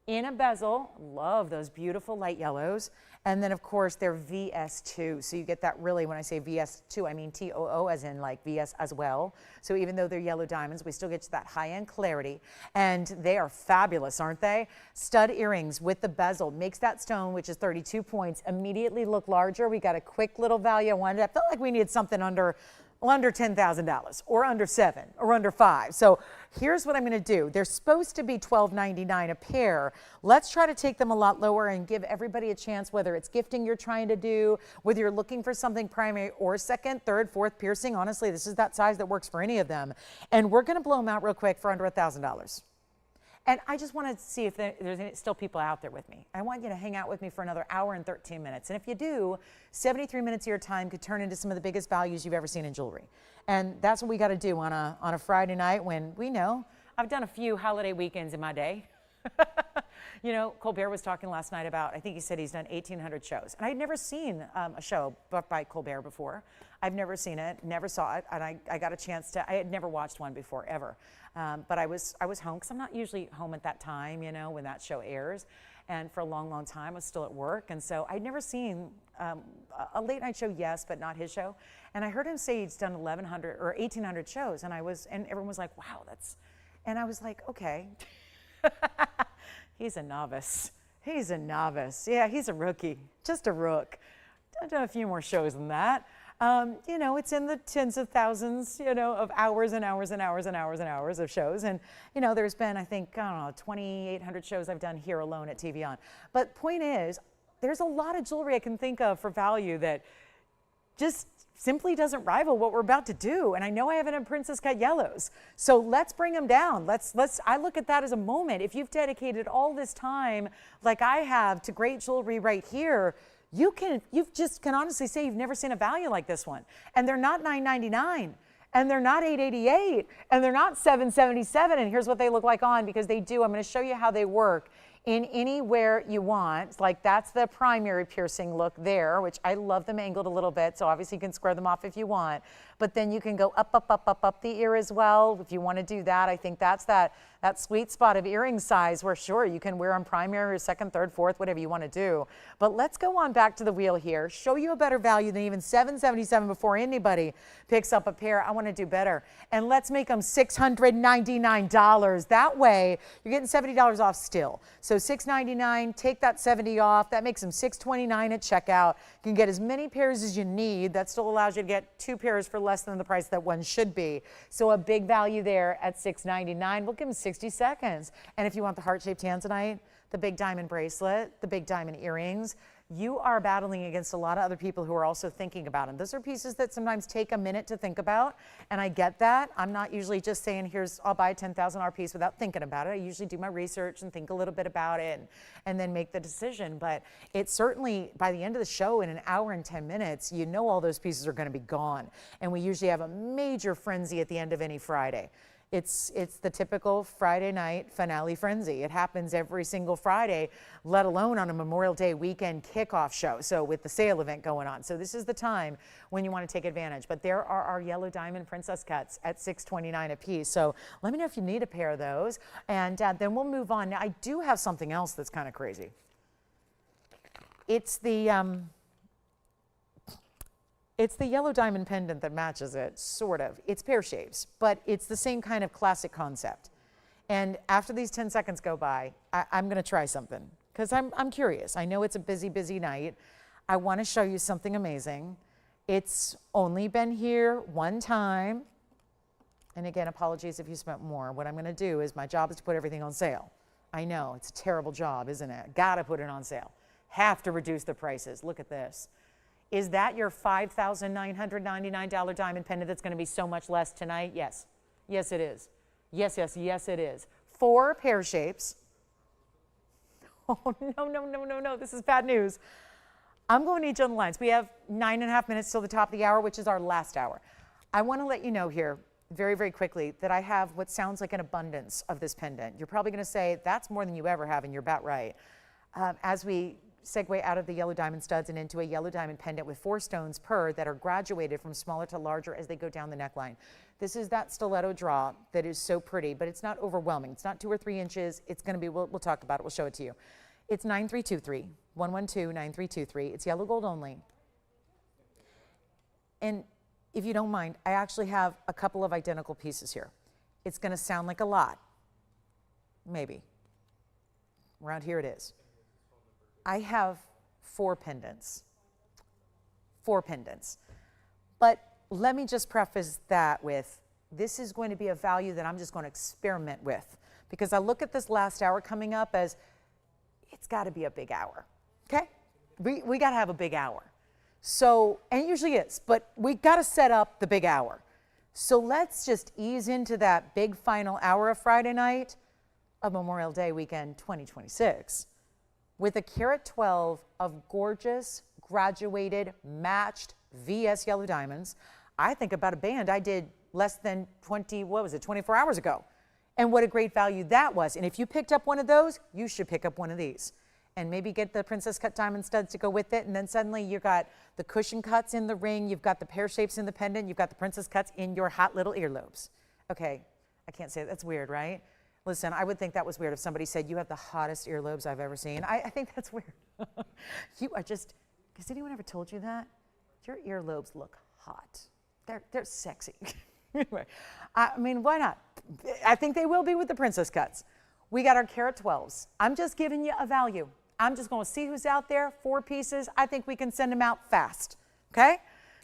in a bezel. Love those beautiful light yellows. And then of course they're VS2. So you get that really, when I say VS2, I mean TOO as in like VS as well. So even though they're yellow diamonds, we still get to that high-end clarity. And they are fabulous, aren't they? Stud earrings with the bezel makes that stone, which is 32 points, immediately look larger. We got a quick little value. I felt like we needed something under $10,000 or under 7 or under 5. So here's what I'm going to do. They're supposed to be $12.99 a pair. Let's try to take them a lot lower and give everybody a chance, whether it's gifting you're trying to do, whether you're looking for something primary or second, third, fourth piercing. Honestly, this is that size that works for any of them. And we're going to blow them out real quick for under $1,000. And I just want to see if there's still people out there with me. I want you to hang out with me for another hour and 13 minutes. And if you do, 73 minutes of your time could turn into some of the biggest values you've ever seen in jewelry. And that's what we got to do on a Friday night when we know I've done a few holiday weekends in my day. You know, Colbert was talking last night about, I think he said he's done 1,800 shows. And I'd never seen a show by Colbert before. I've never seen it, never saw it, and I got a chance to, I had never watched one before, ever. But I was home, because I'm not usually home at that time, you know, when that show airs. And for a long, long time, I was still at work. And so I'd never seen a late night show, yes, but not his show. And I heard him say he's done 1,100 or 1,800 shows. And everyone was like, wow, and I was like, okay. He's a novice. He's a novice. Yeah, he's a rookie, just a rook. I've done a few more shows than that. You know, it's in the tens of thousands, you know, of hours and hours and hours and hours and hours of shows. And, you know, there's been, I think, I don't know, 2,800 shows I've done here alone at TVON. But point is, there's a lot of jewelry I can think of for value that just simply doesn't rival what we're about to do. And I know I have it in princess cut yellows. So let's bring them down. I look at that as a moment. If you've dedicated all this time, like I have, to great jewelry right here, you just can honestly say you've never seen a value like this one. And they're not $9.99, and they're not $8.88, and they're not $7.77. And here's what they look like on, because they do. I'm going to show you how they work in anywhere you want. Like, that's the primary piercing look there, which I love them angled a little bit, so obviously you can square them off if you want. But then you can go up, up, up, up, up the ear as well if you want to do that. I think that's that sweet spot of earring size where, sure, you can wear them primary or second, third, fourth, whatever you want to do. But let's go on back to the wheel here, show you a better value than even $7.77 before anybody picks up a pair. I want to do better. And let's make them $699. That way, you're getting $70 off still. So $699, take that $70 off. That makes them $629 at checkout. You can get as many pairs as you need. That still allows you to get 2 pairs for less than the price that one should be. So a big value there at $699. We'll give them 60 seconds. And if you want the heart-shaped Tanzanite, the big diamond bracelet, the big diamond earrings, you are battling against a lot of other people who are also thinking about them. Those are pieces that sometimes take a minute to think about, and I get that. I'm not usually just saying, I'll buy a $10,000 piece without thinking about it. I usually do my research and think a little bit about it and then make the decision. But it's certainly, by the end of the show, in an hour and 10 minutes, you know all those pieces are going to be gone. And we usually have a major frenzy at the end of any Friday. It's the typical Friday night finale frenzy. It happens every single Friday, let alone on a Memorial Day weekend kickoff show, so with the sale event going on. So this is the time when you want to take advantage. But there are our yellow diamond princess cuts at $629 a piece. So let me know if you need a pair of those, and then we'll move on. Now, I do have something else that's kind of crazy. It's the yellow diamond pendant that matches it, sort of. It's pear shapes, but it's the same kind of classic concept. And after these 10 seconds go by, I'm going to try something, because I'm curious. I know it's a busy, busy night. I want to show you something amazing. It's only been here one time. And again, apologies if you spent more. What I'm going to do is, my job is to put everything on sale. I know, it's a terrible job, isn't it? Got to put it on sale. Have to reduce the prices. Look at this. Is that your $5,999 diamond pendant that's going to be so much less tonight? Yes. Yes, it is. Yes, yes, yes, it is. 4 pear shapes. Oh, no, no, no, no, no. This is bad news. I'm going to need you on the lines. We have 9.5 minutes till the top of the hour, which is our last hour. I want to let you know here very, very quickly that I have what sounds like an abundance of this pendant. You're probably going to say, that's more than you ever have, and you're about right. As we segue out of the yellow diamond studs and into a yellow diamond pendant with 4 stones per that are graduated from smaller to larger as they go down the neckline. This is that stiletto draw that is so pretty, but it's not overwhelming. It's not 2 or 3 inches. It's going to be, we'll talk about it. We'll show it to you. It's 9323, 112-9323. It's yellow gold only. And if you don't mind, I actually have a couple of identical pieces here. It's going to sound like a lot. Maybe. Around here it is. I have 4 pendants. 4 pendants. But let me just preface that with, this is going to be a value that I'm just going to experiment with, because I look at this last hour coming up as, it's got to be a big hour, okay? We got to have a big hour. So, and it usually is, but we got to set up the big hour. So let's just ease into that big final hour of Friday night of Memorial Day weekend 2026. With a carat 12 of gorgeous, graduated, matched VS yellow diamonds. I think about a band I did less than 24 hours ago. And what a great value that was. And if you picked up one of those, you should pick up one of these. And maybe get the princess cut diamond studs to go with it. And then suddenly you've got the cushion cuts in the ring, you've got the pear shapes in the pendant, you've got the princess cuts in your hot little earlobes. Okay, I can't say that. That's weird, right? Listen, I would think that was weird if somebody said, you have the hottest earlobes I've ever seen. I think that's weird. You are just, has anyone ever told you that? Your earlobes look hot. They're sexy. Anyway, I mean, why not? I think they will be with the princess cuts. We got our carat 12s. I'm just giving you a value. I'm just going to see who's out there. 4 pieces. I think we can send them out fast. Okay?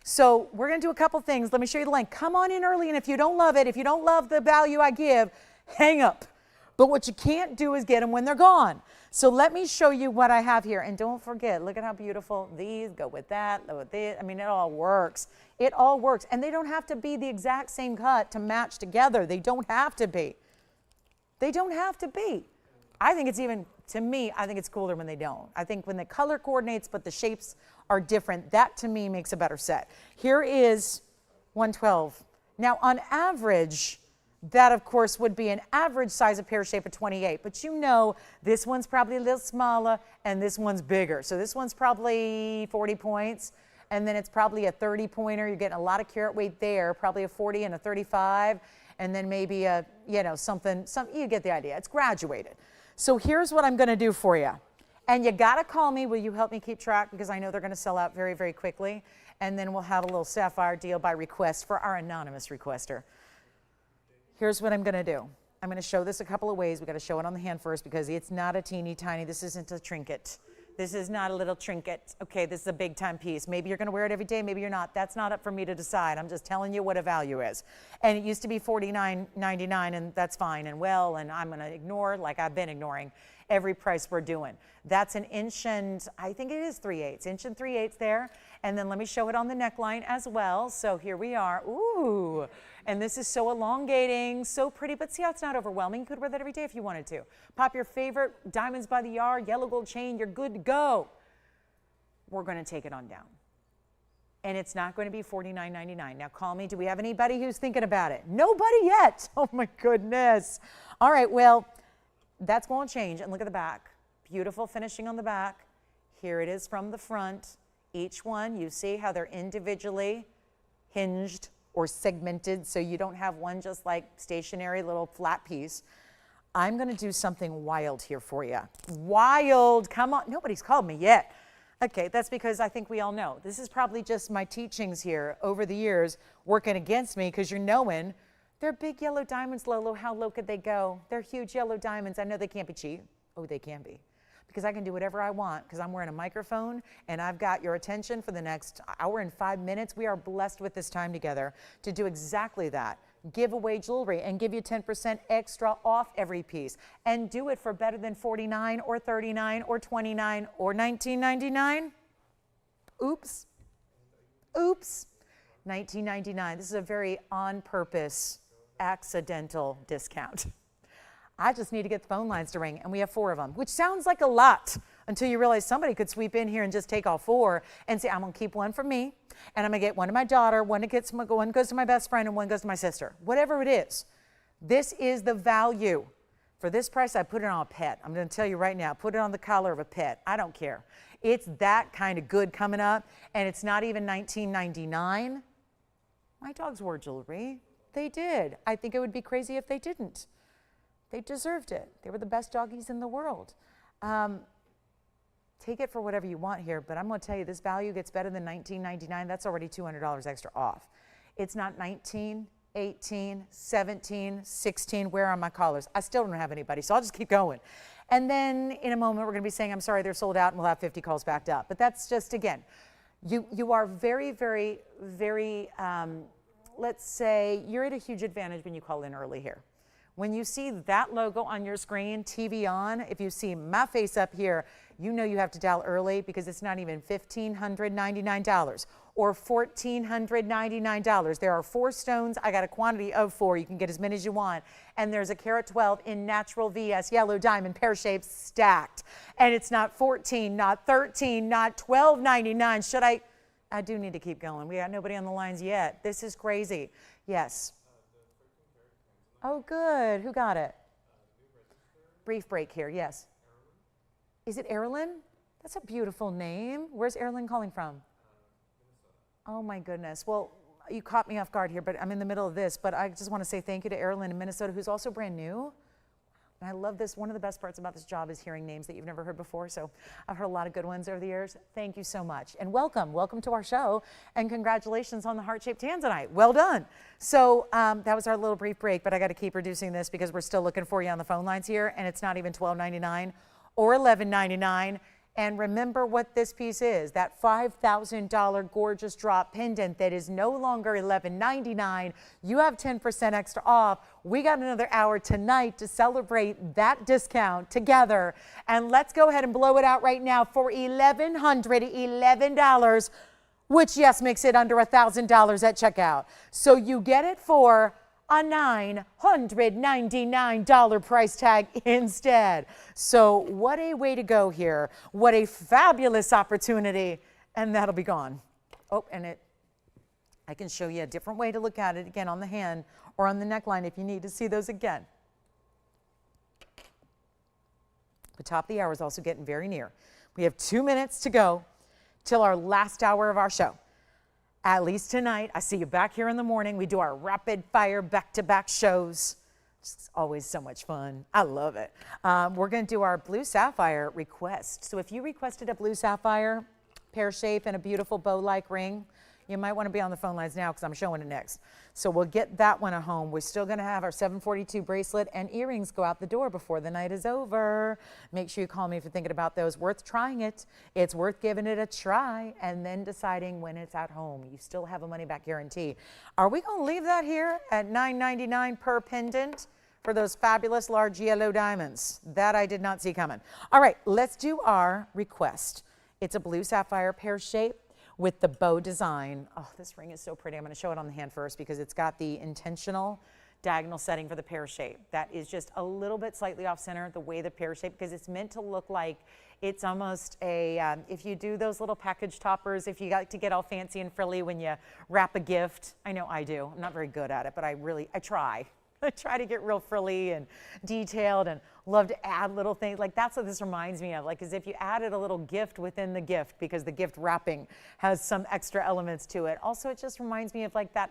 So we're going to do a couple things. Let me show you the link. Come on in early, and if you don't love it, if you don't love the value I give, hang up. But what you can't do is get them when they're gone. So let me show you what I have here. And don't forget, look at how beautiful these go with that, go with this. I mean, it all works. It all works. And they don't have to be the exact same cut to match together. They don't have to be. They don't have to be. I think it's even, to me, I think it's cooler when they don't. I think when the color coordinates but the shapes are different, that to me makes a better set. Here is 112. Now on average, that of course would be an average size of pear shape of 28, but you know this one's probably a little smaller and this one's bigger. So this one's probably 40 points, and then it's probably a 30 pointer. You're getting a lot of carat weight there, probably a 40 and a 35, and then maybe a, you know, something, you get the idea. It's graduated. So here's what I'm going to do for you. And you got to call me. Will you help me keep track? Because I know they're going to sell out very, very quickly. And then we'll have a little sapphire deal by request for our anonymous requester. Here's what I'm going to do. I'm going to show this a couple of ways. We've got to show it on the hand first because it's not a teeny tiny. This isn't a trinket. This is not a little trinket. Okay, this is a big time piece. Maybe you're going to wear it every day. Maybe you're not. That's not up for me to decide. I'm just telling you what a value is. And it used to be $49.99, and that's fine and well, and I'm going to ignore, like I've been ignoring, every price we're doing. That's an inch and, I think it is 3/8, inch and 3/8 there. And then let me show it on the neckline as well. So here we are. Ooh, and this is so elongating, so pretty, but see how it's not overwhelming? You could wear that every day if you wanted to. Pop your favorite diamonds by the yard, yellow gold chain, you're good to go. We're going to take it on down. And it's not going to be $49.99. Now call me. Do we have anybody who's thinking about it? Nobody yet. Oh my goodness. All right, well, that's going to change. And look at the back. Beautiful finishing on the back. Here it is from the front. Each one, you see how they're individually hinged or segmented, so you don't have one just like stationary little flat piece. I'm going to do something wild here for you. Wild. Come on. Nobody's called me yet. Okay, that's because I think we all know. This is probably just my teachings here over the years working against me, because you're knowing they're big yellow diamonds, Lolo. How low could they go? They're huge yellow diamonds. I know they can't be cheap. Oh, they can be. Because I can do whatever I want, because I'm wearing a microphone and I've got your attention for the next hour and 5 minutes. We are blessed with this time together to do exactly that. Give away jewelry and give you 10% extra off every piece, and do it for better than $49 or $39 or $29 or $19.99. Oops. Oops. $19.99. This is a very on purpose, accidental discount. I just need to get the phone lines to ring, and we have 4 of them, which sounds like a lot until you realize somebody could sweep in here and just take all 4 and say, I'm going to keep one for me, and I'm going to get one to my daughter, one goes to my best friend, and one goes to my sister. Whatever it is, this is the value. For this price, I put it on a pet. I'm going to tell you right now, put it on the collar of a pet. I don't care. It's that kind of good coming up, and it's not even $19.99. My dogs wore jewelry. They did. I think it would be crazy if they didn't. They deserved it. They were the best doggies in the world. Take it for whatever you want here, but I'm going to tell you this value gets better than $19.99. That's already $200 extra off. It's not 19, 18, 17, 16. Where are my collars? I still don't have anybody, so I'll just keep going. And then in a moment, we're going to be saying, I'm sorry, they're sold out, and we'll have 50 calls backed up. But that's just, again, you are very, very, very, let's say, you're at a huge advantage when you call in early here. When you see that logo on your screen, TVON, if you see my face up here, you know you have to dial early, because it's not even $1,599 or $1,499. There are 4 stones. I got a quantity of 4. You can get as many as you want. And there's a carat 12 in natural VS yellow diamond pear-shaped stacked. And it's not 14, not 13, not $12.99. I do need to keep going. We got nobody on the lines yet. This is crazy. Yes. Oh, good. Who got it? Brief break here. Yes. Is it Erilyn? That's a beautiful name. Where's Erilyn calling from? Oh, my goodness. Well, you caught me off guard here, but I'm in the middle of this. But I just want to say thank you to Erilyn in Minnesota, who's also brand new. And I love this. One of the best parts about this job is hearing names that you've never heard before. So I've heard a lot of good ones over the years. Thank you so much. And welcome. Welcome to our show. And congratulations on the heart-shaped Tanzanite. Well done. So that was our little brief break, but I got to keep reducing this because we're still looking for you on the phone lines here, and it's not even $12.99. or $11.99. And remember what this piece is, that $5,000 gorgeous drop pendant that is no longer $11.99. You have 10% extra off. We got another hour tonight to celebrate that discount together. And let's go ahead and blow it out right now for $1,111, which, yes, makes it under $1,000 at checkout. So you get it for a $999 price tag instead. So what a way to go here. What a fabulous opportunity. And that'll be gone. Oh, and I can show you a different way to look at it again on the hand or on the neckline if you need to see those again. The top of the hour is also getting very near. We have 2 minutes to go till our last hour of our show. At least tonight. I see you back here in the morning. We do our rapid fire back-to-back shows. It's always so much fun. I love it. We're going to do our blue sapphire request. So if you requested a blue sapphire, pear-shaped, and a beautiful bow-like ring, you might want to be on the phone lines now because I'm showing it next. So we'll get that one at home. We're still going to have our 742 bracelet and earrings go out the door before the night is over. Make sure you call me if you're thinking about those. Worth trying it. It's worth giving it a try and then deciding when it's at home. You still have a money-back guarantee. Are we going to leave that here at $9.99 per pendant for those fabulous large yellow diamonds? That I did not see coming. All right, let's do our request. It's a blue sapphire pear-shaped with the bow design. Oh, this ring is so pretty. I'm going to show it on the hand first because it's got the intentional diagonal setting for the pear shape. That is just a little bit slightly off center, the way the pear shape, because it's meant to look like it's almost a, if you do those little package toppers, if you like to get all fancy and frilly when you wrap a gift. I know I do. I'm not very good at it, but I try. I try to get real frilly and detailed and love to add little things. Like that's what this reminds me of, like as if you added a little gift within the gift because the gift wrapping has some extra elements to it. Also, it just reminds me of like that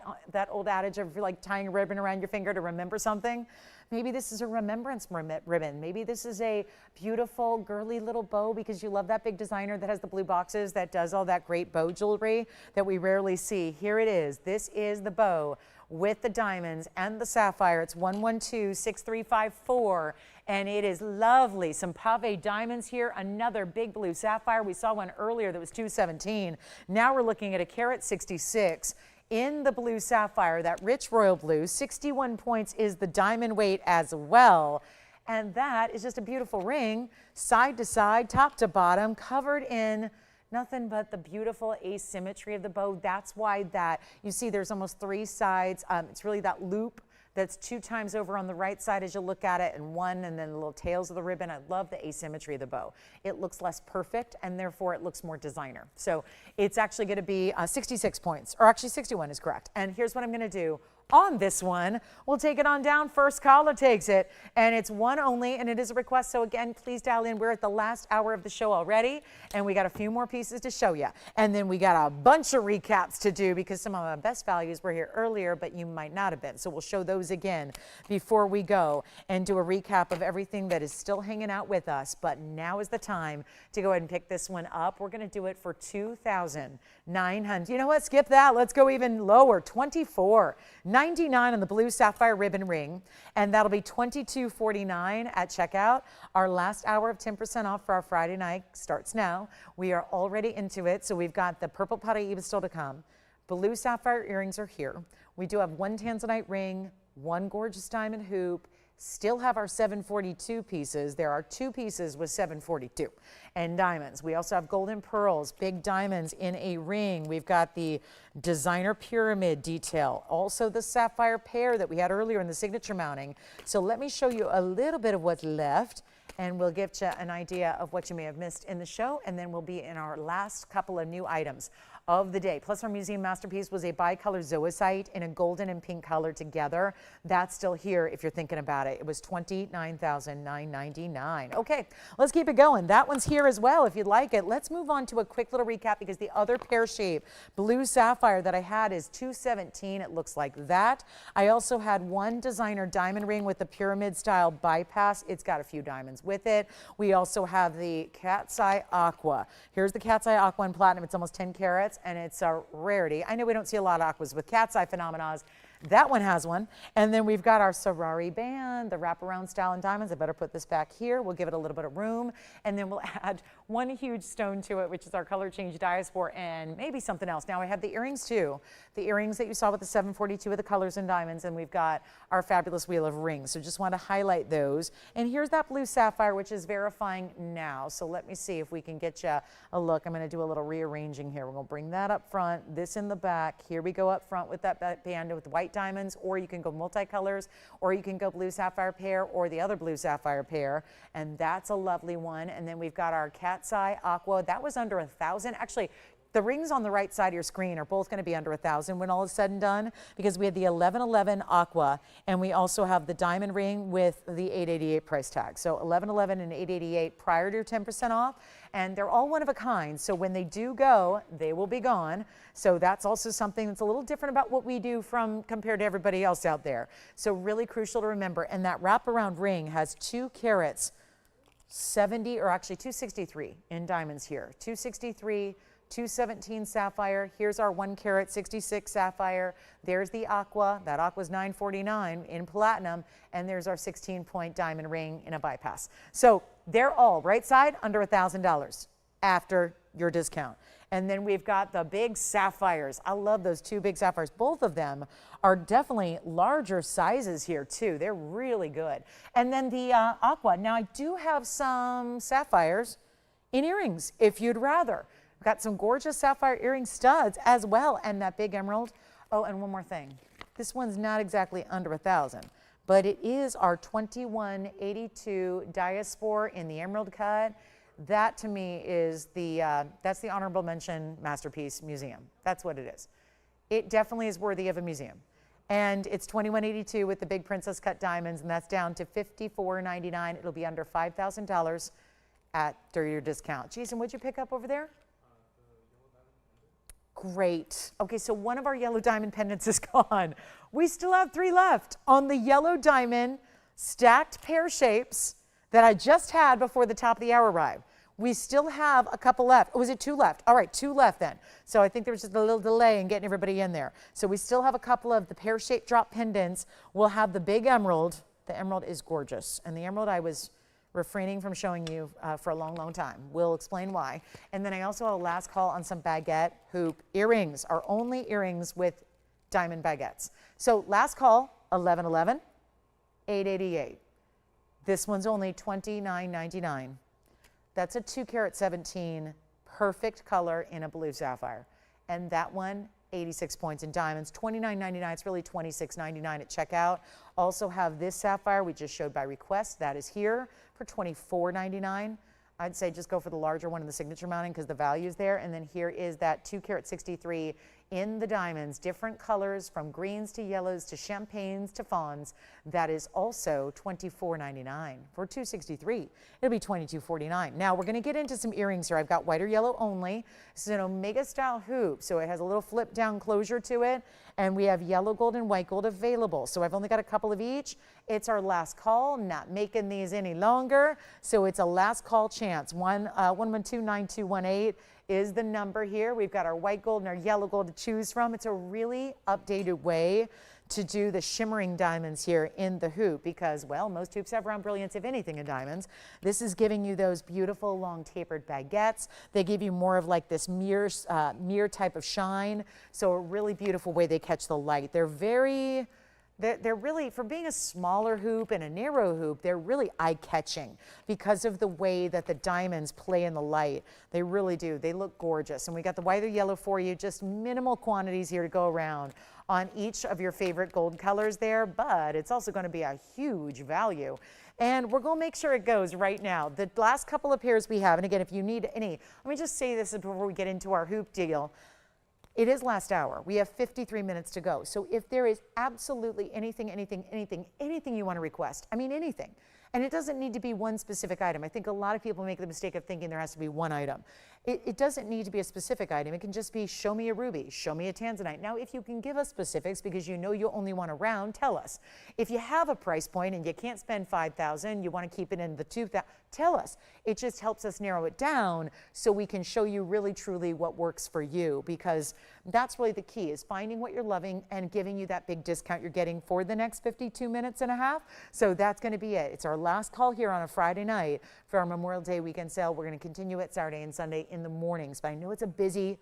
old adage of like tying a ribbon around your finger to remember something. Maybe this is a remembrance ribbon. Maybe this is a beautiful girly little bow because you love that big designer that has the blue boxes that does all that great bow jewelry that we rarely see. Here it is. This is the bow with the diamonds and the sapphire. It's 112-6354, and it is lovely. Some pave diamonds here, another big blue sapphire. We saw one earlier that was 217. Now we're looking at a carat 66 in the blue sapphire, that rich royal blue. 61 points is the diamond weight as well. And that is just a beautiful ring, side to side, top to bottom, covered in nothing but the beautiful asymmetry of the bow. That's why that, you see there's almost 3 sides. It's really that loop that's 2 times over on the right side as you look at it, and 1, and then the little tails of the ribbon. I love the asymmetry of the bow. It looks less perfect, and therefore it looks more designer. So it's actually going to be 66 points, or actually 61 is correct. And here's what I'm going to do. On this one, we'll take it on down. First caller takes it, and it's one only, and it is a request. So again, please dial in. We're at the last hour of the show already, and we got a few more pieces to show you. And then we got a bunch of recaps to do because some of our best values were here earlier, but you might not have been. So we'll show those again before we go and do a recap of everything that is still hanging out with us. But now is the time to go ahead and pick this one up. We're going to do it for $2,900. You know what? Skip that. Let's go even lower. $24.99 on the blue sapphire ribbon ring, and that'll be $22.49 at checkout. Our last hour of 10% off for our Friday night starts now. We are already into it, so we've got the purple Paparacha still to come. Blue sapphire earrings are here. We do have 1 Tanzanite ring, 1 gorgeous diamond hoop, still have our 742 pieces. There are 2 pieces with 742 and diamonds. We also have golden pearls, big diamonds in a ring. We've got the designer pyramid detail, also the sapphire pair that we had earlier in the signature mounting. So let me show you a little bit of what's left, and we'll give you an idea of what you may have missed in the show, and then we'll be in our last couple of new items of the day. Plus, our museum masterpiece was a bicolor zoisite in a golden and pink color together. That's still here if you're thinking about it. It was $29,999. Okay, let's keep it going. That one's here as well if you'd like it. Let's move on to a quick little recap because the other pear-shaped blue sapphire that I had is $217. It looks like that. I also had 1 designer diamond ring with the pyramid style bypass. It's got a few diamonds with it. We also have the cat's eye aqua. Here's the cat's eye aqua in platinum. It's almost 10 carats. And it's a rarity. I know we don't see a lot of aquas with cat's eye phenomenon. That one has one. And then we've got our Ferrari band, the wraparound style in diamonds. I better put this back here. We'll give it a little bit of room. And then we'll add one huge stone to it, which is our color change diaspore and maybe something else. Now I have the earrings too. The earrings that you saw with the 742 of the colors and diamonds. And we've got our fabulous wheel of rings. So just want to highlight those. And here's that blue sapphire, which is verifying now. So let me see if we can get you a look. I'm going to do a little rearranging here. We're going to bring that up front, this in the back. Here we go up front with that band with white diamonds, or you can go multicolors, or you can go blue sapphire pear, or the other blue sapphire pear, and that's a lovely one. And then we've got our cat's eye aqua. That was under 1,000. Actually, the rings on the right side of your screen are both going to be under 1,000 when all is said and done, because we had the 1111 aqua, and we also have the diamond ring with the 888 price tag. So 1111 and 888 prior to your 10% off, and they're all one of a kind. So when they do go, they will be gone. So that's also something that's a little different about what we do compared to everybody else out there. So really crucial to remember. And that wraparound ring has 2 carats 70, or actually 263 in diamonds here. 263. 217 sapphire. Here's our 1 carat 66 sapphire. There's the aqua. That aqua's $949 in platinum. And there's our 16-point diamond ring in a bypass. So they're all right side under $1,000 after your discount. And then we've got the big sapphires. I love those 2 big sapphires. Both of them are definitely larger sizes here too. They're really good. And then the aqua. Now I do have some sapphires in earrings if you'd rather. Got some gorgeous sapphire earring studs as well, and that big emerald. Oh, and one more thing. This one's not exactly under 1,000, but it is our 2182 diaspore in the emerald cut. That to me is that's the honorable mention masterpiece museum. That's what it is. It definitely is worthy of a museum. And it's 2182 with the big princess cut diamonds, and that's down to $54.99. It'll be under $5,000 after your discount. Jason, what'd you pick up over there? Great. Okay, so one of our yellow diamond pendants is gone. We still have 3 left on the yellow diamond stacked pear shapes that I just had before the top of the hour arrived. We still have a couple left. Oh, was it 2 left? All right, 2 left then. So I think there was just a little delay in getting everybody in there. So we still have a couple of the pear-shaped drop pendants. We'll have the big emerald. The emerald is gorgeous. And the emerald I was refraining from showing you for a long, long time. We'll explain why. And then I also have a last call on some baguette hoop earrings, our only earrings with diamond baguettes. So last call, 1111, 888. This one's only $29.99. That's a 2 carat 17, perfect color in a blue sapphire. And that one, 86 points in diamonds, $29.99. It's really $26.99 at checkout. Also have this sapphire we just showed by request. That is here for $24.99. I'd say just go for the larger one in the signature mounting because the value is there. And then here is that 2 carat 63 in the diamonds, different colors from greens to yellows to champagnes to fawns. That is also $24.99 for 263. It'll be $22.49. Now we're going to get into some earrings here. I've got white or yellow only. This is an omega style hoop, so it has a little flip down closure to it. And we have yellow gold and white gold available. So I've only got a couple of each. It's our last call, not making these any longer. So it's a last call chance. 112-9218 is the number here. We've got our white gold and our yellow gold to choose from. It's a really updated way to do the shimmering diamonds here in the hoop because, well, most hoops have round brilliance, if anything, in diamonds. This is giving you those beautiful long tapered baguettes. They give you more of like this mirror type of shine. So a really beautiful way they catch the light. They're really, for being a smaller hoop and a narrow hoop, they're really eye-catching because of the way that the diamonds play in the light. They really do. They look gorgeous. And we got the white or yellow for you, just minimal quantities here to go around on each of your favorite gold colors there, but it's also going to be a huge value. And we're going to make sure it goes right now. The last couple of pairs we have, and again, if you need any, let me just say this before we get into our hoop deal. It is last hour. We have 53 minutes to go. So if there is absolutely anything you want to request, I mean anything, and it doesn't need to be one specific item. I think a lot of people make the mistake of thinking there has to be one item. It doesn't need to be a specific item. It can just be show me a ruby, show me a Tanzanite. Now, if you can give us specifics because you know you only want a round, tell us. If you have a price point and you can't spend $5,000, you want to keep it in the $2,000, tell us. It just helps us narrow it down so we can show you really truly what works for you because That's really the key, is finding what you're loving and giving you that big discount you're getting for the next 52 minutes and a half. So that's going to be it. It's our last call here on a Friday night for our Memorial Day weekend sale. We're going to continue it Saturday and Sunday in the mornings, but I know it's a busy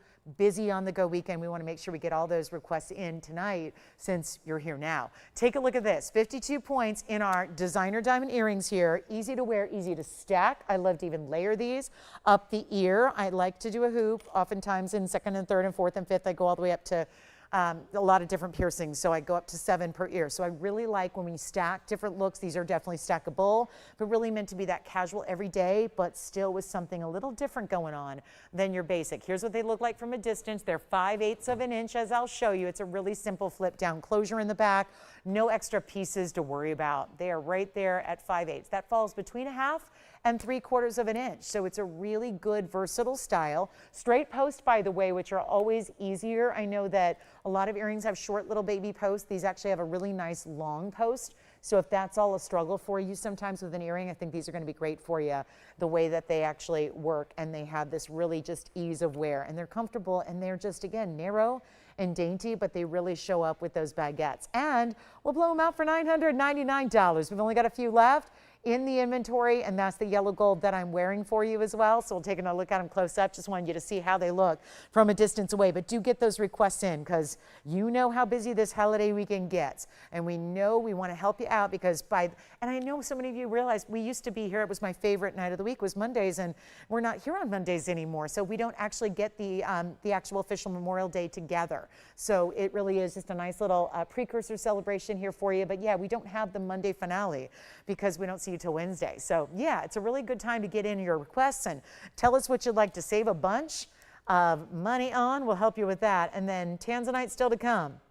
on the go weekend. We want to make sure we get all those requests in tonight since you're here now. Take a look at this. 52 points in our designer diamond earrings here. Easy to wear, easy to stack. I love to even layer these up the ear. I like to do a hoop. Oftentimes in second and third and fourth and fifth, I go all the way up to a lot of different piercings, so I go up to 7 per ear. So I really like when we stack different looks. These are definitely stackable, but really meant to be that casual everyday, but still with something a little different going on than your basic. Here's what they look like from a distance. They're 5/8 of an inch, as I'll show you. It's a really simple flip down closure in the back. No extra pieces to worry about. They are right there at 5/8. That falls between 1/2 and 3/4 of an inch. So it's a really good, versatile style. Straight post, by the way, which are always easier. I know that a lot of earrings have short little baby posts. These actually have a really nice long post. So if that's all a struggle for you sometimes with an earring, I think these are going to be great for you, the way that they actually work, and they have this really just ease of wear, and they're comfortable, and they're just, again, narrow and dainty, but they really show up with those baguettes. And we'll blow them out for $999. We've only got a few left in the inventory, and that's the yellow gold that I'm wearing for you as well. So we'll take a look at them close up. Just wanted you to see how they look from a distance away. But do get those requests in, because you know how busy this holiday weekend gets. And we know we want to help you out, because and I know so many of you realize we used to be here. It was my favorite night of the week was Mondays, and we're not here on Mondays anymore. So we don't actually get the actual official Memorial Day together. So it really is just a nice little precursor celebration here for you. But yeah, we don't have the Monday finale because we don't see you till Wednesday. So yeah, it's a really good time to get in your requests and tell us what you'd like to save a bunch of money on. We'll help you with that. And then Tanzanite still to come.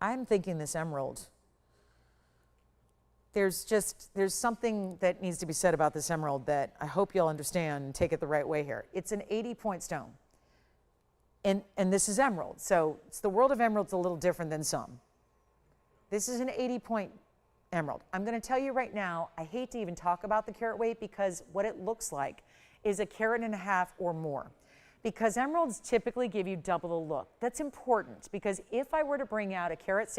I'm thinking this emerald. There's something that needs to be said about this emerald that I hope you'll understand and take it the right way here. It's an 80-point stone. And this is emerald. So it's the world of emerald's a little different than some. This is an 80-point emerald. I'm going to tell you right now, I hate to even talk about the carat weight, because what it looks like is 1.5 carats or more. Because emeralds typically give you double the look. That's important, because if I were to bring out 1.60 carat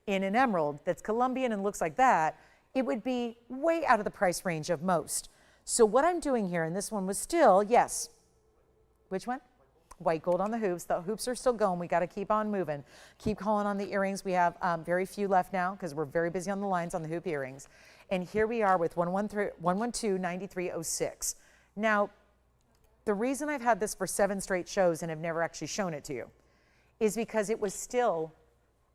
in an emerald that's Colombian and looks like that, it would be way out of the price range of most. So what I'm doing here, and this one was still, yes, which one? White gold on the hoops. The hoops are still going. We got to keep on moving. Keep calling on the earrings. We have very few left now because we're very busy on the lines on the hoop earrings. And here we are with 112-9306. Now, the reason I've had this for 7 straight shows and have never actually shown it to you is because it was still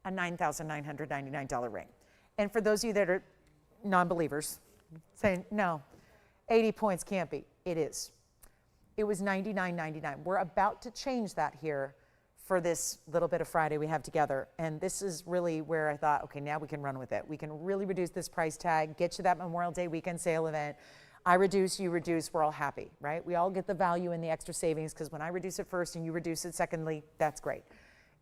a $9,999 ring. And for those of you that are non-believers saying, no, 80 points can't be, it is. It was $99.99. We're about to change that here for this little bit of Friday we have together. And this is really where I thought, okay, now we can run with it. We can really reduce this price tag, get you that Memorial Day weekend sale event. I reduce, you reduce, we're all happy, right? We all get the value in the extra savings, because when I reduce it first and you reduce it secondly, that's great.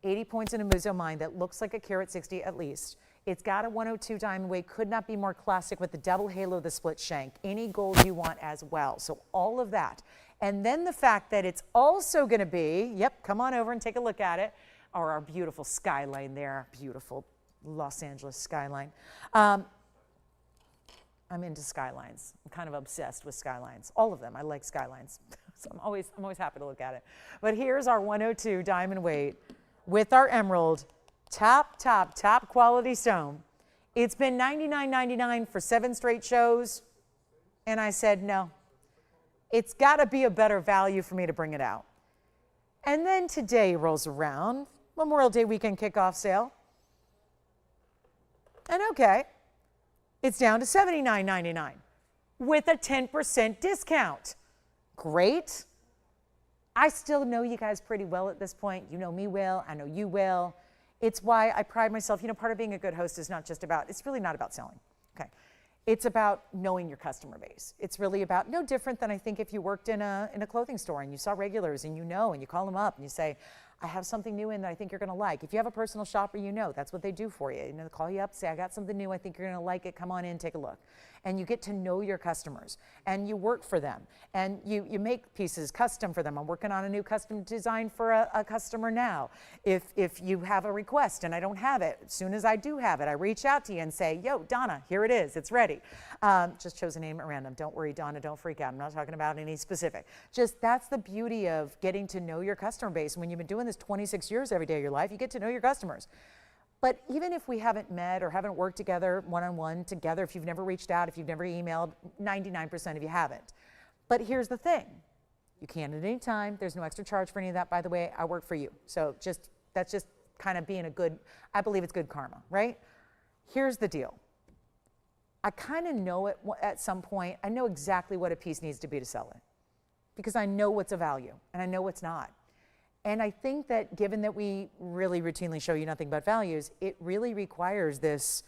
80 points in a Muzo mine that looks like 1.60 carat at least. It's got a 102 diamond weight, could not be more classic with the double halo, the split shank, any gold you want as well. So all of that. And then the fact that it's also going to be, yep, come on over and take a look at it, or our beautiful skyline there, beautiful Los Angeles skyline. I'm into skylines. I'm kind of obsessed with skylines. All of them. I like skylines. So I'm always happy to look at it. But here's our 102 diamond weight with our emerald, top quality stone. It's been $99.99 for 7 straight shows, and I said no. It's got to be a better value for me to bring it out. And then today rolls around, Memorial Day weekend kickoff sale. And okay, it's down to $79.99 with a 10% discount. Great. I still know you guys pretty well at this point. You know me well, I know you well. It's why I pride myself, part of being a good host is not just about, it's really not about selling, okay? It's about knowing your customer base. It's really about, no different than I think if you worked in a clothing store and you saw regulars and you call them up and you say, I have something new in that I think you're going to like. If you have a personal shopper, you know that's what they do for you. You know, they call you up, say, I got something new, I think you're going to like it, come on in, take a look. And you get to know your customers, and you work for them, and you make pieces custom for them. I'm working on a new custom design for a customer now. If you have a request and I don't have it, as soon as I do have it, I reach out to you and say, yo, Donna, here it is, it's ready. Just chose a name at random. Don't worry, Donna, don't freak out. I'm not talking about any specific. Just that's the beauty of getting to know your customer base. When you've been doing this 26 years every day of your life, you get to know your customers. But even if we haven't met or haven't worked together one-on-one together, if you've never reached out, if you've never emailed, 99% of you haven't. But here's the thing. You can at any time. There's no extra charge for any of that, by the way. I work for you. So that's just kind of being a good, I believe it's good karma, right? Here's the deal. I kind of know it at some point. I know exactly what a piece needs to be to sell it because I know what's a value and I know what's not. And I think that given that we really routinely show you nothing but values, it really requires this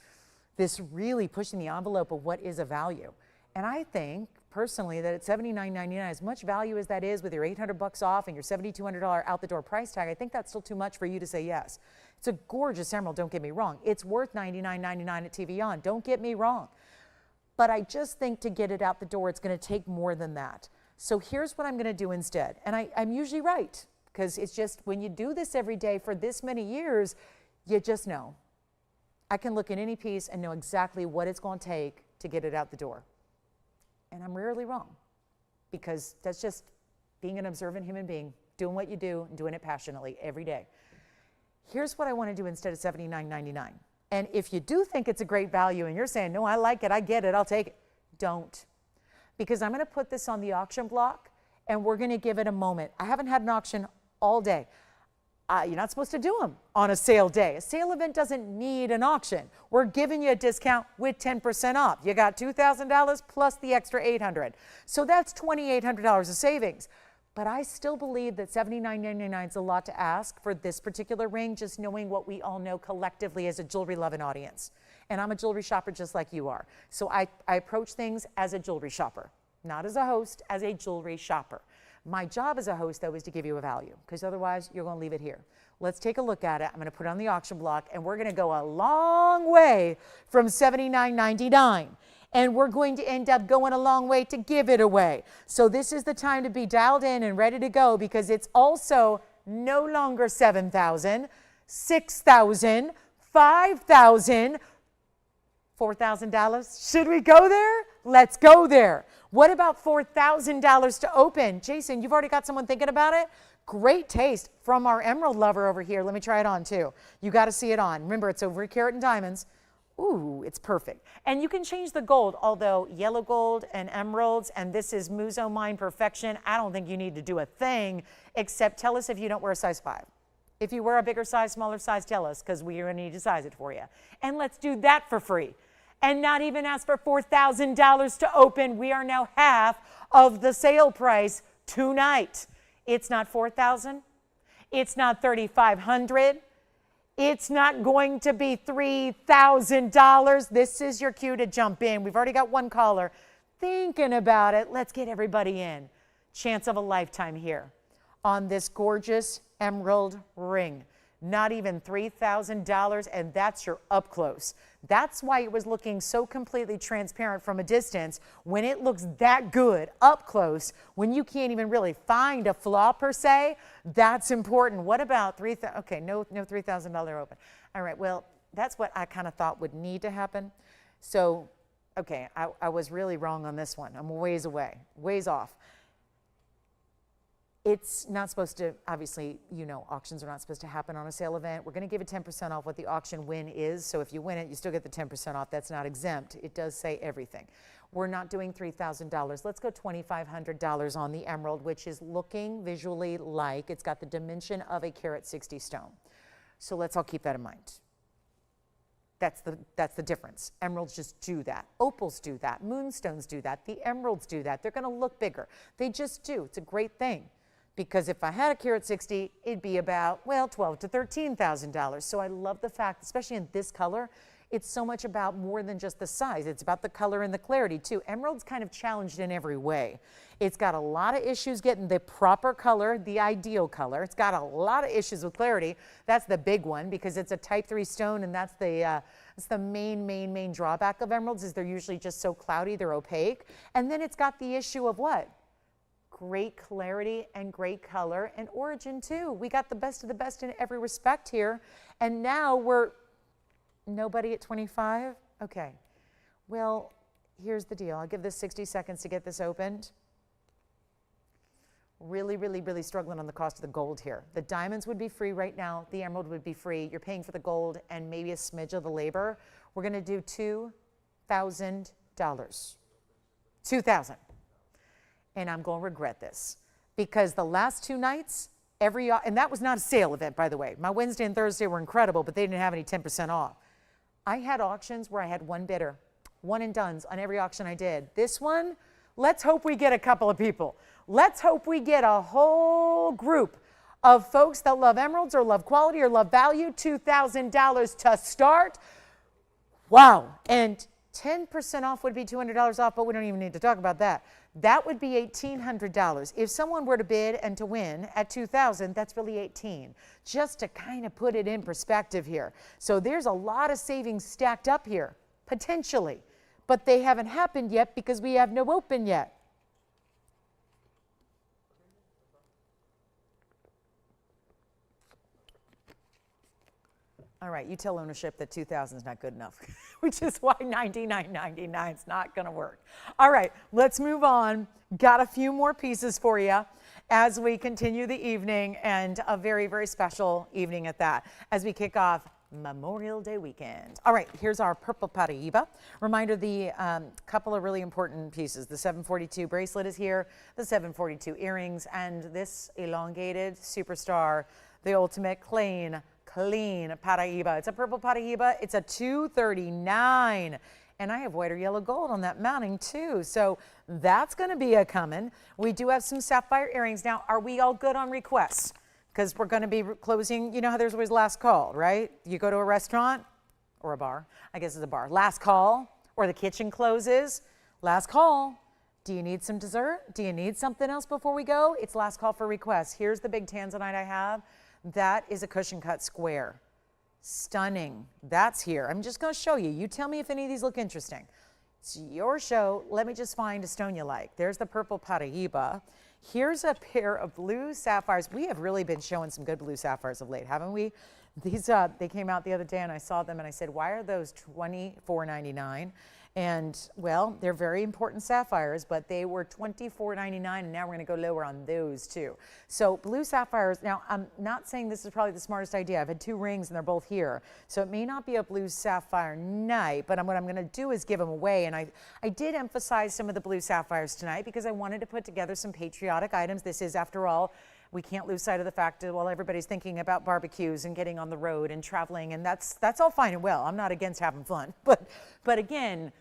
really pushing the envelope of what is a value. And I think personally that at $79.99, as much value as that is with your $800 off and your $7,200 out the door price tag, I think that's still too much for you to say yes. It's a gorgeous emerald, don't get me wrong. It's worth $99.99 at TVON, don't get me wrong. But I just think to get it out the door, it's going to take more than that. So here's what I'm going to do instead. And I'm usually right. Because it's just when you do this every day for this many years, you just know. I can look at any piece and know exactly what it's going to take to get it out the door. And I'm rarely wrong because that's just being an observant human being, doing what you do and doing it passionately every day. Here's what I want to do instead of $79.99. And if you do think it's a great value and you're saying, no, I like it, I get it, I'll take it, don't. Because I'm going to put this on the auction block and we're going to give it a moment. I haven't had an auction all day. You're not supposed to do them on a sale day. A sale event doesn't need an auction. We're giving you a discount with 10% off. You got $2,000 plus the extra $800. So that's $2,800 of savings. But I still believe that $79.99 is a lot to ask for this particular ring, just knowing what we all know collectively as a jewelry-loving audience. And I'm a jewelry shopper just like you are. So I approach things as a jewelry shopper, not as a host, as a jewelry shopper. My job as a host, though, is to give you a value, because otherwise you're going to leave it here. Let's take a look at it. I'm going to put it on the auction block, and we're going to go a long way from $79.99. And we're going to end up going a long way to give it away. So this is the time to be dialed in and ready to go, because it's also no longer $7,000, $6,000, $5,000, $4,000. Should we go there? Let's go there. What about $4,000 to open? Jason, you've already got someone thinking about it? Great taste from our emerald lover over here. Let me try it on too. You got to see it on. Remember, it's over a carat in diamonds. Ooh, it's perfect. And you can change the gold, although yellow gold and emeralds, and this is Muso Mine Perfection. I don't think you need to do a thing except tell us if you don't wear a size 5. If you wear a bigger size, smaller size, tell us, because we're going to need to size it for you. And let's do that for free. And not even ask for $4,000 to open. We are now half of the sale price tonight. It's not $4,000. It's not $3,500. It's not going to be $3,000. This is your cue to jump in. We've already got one caller thinking about it. Let's get everybody in. Chance of a lifetime here on this gorgeous emerald ring. Not even $3,000, and that's your up close. That's why it was looking so completely transparent from a distance. When it looks that good up close, when you can't even really find a flaw per se, that's important. What about $3,000? Okay, no $3,000 open. All right, well, that's what I kind of thought would need to happen. So, okay, I was really wrong on this one. I'm ways away, ways off. It's not supposed to, obviously, you know, auctions are not supposed to happen on a sale event. We're going to give it 10% off what the auction win is. So if you win it, you still get the 10% off. That's not exempt. It does say everything. We're not doing $3,000. Let's go $2,500 on the emerald, which is looking visually like it's got the dimension of a carat 60 stone. So let's all keep that in mind. That's the difference. Emeralds just do that. Opals do that. Moonstones do that. The emeralds do that. They're going to look bigger. They just do. It's a great thing. Because if I had a carat 60, it'd be about, well, $12,000 to $13,000. So I love the fact, especially in this color, It's so much about more than just the size. It's about the color and the clarity too. Emerald's kind of challenged in every way. It's got a lot of issues getting the proper color, the ideal color. It's got a lot of issues with clarity. That's the big one because it's a type 3 stone, and that's the main drawback of emeralds is they're usually just so cloudy, they're opaque. And then it's got the issue of what? Great clarity and great color and origin too. We got the best of the best in every respect here. And now we're nobody at 25? Okay. Well, here's the deal. I'll give this 60 seconds to get this opened. Really struggling on the cost of the gold here. The diamonds would be free right now. The emerald would be free. You're paying for the gold and maybe a smidge of the labor. We're going to do $2,000. $2,000. And I'm going to regret this because the last 2 nights, and that was not a sale event, by the way. My Wednesday and Thursday were incredible, but they didn't have any 10% off. I had auctions where I had one bidder, one and dones on every auction I did. This one, let's hope we get a couple of people. Let's hope we get a whole group of folks that love emeralds or love quality or love value. $2,000 to start. Wow. And 10% off would be $200 off, but we don't even need to talk about that. That would be $1,800. If someone were to bid and to win at $2,000, that's really $18,000. Just to kind of put it in perspective here. So there's a lot of savings stacked up here, potentially, but they haven't happened yet because we have no open yet. All right, you tell ownership that $2,000 is not good enough, which is why $99.99 is not going to work. All right, let's move on. Got a few more pieces for you as we continue the evening, and a very special evening at that as we kick off Memorial Day weekend. All right, here's our purple Paraíba. Reminder, the couple of really important pieces. The 742 bracelet is here, the 742 earrings, and this elongated superstar, the ultimate clean Paraíba. It's a purple Paraíba. It's a $239. And I have white or yellow gold on that mounting too. So that's going to be a coming. We do have some sapphire earrings. Now, are we all good on requests? Because we're going to be closing. You know how there's always last call, right? You go to a restaurant or a bar. I guess it's a bar. Last call, or the kitchen closes. Last call. Do you need some dessert? Do you need something else before we go? It's last call for requests. Here's the big Tanzanite I have. That is a cushion cut square. Stunning. That's here. I'm just going to show you. You tell me if any of these look interesting. It's your show. Let me just find a stone you like. There's the purple Paraíba. Here's a pair of blue sapphires. We have really been showing some good blue sapphires of late, haven't we? These they came out the other day and I saw them and I said, why are those $24.99? And well, they're very important sapphires, but they were $24.99, and now we're going to go lower on those too. So blue sapphires. Now, I'm not saying this is probably the smartest idea. I've had 2 rings and they're both here, so it may not be a blue sapphire night. But what I'm going to do is give them away. And I did emphasize some of the blue sapphires tonight because I wanted to put together some patriotic items. This is, after all, we can't lose sight of the fact that while everybody's thinking about barbecues and getting on the road and traveling, and that's all fine and well. I'm not against having fun, but again,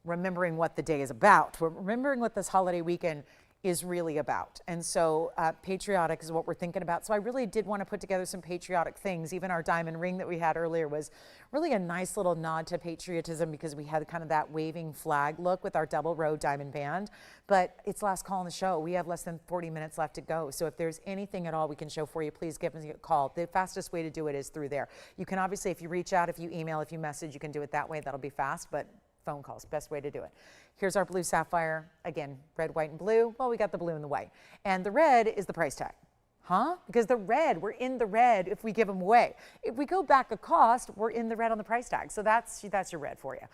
remembering what the day is about, remembering what this holiday weekend is really about. And so patriotic is what we're thinking about. So I really did want to put together some patriotic things. Even our diamond ring that we had earlier was really a nice little nod to patriotism because we had kind of that waving flag look with our double row diamond band. But it's last call on the show. We have less than 40 minutes left to go. So if there's anything at all we can show for you, please give us a call. The fastest way to do it is through there. You can obviously, if you reach out, if you email, if you message, you can do it that way. That'll be fast, but phone calls, best way to do it. Here's our blue sapphire. Again, red, white, and blue. Well, we got the blue and the white. And the red is the price tag. Huh? Because the red, we're in the red if we give them away. If we go back a cost, we're in the red on the price tag. So that's your red for you.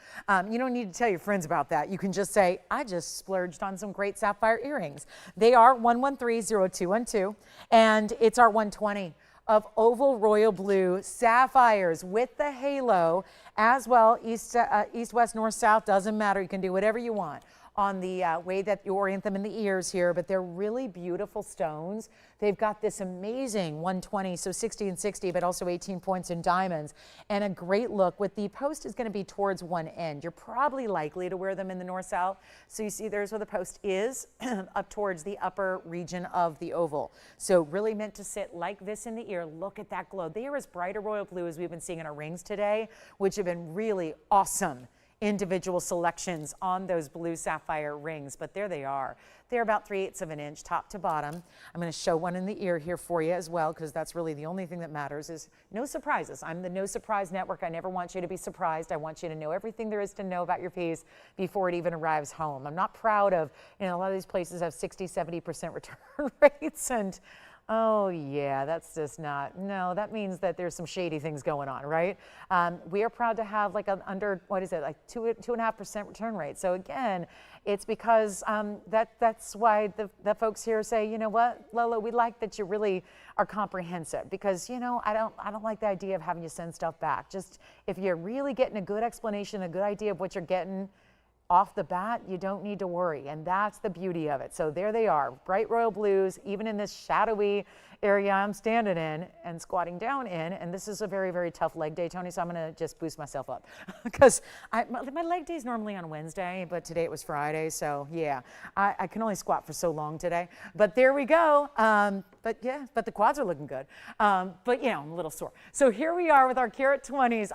You don't need to tell your friends about that. You can just say, I just splurged on some great sapphire earrings. They are 1130212, and it's our 120 of oval royal blue sapphires with the halo as well. East, west, north, south, doesn't matter. You can do whatever you want. on the way that you orient them in the ears here, but they're really beautiful stones. They've got this amazing 120, so 60 and 60, but also 18 points in diamonds, and a great look. With the post is going to be towards one end. You're probably likely to wear them in the north-south. So you see there's where the post is, up towards the upper region of the oval. So really meant to sit like this in the ear. Look at that glow. They are as bright a royal blue as we've been seeing in our rings today, which have been really awesome individual selections on those blue sapphire rings, but there they are. They're about 3/8 of an inch top to bottom. I'm going to show one in the ear here for you as well, because that's really the only thing that matters is no surprises. I'm the No Surprise Network. I never want you to be surprised. I want you to know everything there is to know about your piece before it even arrives home. I'm not proud of, a lot of these places have 60, 70% return rates, and oh yeah, that's just not, no, that means that there's some shady things going on, right? We are proud to have like an under, what is it, like 2.5% return rate. So again, it's because that's why the folks here say, you know what, Lola, we like that you really are comprehensive, because I don't like the idea of having you send stuff back. Just if you're really getting a good explanation, a good idea of what you're getting off the bat, you don't need to worry, and that's the beauty of it. So there they are, bright royal blues, even in this shadowy area I'm standing in and squatting down in, and this is a very, very tough leg day, Tony, so I'm going to just boost myself up because my leg day is normally on Wednesday, but today it was Friday, so yeah, I can only squat for so long today, but there we go. But yeah, but the quads are looking good, but I'm a little sore. So here we are with our Carat 20s.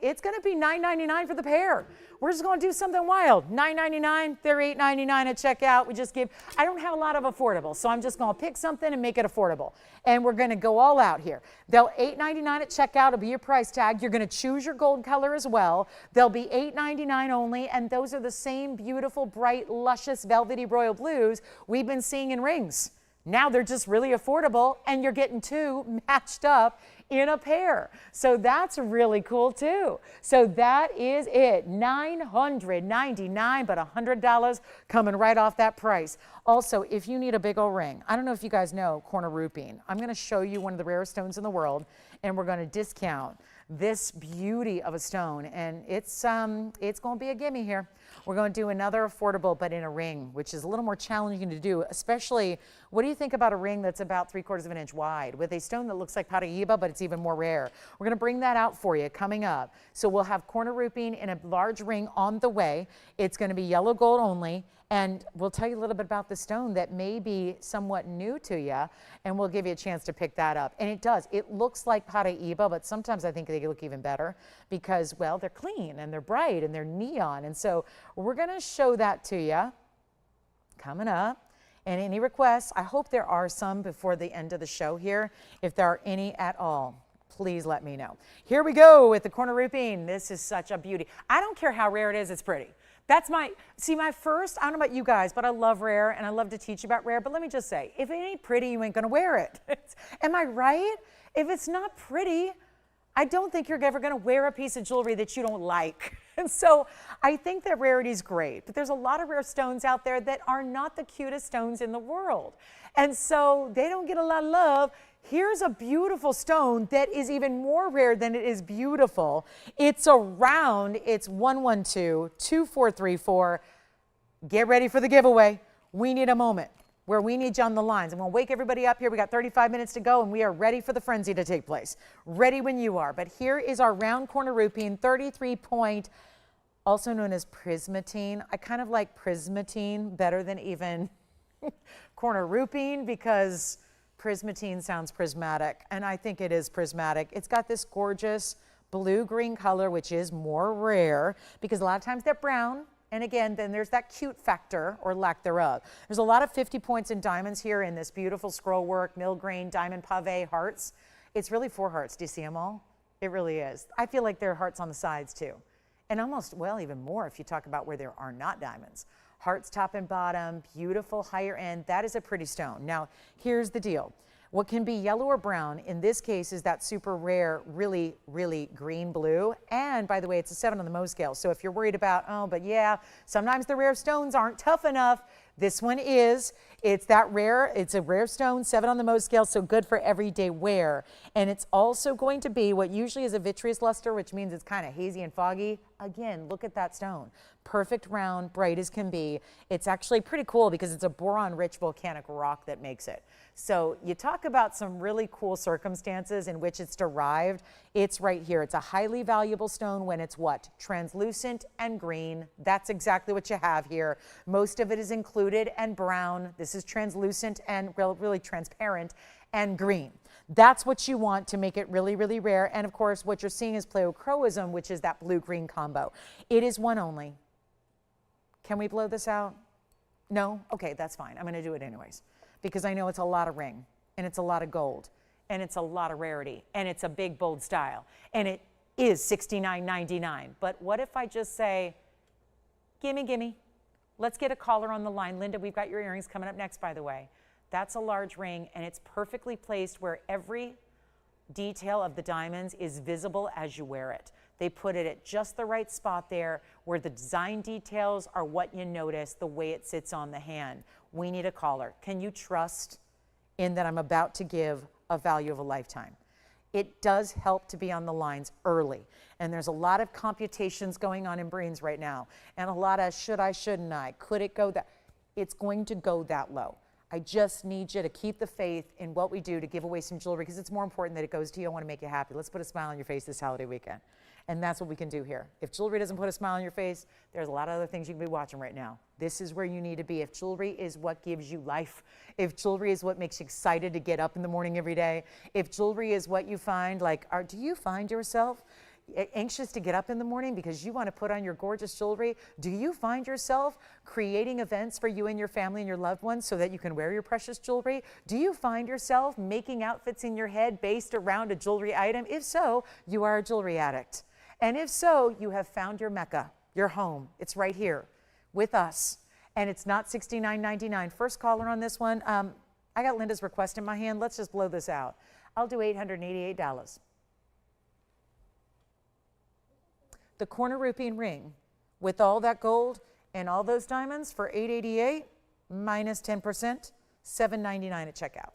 It's going to be $9.99 for the pair. We're just going to do something wild. $9.99, they're $8.99 at checkout. I don't have a lot of affordable, so I'm just going to pick something and make it affordable. And we're going to go all out here. They'll $8.99 at checkout. It'll be your price tag. You're going to choose your gold color as well. They'll be $8.99 only, and those are the same beautiful, bright, luscious, velvety royal blues we've been seeing in rings. Now they're just really affordable, and you're getting two matched up in a pair. So that's really cool too. So that is it, $999, but $100 coming right off that price. Also, if you need a big old ring, I don't know if you guys know corner rupine. I'm gonna show you one of the rarest stones in the world, and we're gonna discount this beauty of a stone, and it's gonna be a gimme here. We're going to do another affordable, but in a ring, which is a little more challenging to do, especially, what do you think about a ring that's about 3/4 of an inch wide with a stone that looks like Paraíba, but it's even more rare? We're going to bring that out for you coming up. So we'll have corner rupine in a large ring on the way. It's going to be yellow gold only, and we'll tell you a little bit about the stone that may be somewhat new to you, and we'll give you a chance to pick that up. And it does. It looks like Paraíba, but sometimes I think they look even better because, well, they're clean and they're bright and they're neon. And so we're going to show that to you coming up. And any requests, I hope there are some before the end of the show here. If there are any at all, please let me know. Here we go with the corner rupine. This is such a beauty. I don't care how rare it is, it's pretty. That's my first, I don't know about you guys, but I love rare and I love to teach about rare, but let me just say, if it ain't pretty, you ain't gonna wear it. Am I right? If it's not pretty, I don't think you're ever gonna wear a piece of jewelry that you don't like. And so I think that rarity is great, but there's a lot of rare stones out there that are not the cutest stones in the world. And so they don't get a lot of love. Here's a beautiful stone that is even more rare than it is beautiful. It's a round, it's 112-2434. Get ready for the giveaway. We need a moment where we need you on the lines. I'm gonna wake everybody up here. We got 35 minutes to go and we are ready for the frenzy to take place. Ready when you are. But here is our round corner rupine, 33 point, also known as prismatine. I kind of like prismatine better than even corner rupine because prismatine sounds prismatic, and I think it is prismatic. It's got this gorgeous blue-green color, which is more rare because a lot of times they're brown, and again, then there's that cute factor or lack thereof. There's a lot of 50 points in diamonds here in this beautiful scroll work, mill-grain, diamond pave hearts. It's really 4 hearts. Do you see them all? It really is. I feel like there are hearts on the sides too, and almost, well, even more if you talk about where there are not diamonds. Hearts top and bottom, beautiful higher end. That is a pretty stone. Now, here's the deal. What can be yellow or brown, in this case, is that super rare, really, really green blue. And by the way, it's a 7 on the Mohs scale. So if you're worried about, oh, but yeah, sometimes the rare stones aren't tough enough, This one is, it's a rare stone, 7 on the Mohs scale, so good for everyday wear. And it's also going to be what usually is a vitreous luster, which means it's kind of hazy and foggy. Again, look at that stone. Perfect round, bright as can be. It's actually pretty cool because it's a boron-rich volcanic rock that makes it. So you talk about some really cool circumstances in which it's derived. It's right here. It's a highly valuable stone when it's what? Translucent and green. That's exactly what you have here. Most of it is included and brown. This is translucent and really transparent and green. That's what you want to make it really, really rare. And of course, what you're seeing is pleochroism, which is that blue-green combo. It is one only. Can we blow this out? No? Okay, that's fine. I'm going to do it anyways because I know it's a lot of ring and it's a lot of gold and it's a lot of rarity and it's a big, bold style and it is $69.99. But what if I just say, gimme, gimme. Let's get a caller on the line. Linda, we've got your earrings coming up next, by the way. That's a large ring and it's perfectly placed where every detail of the diamonds is visible as you wear it. They put it at just the right spot there where the design details are what you notice, the way it sits on the hand. We need a caller. Can you trust in that I'm about to give a value of a lifetime? It does help to be on the lines early. And there's a lot of computations going on in brains right now. And a lot of should I, shouldn't I? Could it go that? It's going to go that low. I just need you to keep the faith in what we do to give away some jewelry because it's more important that it goes to you. I want to make you happy. Let's put a smile on your face this holiday weekend. And that's what we can do here. If jewelry doesn't put a smile on your face, there's a lot of other things you can be watching right now. This is where you need to be. If jewelry is what gives you life, if jewelry is what makes you excited to get up in the morning every day, if jewelry is what you find, like, do you find yourself anxious to get up in the morning because you want to put on your gorgeous jewelry? Do you find yourself creating events for you and your family and your loved ones so that you can wear your precious jewelry? Do you find yourself making outfits in your head based around a jewelry item? If so, you are a jewelry addict. And if so, you have found your Mecca, your home. It's right here with us. And it's not $69.99. First caller on this one. I got Linda's request in my hand. Let's just blow this out. I'll do $888. The corner ruby ring with all that gold and all those diamonds for $888 minus 10%, $799 at checkout.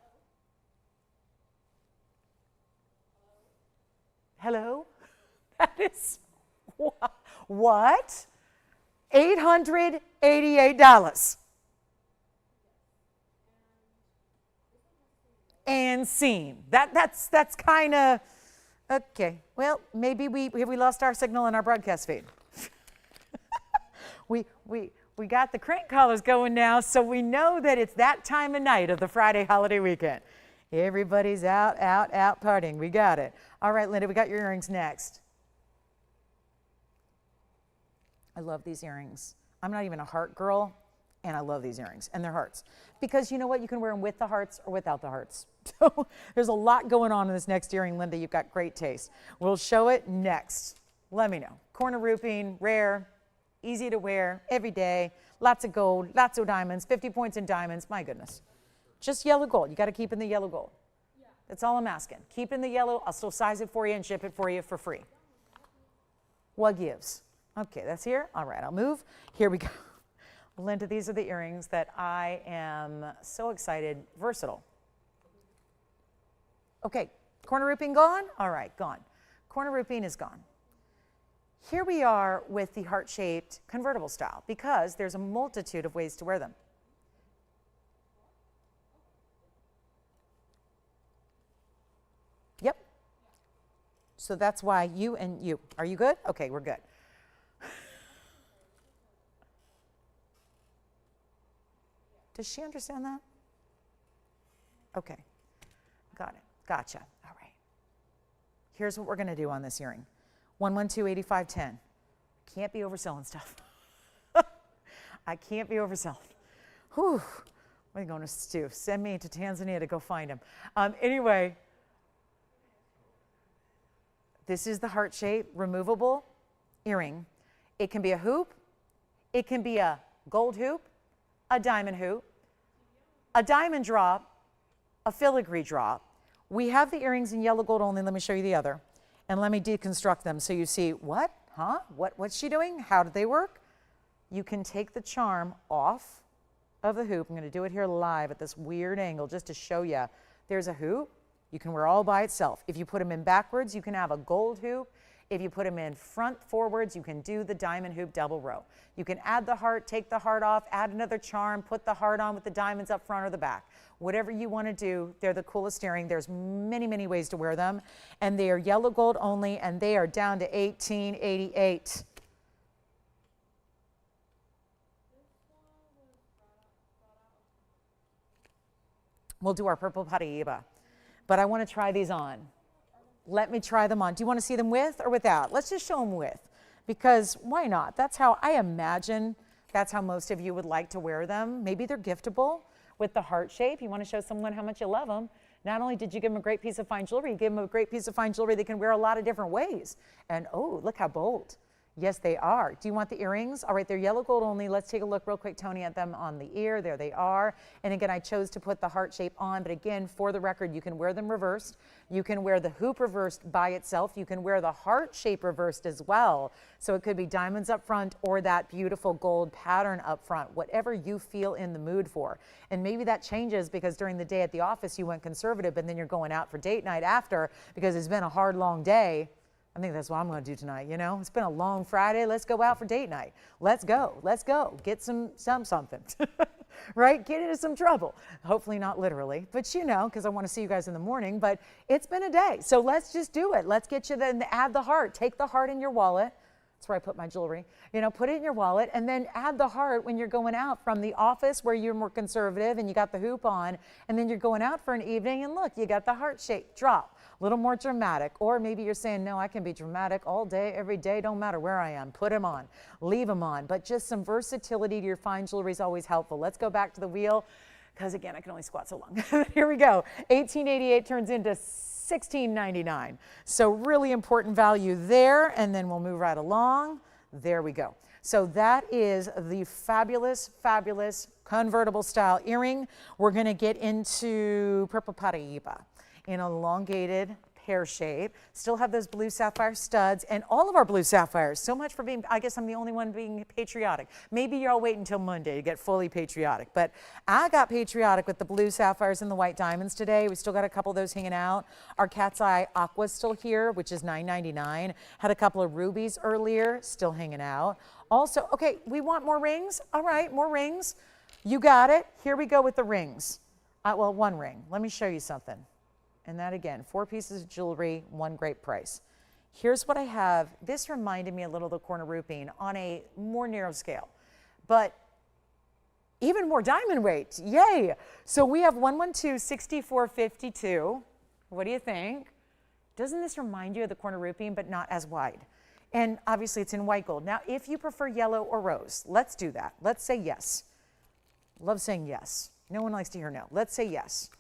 Hello? That is what? $888. And seen. That's kind of okay. Well, maybe we lost our signal in our broadcast feed. we got the crank collars going now, so we know that it's that time of night of the Friday holiday weekend. Everybody's out partying. We got it. All right, Linda, we got your earrings next. I love these earrings. I'm not even a heart girl, and I love these earrings, and they're hearts. Because you know what? You can wear them with the hearts or without the hearts. So there's a lot going on in this next earring, Linda. You've got great taste. We'll show it next. Let me know. Corner rupine, rare, easy to wear, every day, lots of gold, lots of diamonds, 50 points in diamonds. My goodness. Just yellow gold. You got to keep in the yellow gold. That's all I'm asking. Keep in the yellow. I'll still size it for you and ship it for you for free. What gives? Okay, that's here. All right, I'll move. Here we go. Linda, these are the earrings that I am so excited. Versatile. Okay, corner rupine gone? All right, gone. Corner rupine is gone. Here we are with the heart-shaped convertible style because there's a multitude of ways to wear them. Yep. So that's why you and you. Are you good? Okay, we're good. Does she understand that? Okay, got it, gotcha, all right. Here's what we're gonna do on this earring. 112-8510. Can't be overselling stuff. I can't be overselling. Whew, what are you going to do? Send me to Tanzania to go find him. Anyway, this is the heart-shaped removable earring. It can be a hoop, it can be a gold hoop, a diamond hoop, a diamond drop, a filigree drop. We have the earrings in yellow gold only. Let me show you the other. And let me deconstruct them so you see, what? Huh? What's she doing? How did they work? You can take the charm off of the hoop. I'm going to do it here live at this weird angle just to show you. There's a hoop. You can wear all by itself. If you put them in backwards, you can have a gold hoop. If you put them in front forwards, you can do the diamond hoop double row. You can add the heart, take the heart off, add another charm, put the heart on with the diamonds up front or the back. Whatever you want to do, they're the coolest earring. There's many, many ways to wear them. And they are yellow gold only, and they are down to $18.88. We'll do our purple Paraíba. But I want to try these on. Let me try them on. Do you want to see them with or without? Let's just show them with, because why not? That's how I imagine that's how most of you would like to wear them. Maybe they're giftable with the heart shape. You want to show someone how much you love them. Not only did you give them a great piece of fine jewelry, you give them a great piece of fine jewelry they can wear a lot of different ways. And oh, look how bold. Yes, they are. Do you want the earrings? All right, they're yellow gold only. Let's take a look real quick, Tony, at them on the ear. There they are. And again, I chose to put the heart shape on, but again, for the record, you can wear them reversed. You can wear the hoop reversed by itself. You can wear the heart shape reversed as well. So it could be diamonds up front or that beautiful gold pattern up front, whatever you feel in the mood for. And maybe that changes because during the day at the office, you went conservative, and then you're going out for date night after because it's been a hard, long day. I think that's what I'm going to do tonight, you know. It's been a long Friday. Let's go out for date night. Let's go. Let's go. Get something, right? Get into some trouble. Hopefully not literally, but you know, because I want to see you guys in the morning. But it's been a day, so let's just do it. Let's get you then add the heart. Take the heart in your wallet. That's where I put my jewelry. You know, put it in your wallet and then add the heart when you're going out from the office where you're more conservative and you got the hoop on, and then you're going out for an evening and look, you got the heart shape drop. A little more dramatic. Or maybe you're saying, no, I can be dramatic all day, every day, don't matter where I am. Put them on, leave them on. But just some versatility to your fine jewelry is always helpful. Let's go back to the wheel because, again, I can only squat so long. Here we go. $18.88 turns into $16.99. So really important value there. And then we'll move right along. There we go. So that is the fabulous, fabulous convertible style earring. We're going to get into Purple Paraíba in elongated pear shape. Still have those blue sapphire studs and all of our blue sapphires. So much for being, I guess I'm the only one being patriotic. Maybe you'll wait until Monday to get fully patriotic, but I got patriotic with the blue sapphires and the white diamonds today. We still got a couple of those hanging out. Our cat's eye aqua's still here, which is $9.99. Had a couple of rubies earlier, still hanging out. Also, okay, we want more rings. All right, more rings. You got it. Here we go with the rings. Well, one ring. Let me show you something. And that again, 4 pieces of jewelry, one great price. Here's what I have. This reminded me a little of the corner roofing on a more narrow scale, but even more diamond weight. Yay! So we have 112-6452. What do you think? Doesn't this remind you of the corner roofing, but not as wide? And obviously it's in white gold. Now, if you prefer yellow or rose, let's do that. Let's say yes. Love saying yes. No one likes to hear no. Let's say yes.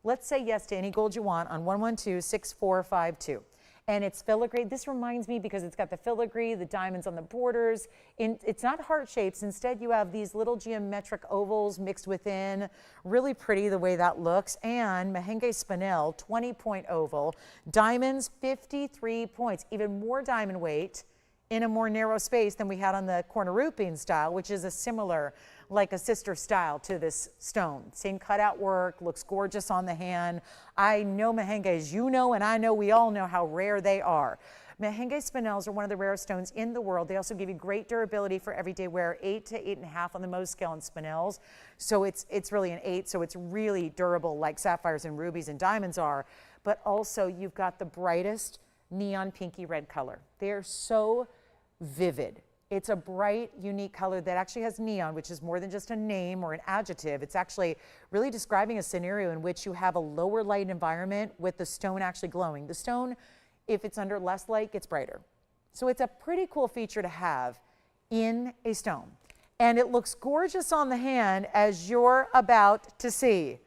Let's say yes to any gold you want on 112-6452. And it's filigree. This reminds me because it's got the filigree, the diamonds on the borders. It's not heart shapes. Instead, you have these little geometric ovals mixed within. Really pretty the way that looks. And Mahen spanel, 20-point oval. Diamonds, 53 points. Even more diamond weight in a more narrow space than we had on the corner roofing style, which is a similar, like a sister style to this stone. Same cutout work, looks gorgeous on the hand. I know Mahenges, you know, and I know we all know how rare they are. Mahen spanels are one of the rarest stones in the world. They also give you great durability for everyday wear, 8 to 8.5 on the Mohs scale in spanels. So it's really an 8, so it's really durable like sapphires and rubies and diamonds are. But also you've got the brightest neon pinky red color. They're so vivid. It's a bright, unique color that actually has neon, which is more than just a name or an adjective. It's actually really describing a scenario in which you have a lower light environment with the stone actually glowing. The stone, if it's under less light, gets brighter. So it's a pretty cool feature to have in a stone. And it looks gorgeous on the hand as you're about to see.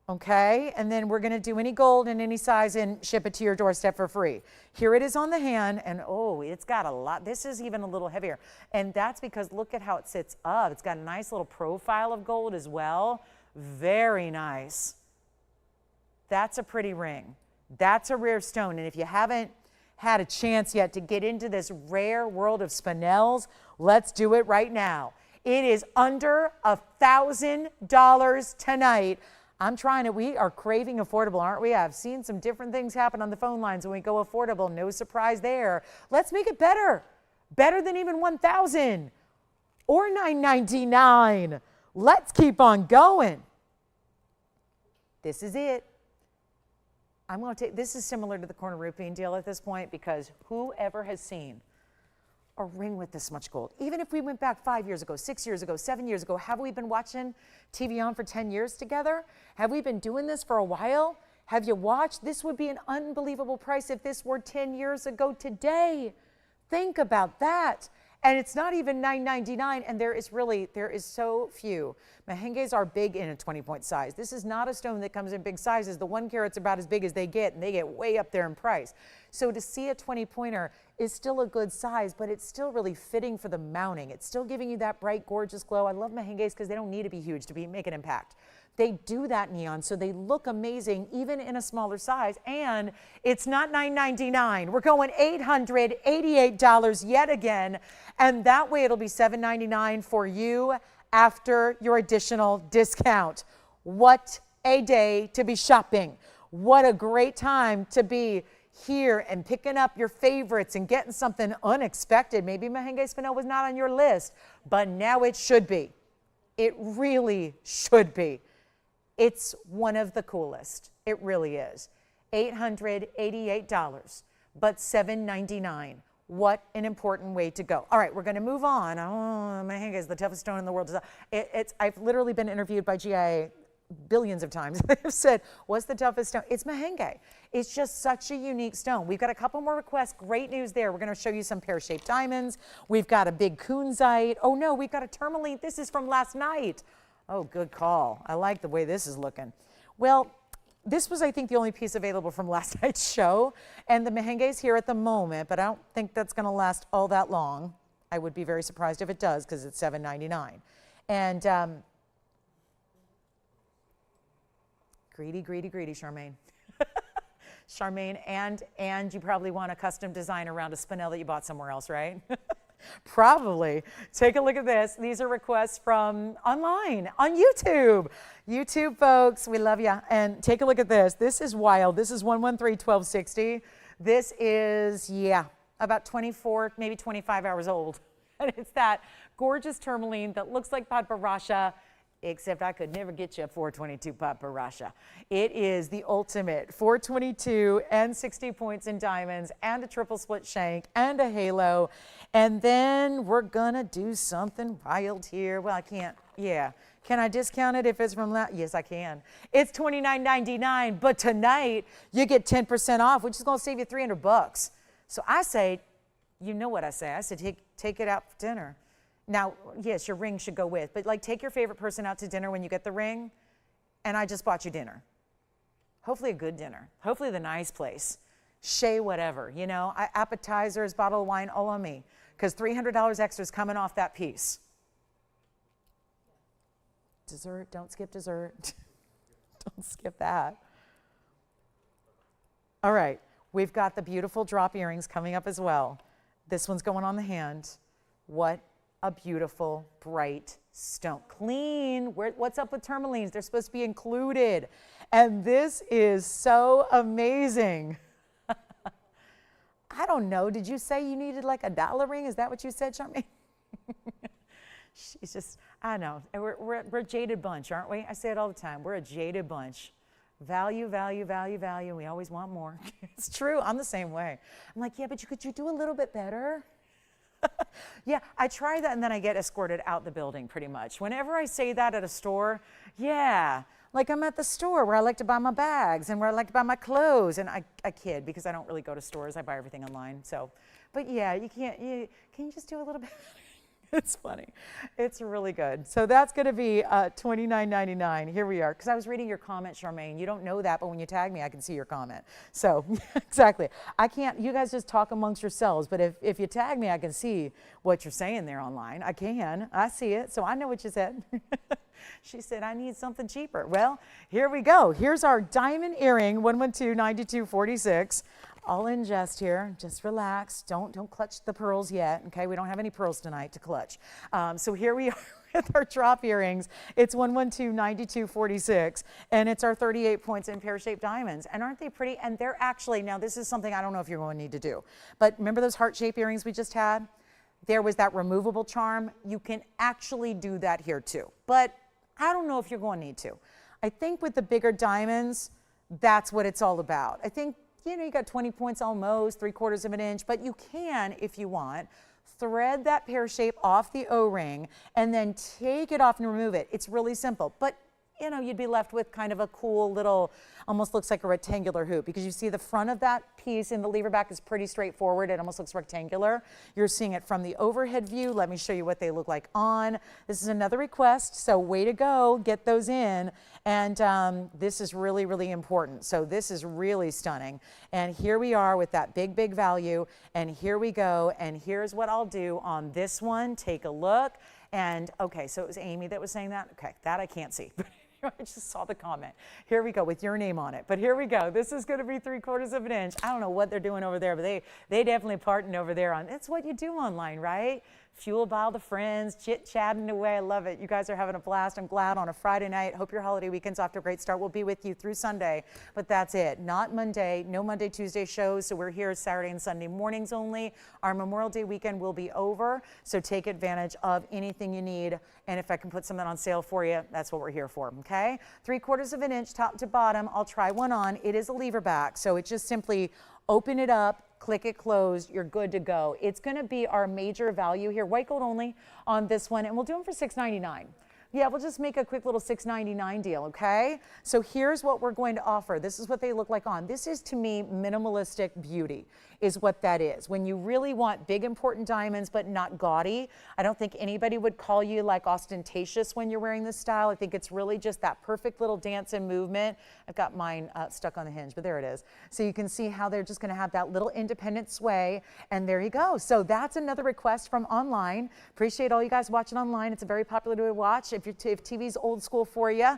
Okay, and then we're going to do any gold in any size and ship it to your doorstep for free. Here it is on the hand, and oh, it's got a lot. This is even a little heavier, and that's because look at how it sits up. It's got a nice little profile of gold as well. Very nice. That's a pretty ring. That's a rare stone, and if you haven't had a chance yet to get into this rare world of spanels, let's do it right now. It is under $1,000 tonight. I'm trying to, we are craving affordable, aren't we? I've seen some different things happen on the phone lines when we go affordable. No surprise there. Let's make it better. Better than even $1,000 or $999. Let's keep on going. This is it. I'm going to take, this is similar to the corner roofing deal at this point, because whoever has seen a ring with this much gold, even if we went back 5 years ago, 6 years ago, 7 years ago, have we been watching TVON for 10 years together? Have we been doing this for a while? Have you watched? This would be an unbelievable price if this were 10 years ago today. Think about that. And it's not even $9.99, and there is so few. Mahenges are big in a 20-point size. This is not a stone that comes in big sizes. The 1 carat's about as big as they get, and they get way up there in price. So to see a 20-pointer is still a good size, but it's still really fitting for the mounting. It's still giving you that bright, gorgeous glow. I love Mahenges because they don't need to be huge to make an impact. They do that neon, so they look amazing even in a smaller size, and it's not $9.99. We're going $888 yet again, and that way it'll be $7.99 for you after your additional discount. What a day to be shopping. What a great time to be here and picking up your favorites and getting something unexpected. Maybe Mahenge Spanel was not on your list, but now it should be. It really should be. It's one of the coolest. It really is. $888, but $7.99. What an important way to go. All right, we're going to move on. Oh, Mahenge is the toughest stone in the world. I've literally been interviewed by GIA billions of times. They've said, what's the toughest stone? It's Mahenge. It's just such a unique stone. We've got a couple more requests. Great news there. We're going to show you some pear-shaped diamonds. We've got a big kunzite. Oh no, we've got a tourmaline. This is from last night. Oh, good call. I like the way this is looking. Well, this was, I think, the only piece available from last night's show, and the Mahenge is here at the moment, but I don't think that's going to last all that long. I would be very surprised if it does, because it's $7.99. And greedy, greedy, greedy, Charmaine. Charmaine, and you probably want a custom design around a spanel that you bought somewhere else, right? Probably. Take a look at this. These are requests from online, on YouTube. YouTube folks, we love you. And take a look at this. This is wild. This is 113-1260. This is, yeah, about 24, maybe 25 hours old. And it's that gorgeous tourmaline that looks like Paparacha, except I could never get you a 422 Paparacha. It is the ultimate 422 and 60 points in diamonds and a triple split shank and a halo. And then we're gonna do something wild here. Well, I can't, yeah. Can I discount it if it's from last? Yes, I can. It's $29.99, but tonight you get 10% off, which is gonna save you $300. So I say, you know what I say. I said, take it out for dinner. Now, yes, your ring should go with, but like take your favorite person out to dinner when you get the ring, and I just bought you dinner. Hopefully a good dinner. Hopefully the nice place. Chez whatever, you know, appetizers, bottle of wine, all on me, because $300 extra is coming off that piece. Dessert, don't skip dessert. Don't skip that. All right, we've got the beautiful drop earrings coming up as well. This one's going on the hand. What a beautiful, bright stone. Clean. What's up with tourmalines? They're supposed to be included. And this is so amazing. I don't know. Did you say you needed like a dollar ring? Is that what you said, Charmaine? She's just, I know. We're a jaded bunch, aren't we? I say it all the time. We're a jaded bunch. Value, value, value, value. We always want more. It's true. I'm the same way. I'm like, yeah, but could you do a little bit better? Yeah, I try that and then I get escorted out the building pretty much. Whenever I say that at a store, yeah, like I'm at the store where I like to buy my bags and where I like to buy my clothes. And I kid because I don't really go to stores. I buy everything online. So, but yeah, can you just do a little bit? It's funny. It's really good. So that's going to be $29.99. Here we are. Because I was reading your comment, Charmaine. You don't know that, but when you tag me, I can see your comment. So exactly. I can't, you guys just talk amongst yourselves, but if you tag me, I can see what you're saying there online. I can. I see it. So I know what you said. She said, I need something cheaper. Well, here we go. Here's our diamond earring, 112-9246. All in just here. Just relax. Don't clutch the pearls yet. Okay, we don't have any pearls tonight to clutch. So here we are with our drop earrings. It's 112-9246, and it's our 38 points in pear-shaped diamonds. And aren't they pretty? And they're actually, now this is something I don't know if you're going to need to do, but remember those heart-shaped earrings we just had? There was that removable charm. You can actually do that here too, but I don't know if you're going to need to. I think with the bigger diamonds, that's what it's all about. I think, you know, you got 20 points almost, 3/4 of an inch, but you can, if you want, thread that pear shape off the O-ring and then take it off and remove it. It's really simple, but you know, you'd be left with kind of a cool little, almost looks like a rectangular hoop, because you see the front of that piece in the lever back is pretty straightforward. It almost looks rectangular. You're seeing it from the overhead view. Let me show you what they look like on. This is another request, so way to go, get those in. And this is really, really important. So this is really stunning. And here we are with that big, big value. And here we go. And here's what I'll do on this one. Take a look. And okay, so it was Amy that was saying that. Okay, that I can't see. I just saw the comment. Here we go with your name on it. But here we go. This is going to be 3/4 of an inch. I don't know what they're doing over there, but they definitely parting over there on. It's what you do online, right? Fueled by all the friends, chit-chatting away. I love it. You guys are having a blast. I'm glad on a Friday night. Hope your holiday weekend's off to a great start. We'll be with you through Sunday, but that's it. Not Monday. No Monday, Tuesday shows, so we're here Saturday and Sunday mornings only. Our Memorial Day weekend will be over, so take advantage of anything you need. And if I can put something on sale for you, that's what we're here for, okay? 3/4 of an inch, top to bottom. I'll try one on. It is a lever back, so it just simply open it up, click it closed, you're good to go. It's going to be our major value here, white gold only on this one, and we'll do them for $6.99. Yeah, we'll just make a quick little $6.99 deal, okay? So here's what we're going to offer. This is what they look like on. This is, to me, minimalistic beauty is what that is. When you really want big, important diamonds, but not gaudy. I don't think anybody would call you like ostentatious when you're wearing this style. I think it's really just that perfect little dance and movement. I've got mine stuck on the hinge, but there it is. So you can see how they're just gonna have that little independent sway, and there you go. So that's another request from online. Appreciate all you guys watching online. It's a very popular way to watch. If TV's old school for you,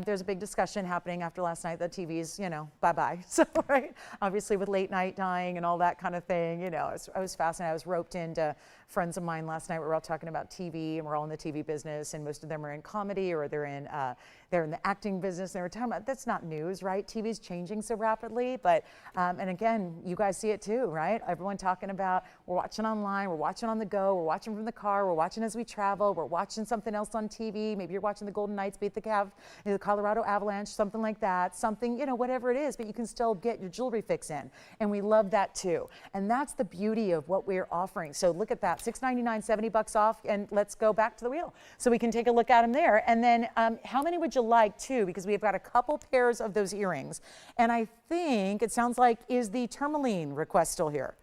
there's a big discussion happening after last night that TV's, you know, bye-bye. So, right, obviously with late night dying and all that kind of thing, you know, I was fascinated. I was roped into friends of mine last night. We were all talking about TV, and we're all in the TV business, and most of them are in comedy, or they're in the acting business. They were talking about, that's not news, right? TV's changing so rapidly, but, and again, you guys see it too, right? Everyone talking about, we're watching online, we're watching on the go, we're watching from the car, we're watching as we travel, we're watching something else on TV. Maybe you're watching the Golden Knights beat the Colorado Avalanche, something like that, something, you know, whatever it is, but you can still get your jewelry fix in. And we love that too. And that's the beauty of what we're offering. So look at that, $6.99, $70 off, and let's go back to the wheel so we can take a look at them there. And then how many would you like too? Because we've got a couple pairs of those earrings. And I think it sounds like, is the tourmaline request still here?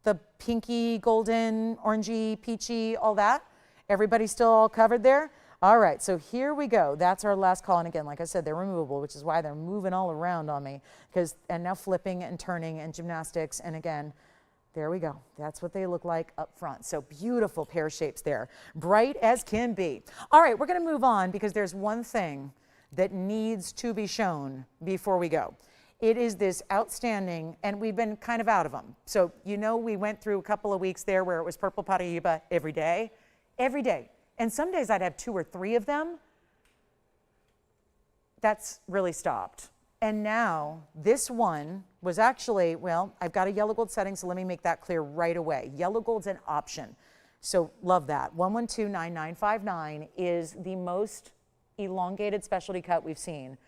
The pinky, golden, orangey, peachy, all that? Everybody still all covered there? All right, so here we go. That's our last call. And again, like I said, they're removable, which is why they're moving all around on me. And now flipping and turning and gymnastics. And again, there we go. That's what they look like up front. So beautiful pear shapes there. Bright as can be. All right, we're going to move on because there's one thing that needs to be shown before we go. It is this outstanding, and we've been kind of out of them. So, you know, we went through a couple of weeks there where it was purple Paraiba every day. Every day. And some days I'd have 2 or 3 of them. That's really stopped. And now this one was actually, well, I've got a yellow gold setting, so let me make that clear right away. Yellow gold's an option. So love that. 112-9959 is the most elongated specialty cut we've seen.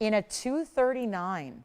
In a 239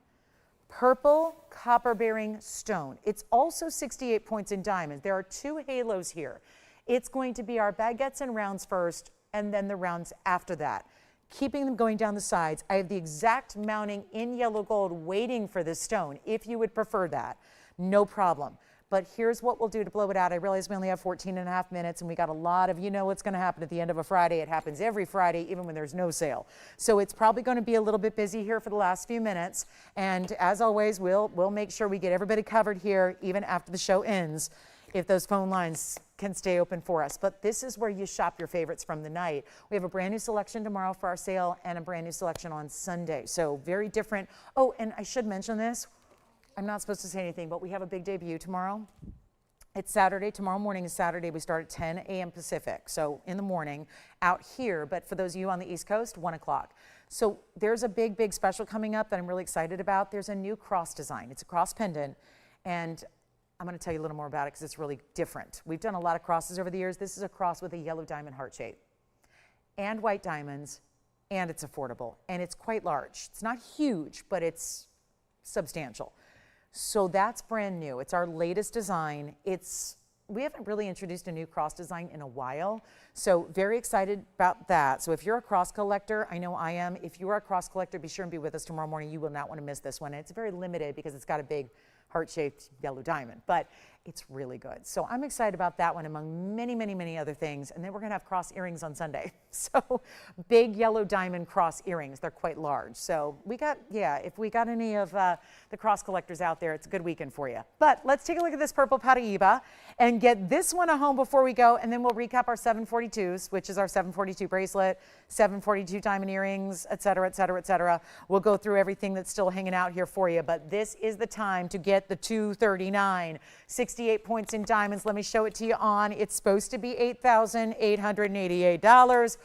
purple copper bearing stone. It's also 68 points in diamonds. There are 2 halos here. It's going to be our baguettes and rounds first, and then the rounds after that. Keeping them going down the sides. I have the exact mounting in yellow gold waiting for this stone, if you would prefer that. No problem. But here's what we'll do to blow it out. I realize we only have 14.5 minutes, and we got a lot of, you know what's going to happen at the end of a Friday. It happens every Friday, even when there's no sale. So it's probably going to be a little bit busy here for the last few minutes. And as always, we'll make sure we get everybody covered here, even after the show ends. if those phone lines can stay open for us. But this is where you shop your favorites from the night. We have a brand new selection tomorrow for our sale and a brand new selection on Sunday. So very different. Oh, and I should mention this. I'm not supposed to say anything, but we have a big debut tomorrow. It's Saturday. Tomorrow morning is Saturday. We start at 10 a.m. Pacific, so in the morning out here. But for those of you on the East Coast, 1 o'clock. So there's a big, big special coming up that I'm really excited about. There's a new cross design. It's a cross pendant, and I'm going to tell you a little more about it because it's really different. We've done a lot of crosses over the years. This is a cross with a yellow diamond heart shape and white diamonds, and it's affordable, and it's quite large. It's not huge, but it's substantial. So that's brand new. It's our latest design. We haven't really introduced a new cross design in a while, so very excited about that. So if you're a cross collector, I know I am. If you are a cross collector, be sure and be with us tomorrow morning. You will not want to miss this one. It's very limited because it's got a big heart-shaped yellow diamond, but it's really good. So I'm excited about that one among many, many, many other things. And then we're going to have cross earrings on Sunday. So big yellow diamond cross earrings. They're quite large. So we got, if we got any of the cross collectors out there, it's a good weekend for you. But let's take a look at this purple Paraíba and get this one at home before we go. And then we'll recap our 742s, which is our 742 bracelet, 742 diamond earrings, et cetera, et cetera, et cetera. We'll go through everything that's still hanging out here for you. But this is the time to get the 239, 68 points in diamonds. Let me show it to you on. It's supposed to be $8,888.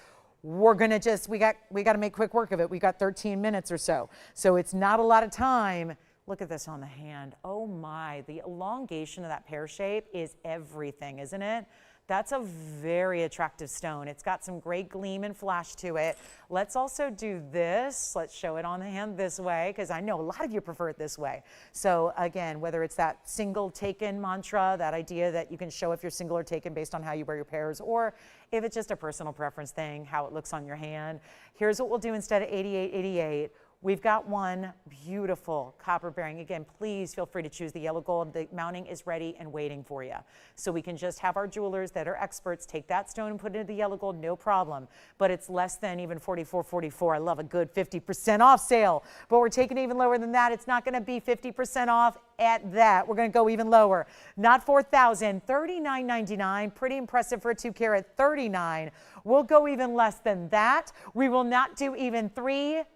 We're gonna we got to make quick work of it. We got 13 minutes or so. So it's not a lot of time. Look at this on the hand. Oh my, the elongation of that pear shape is everything, isn't it? That's a very attractive stone. It's got some great gleam and flash to it. Let's also do this. Let's show it on the hand this way, because I know a lot of you prefer it this way. So again, whether it's that single taken mantra, that idea that you can show if you're single or taken based on how you wear your pairs, or if it's just a personal preference thing, how it looks on your hand. Here's what we'll do instead of 8888. We've got one beautiful copper bearing. Again, please feel free to choose the yellow gold. The mounting is ready and waiting for you. So we can just have our jewelers that are experts take that stone and put it into the yellow gold, no problem. But it's less than even $44.44. I love a good 50% off sale. But we're taking it even lower than that. It's not going to be 50% off at that. We're going to go even lower. Not $4,000, $39.99. Pretty impressive for a 2-carat, $39. We'll go even less than that. We will not do even $3,000,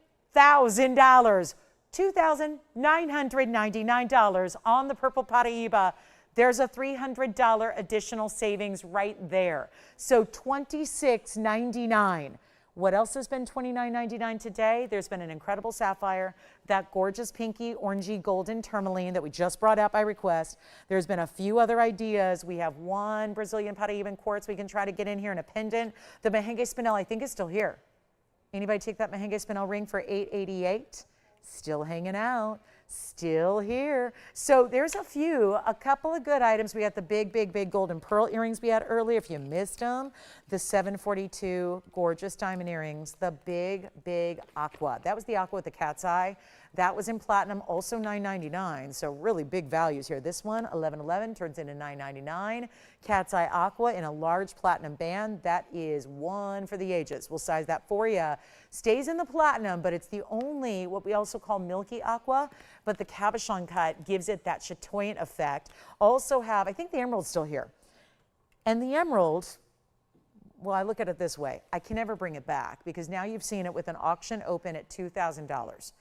$2,999 on the purple Paraíba. There's a $300 additional savings right there. So $26.99. What else has been $29.99 today? There's been an incredible sapphire, that gorgeous pinky, orangey, golden tourmaline that we just brought out by request. There's been a few other ideas. We have one Brazilian Paraíba quartz we can try to get in here in a pendant. The Mahen Spanel, I think, is still here. Anybody take that Mahen Spanel ring for $888? Still hanging out, still here. So there's a couple of good items. We got the big, big, big golden pearl earrings we had earlier. If you missed them, the 742 gorgeous diamond earrings, the big, big aqua. That was the aqua with the cat's eye. That was in platinum, also $9.99. So really big values here. This one, $11.11, turns into $9.99. Cat's eye aqua in a large platinum band. That is one for the ages. We'll size that for you. Stays in the platinum, but it's the only, what we also call milky aqua, but the cabochon cut gives it that chatoyant effect. Also have, I think the emerald's still here. And the emerald, well, I look at it this way. I can never bring it back because now you've seen it with an auction open at $2,000.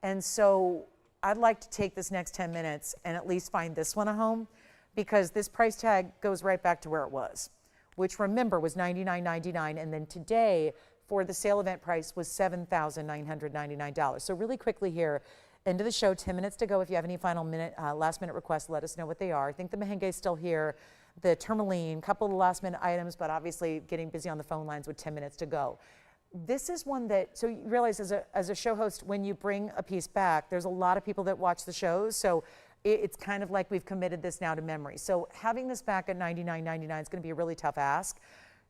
And so I'd like to take this next 10 minutes and at least find this one a home, because this price tag goes right back to where it was, which, remember, was $99.99. And then today, for the sale event price, was $7,999. So really quickly here, end of the show, 10 minutes to go. If you have any final last minute requests, let us know what they are. I think the Mahen is still here. The tourmaline, couple of the last minute items, but obviously getting busy on the phone lines with 10 minutes to go. This is one that, so you realize as a show host, when you bring a piece back, there's a lot of people that watch the shows. So it's kind of like we've committed this now to memory. So having this back at $99.99 is going to be a really tough ask.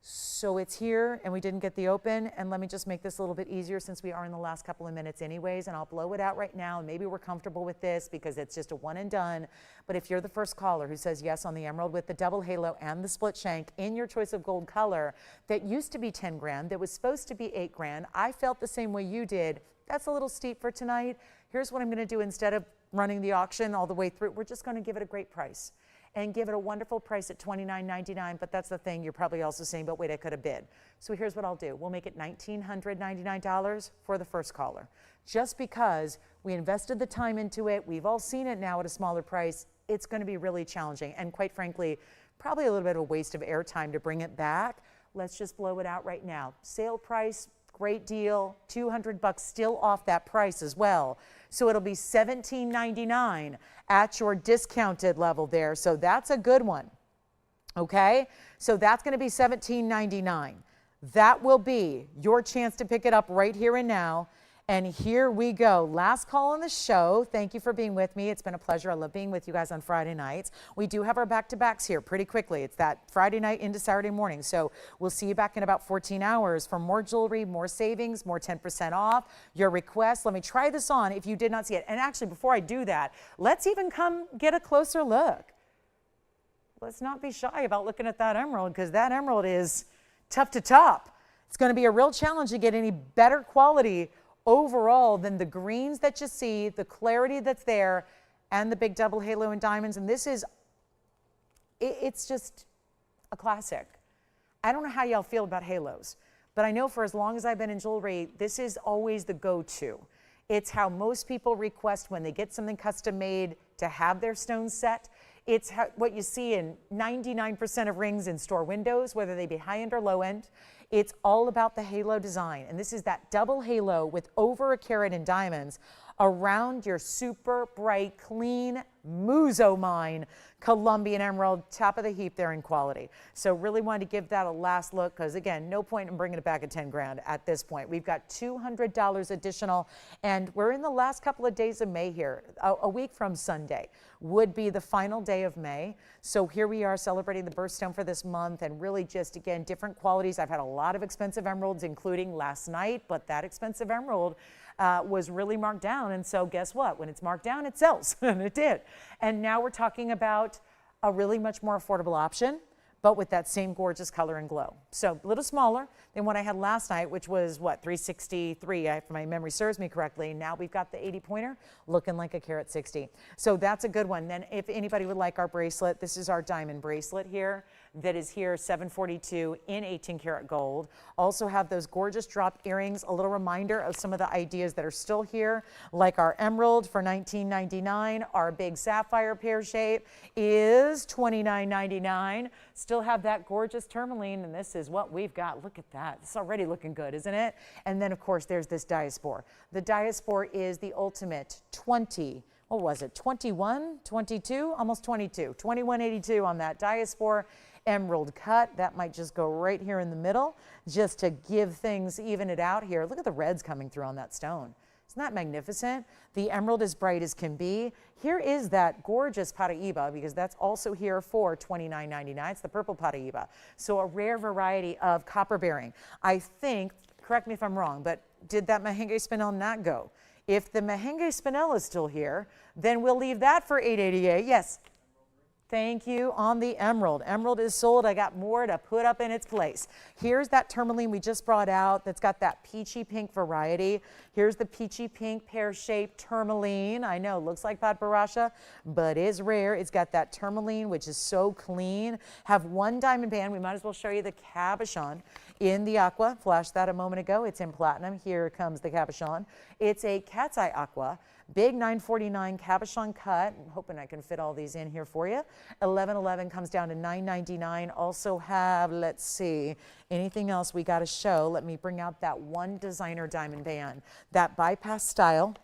So it's here, and we didn't get the open, and let me just make this a little bit easier since we are in the last couple of minutes anyways, and I'll blow it out right now, and maybe we're comfortable with this because it's just a one and done. But if you're the first caller who says yes on the emerald with the double halo and the split shank in your choice of gold color, that used to be 10 grand, that was supposed to be 8 grand, I felt the same way you did. That's a little steep for tonight. Here's what I'm going to do. Instead of running the auction all the way through, we're just going to give it a great price. and give it a wonderful price at $29.99. But that's the thing, you're probably also saying, but wait, I could have bid. So here's what I'll do. We'll make it $1,999 for the first caller. Just because we invested the time into it, we've all seen it now at a smaller price, it's going to be really challenging. And quite frankly, probably a little bit of a waste of airtime to bring it back. Let's just blow it out right now. Sale price, great deal, $200 still off that price as well. So it'll be $17.99 at your discounted level there. So that's a good one. Okay, so that's going to be $17.99. That will be your chance to pick it up right here and now. And here we go. Last call on the show. Thank you for being with me. It's been a pleasure. I love being with you guys on Friday nights. We do have our back-to-backs here pretty quickly. It's that Friday night into Saturday morning. So we'll see you back in about 14 hours for more jewelry, more savings, more 10% off. Your requests. Let me try this on if you did not see it. And actually, before I do that, let's even come get a closer look. Let's not be shy about looking at that emerald, because that emerald is tough to top. It's going to be a real challenge to get any better quality overall than the greens that you see, the clarity that's there, and the big double halo and diamonds. And this is, it's just a classic. I don't know how y'all feel about halos, but I know for as long as I've been in jewelry, this is always the go-to. It's how most people request when they get something custom made to have their stones set. It's what you see in 99% of rings in store windows, whether they be high-end or low-end. It's all about the halo design. And this is that double halo with over a carat in diamonds around your super bright, clean, Muzo mine Colombian emerald, top of the heap there in quality. So really wanted to give that a last look, because again, no point in bringing it back at 10 grand at this point. We've got $200 additional, and we're in the last couple of days of May here. A week from Sunday would be the final day of May. So here we are celebrating the birthstone for this month, and really just, again, different qualities. I've had a lot of expensive emeralds, including last night, but that expensive emerald was really marked down. And so guess what? When it's marked down, it sells, and it did. And now we're talking about a really much more affordable option, but with that same gorgeous color and glow. So a little smaller than what I had last night, which was what, 363, if my memory serves me correctly. Now we've got the 80 pointer looking like a carat 60. So that's a good one. Then if anybody would like our bracelet, this is our diamond bracelet here that is here 742 in 18 karat gold. Also have those gorgeous drop earrings, a little reminder of some of the ideas that are still here, like our emerald for $19.99. Our big sapphire pear shape is $29.99. Still have that gorgeous tourmaline, and this is what we've got. Look at that. It's already looking good, isn't it? And then, of course, there's this diaspore. The diaspore is the ultimate 21, 22, almost 22, 2182 on that diaspore emerald cut. That might just go right here in the middle just to give things, even it out here. Look at the reds coming through on that stone. Isn't that magnificent? The emerald as bright as can be. Here is that gorgeous Paraíba, because that's also here for $29.99. It's the purple Paraíba. So a rare variety of copper bearing. I think, correct me if I'm wrong, but did that Mahen spanel not go? If the Mahen spanel is still here, then we'll leave that for $888. Yes. Thank you on the emerald. Emerald is sold. I got more to put up in its place. Here's that tourmaline we just brought out that's got that peachy pink variety. Here's the peachy pink pear-shaped tourmaline. I know, looks like Paparacha, but is rare. It's got that tourmaline, which is so clean. Have one diamond band. We might as well show you the cabochon in the aqua. Flashed that a moment ago. It's in platinum. Here comes the cabochon. It's a cat's eye aqua. Big 949 cabochon cut. I'm hoping I can fit all these in here for you. 1111 comes down to $9.99. Also have, let's see, anything else we got to show. Let me bring out that one designer diamond band. That bypass style,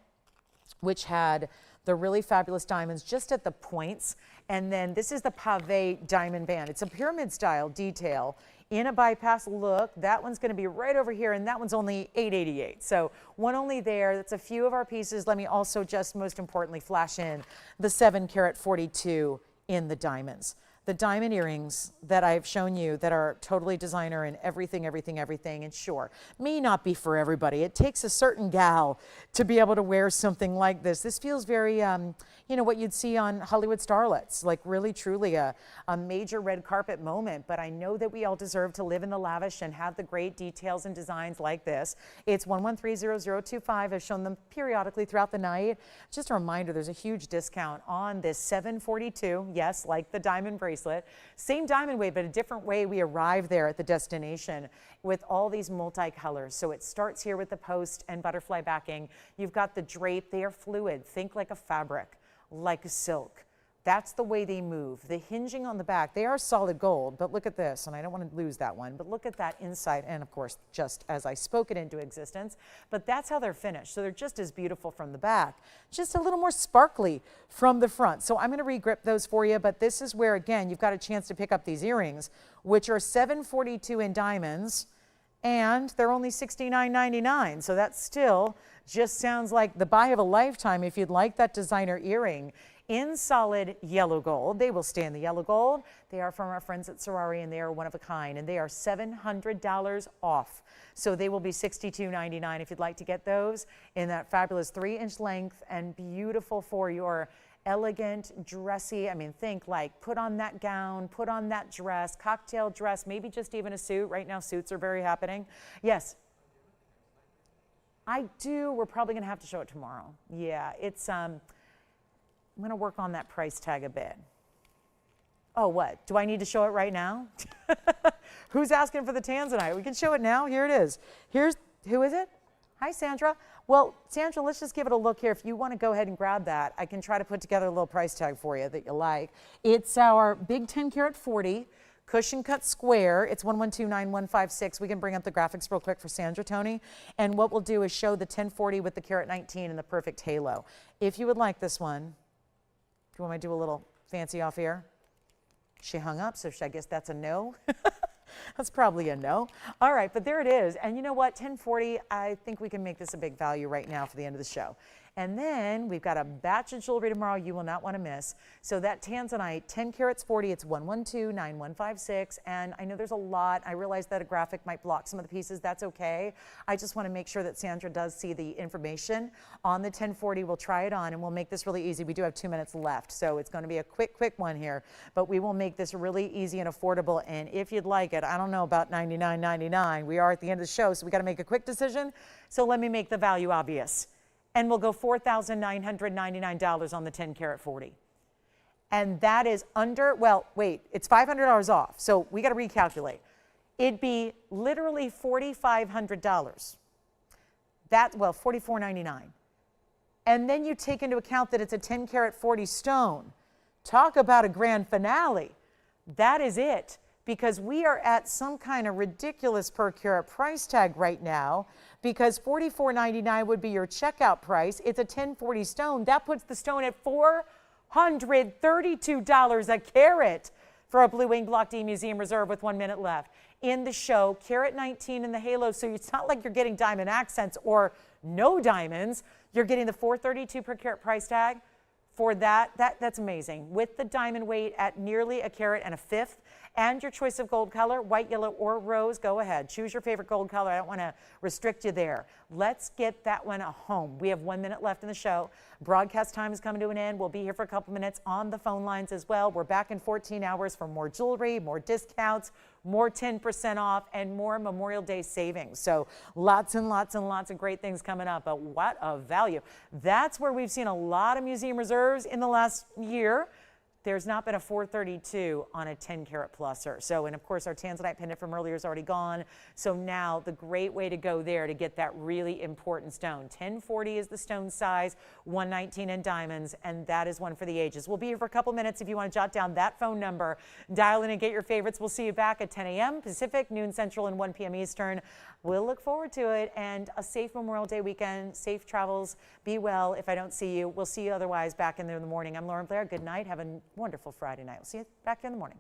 which had the really fabulous diamonds just at the points. And then this is the pave diamond band. It's a pyramid style detail in a bypass look. That one's going to be right over here, and that one's only $888. So one only there. That's a few of our pieces. Let me also just most importantly flash in the 7 karat 42 in the diamonds. the diamond earrings that I've shown you that are totally designer and everything, and sure, may not be for everybody. It takes a certain gal to be able to wear something like this. This feels very, you know, what you'd see on Hollywood starlets, like really, truly a major red carpet moment. But I know that we all deserve to live in the lavish and have the great details and designs like this. It's 1130025. I've shown them periodically throughout the night. Just a reminder, there's a huge discount on this 742. Yes, like the diamond bracelet. Same diamond weight, but a different way we arrive there at the destination with all these multicolors. So it starts here with the post and butterfly backing. You've got the drape. They are fluid. Think like a fabric, like a silk. That's the way they move. The hinging on the back, they are solid gold, but look at this, and I don't want to lose that one, but look at that inside, and of course, just as I spoke it into existence, but that's how they're finished. So they're just as beautiful from the back, just a little more sparkly from the front. So I'm going to re-grip those for you, but this is where, again, you've got a chance to pick up these earrings, which are $742 in diamonds, and they're only $69.99. So that still just sounds like the buy of a lifetime if you'd like that designer earring in solid yellow gold. They will stay in the yellow gold. They are from our friends at Sorari, and they are one of a kind, and they are $700 off. So they will be $62.99 if you'd like to get those in that fabulous 3-inch length and beautiful for your elegant, dressy, I mean, think like put on that gown, put on that dress, cocktail dress, maybe just even a suit. Right now, suits are very happening. Yes. I do. We're probably going to have to show it tomorrow. Yeah, it's, I'm going to work on that price tag a bit. Oh, what? Do I need to show it right now? Who's asking for the Tanzanite? We can show it now. Here it is. Who is it? Hi, Sandra. Well, Sandra, let's just give it a look here. If you want to go ahead and grab that, I can try to put together a little price tag for you that you like. It's our big 10 karat 40 cushion cut square. It's 1129156. We can bring up the graphics real quick for Sandra, Tony. And what we'll do is show the 1040 with the karat 19 and the perfect halo. If you would like this one, do you want me to do a little fancy off here? She hung up, so I guess that's a no. That's probably a no. All right, but there it is. And you know what? 1040, I think we can make this a big value right now for the end of the show. And then we've got a batch of jewelry tomorrow you will not want to miss. So that Tanzanite, 10 carats 40, it's 1129156. And I know there's a lot. I realize that a graphic might block some of the pieces. That's okay. I just want to make sure that Sandra does see the information on the 1040. We'll try it on and we'll make this really easy. We do have 2 minutes left, so it's going to be a quick one here. But we will make this really easy and affordable. And if you'd like it, I don't know about $99.99. We are at the end of the show, so we got to make a quick decision. So let me make the value obvious. And we'll go $4,999 on the 10 karat 40. And that is under, well, wait, it's $500 off. So we got to recalculate. It'd be literally $4,500. That, well, $44.99. And then you take into account that it's a 10 karat 40 stone. Talk about a grand finale. That is it. Because we are at some kind of ridiculous per carat price tag right now, because $44.99 would be your checkout price. It's a 1040 stone. That puts the stone at $432 a carat for a Blue Wing Block D Museum Reserve with 1 minute left. In the show, carat 19 in the halo, so it's not like you're getting diamond accents or no diamonds. You're getting the $432 per carat price tag. For that's amazing. With the diamond weight at nearly a carat and a fifth, and your choice of gold color, white, yellow, or rose, go ahead. Choose your favorite gold color. I don't want to restrict you there. Let's get that one at home. We have 1 minute left in the show. Broadcast time is coming to an end. We'll be here for a couple minutes on the phone lines as well. We're back in 14 hours for more jewelry, more discounts, more 10% off, and more Memorial Day savings. So lots and lots and lots of great things coming up, but what a value. That's where we've seen a lot of museum reserves in the last year. There's not been a 432 on a 10 karat pluser. So, and of course our Tanzanite pendant from earlier is already gone. So now the great way to go there to get that really important stone. 1040 is the stone size, 119 in diamonds, and that is one for the ages. We'll be here for a couple minutes if you want to jot down that phone number. Dial in and get your favorites. We'll see you back at 10 a.m. Pacific, noon Central, and 1 p.m. Eastern. We'll look forward to it, and a safe Memorial Day weekend, safe travels, be well. If I don't see you, we'll see you otherwise back in there in the morning. I'm Lauren Blair. Good night. Have a wonderful Friday night. We'll see you back here in the morning.